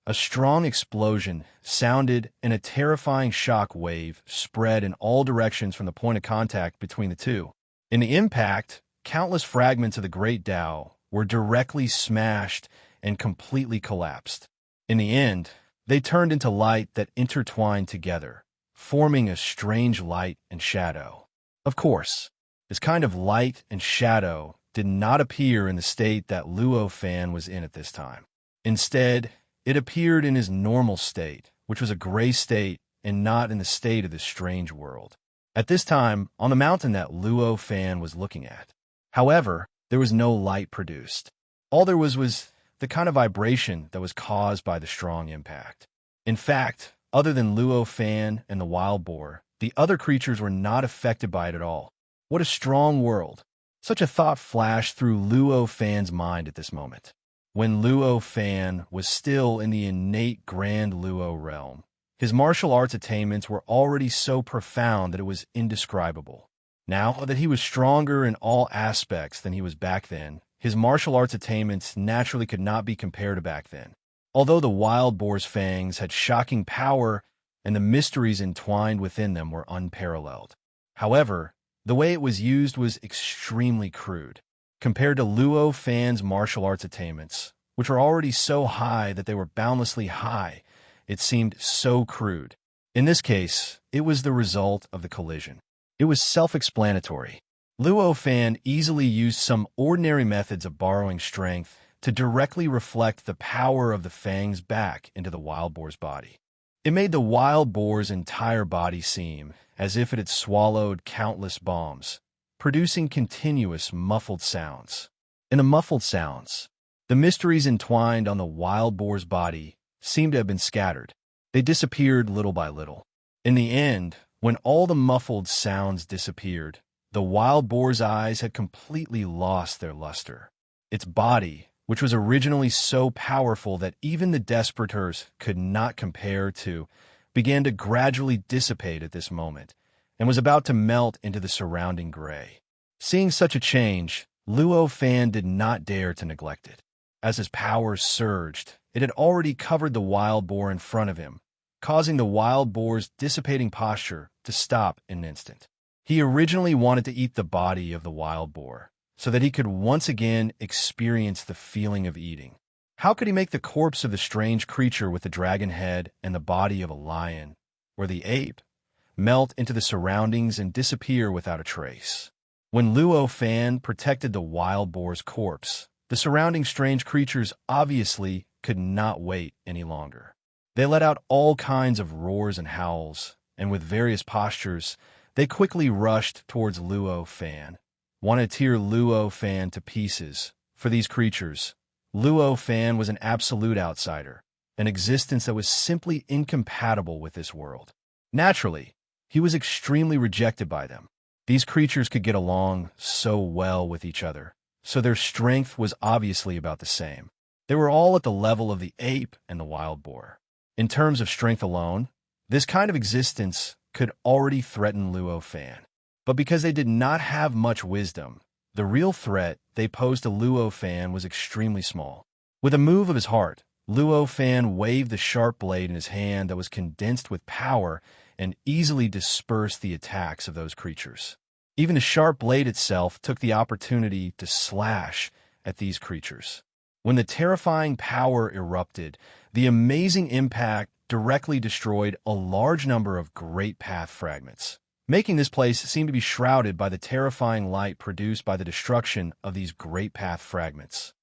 A: A strong explosion sounded and a terrifying shock wave spread in all directions from the point of contact between the two. In the impact, countless fragments of the Great Tao were directly smashed and completely collapsed. In the end, they turned into light that intertwined together, forming a strange light and shadow. Of course, this kind of light and shadow did not appear in the state that Luo Fan was in at this time. Instead, it appeared in his normal state, which was a gray state and not in the state of this strange world. At this time, on the mountain that Luo Fan was looking at. However, there was no light produced. All there was the kind of vibration that was caused by the strong impact. In fact, other than Luo Fan and the wild boar, the other creatures were not affected by it at all. What a strong world! Such a thought flashed through Luo Fan's mind at this moment. When Luo Fan was still in the innate Grand Luo realm, his martial arts attainments were already so profound that it was indescribable. Now that he was stronger in all aspects than he was back then, his martial arts attainments naturally could not be compared to back then. Although the wild boar's fangs had shocking power and the mysteries entwined within them were unparalleled. However, the way it was used was extremely crude. Compared to Luo Fan's martial arts attainments, which were already so high that they were boundlessly high, it seemed so crude. In this case, it was the result of the collision. It was self-explanatory. Luo Fan easily used some ordinary methods of borrowing strength to directly reflect the power of the fangs back into the wild boar's body. It made the wild boar's entire body seem as if it had swallowed countless bombs, producing continuous muffled sounds. In the muffled sounds, the mysteries entwined on the wild boar's body seemed to have been scattered. They disappeared little by little. In the end, when all the muffled sounds disappeared, the wild boar's eyes had completely lost their luster. Its body, which was originally so powerful that even the desperators could not compare to, began to gradually dissipate at this moment, and was about to melt into the surrounding gray. Seeing such a change, Luo Fan did not dare to neglect it. As his powers surged, it had already covered the wild boar in front of him, causing the wild boar's dissipating posture to stop in an instant. He originally wanted to eat the body of the wild boar, so that he could once again experience the feeling of eating. How could he make the corpse of the strange creature with the dragon head and the body of a lion, or the ape, melt into the surroundings and disappear without a trace? When Luo Fan protected the wild boar's corpse, the surrounding strange creatures obviously could not wait any longer. They let out all kinds of roars and howls, and with various postures, they quickly rushed towards Luo Fan, wanted to tear Luo Fan to pieces. For these creatures, Luo Fan was an absolute outsider, an existence that was simply incompatible with this world. Naturally, he was extremely rejected by them. These creatures could get along so well with each other, so their strength was obviously about the same. They were all at the level of the ape and the wild boar. In terms of strength alone, this kind of existence could already threaten Luo Fan. But because they did not have much wisdom, the real threat they posed to Luo Fan was extremely small. With a move of his heart, Luo Fan waved the sharp blade in his hand that was condensed with power and easily dispersed the attacks of those creatures. Even the sharp blade itself took the opportunity to slash at these creatures. When the terrifying power erupted, the amazing impact directly destroyed a large number of great path fragments, making this place seem to be shrouded by the terrifying light produced by the destruction of these great path fragments.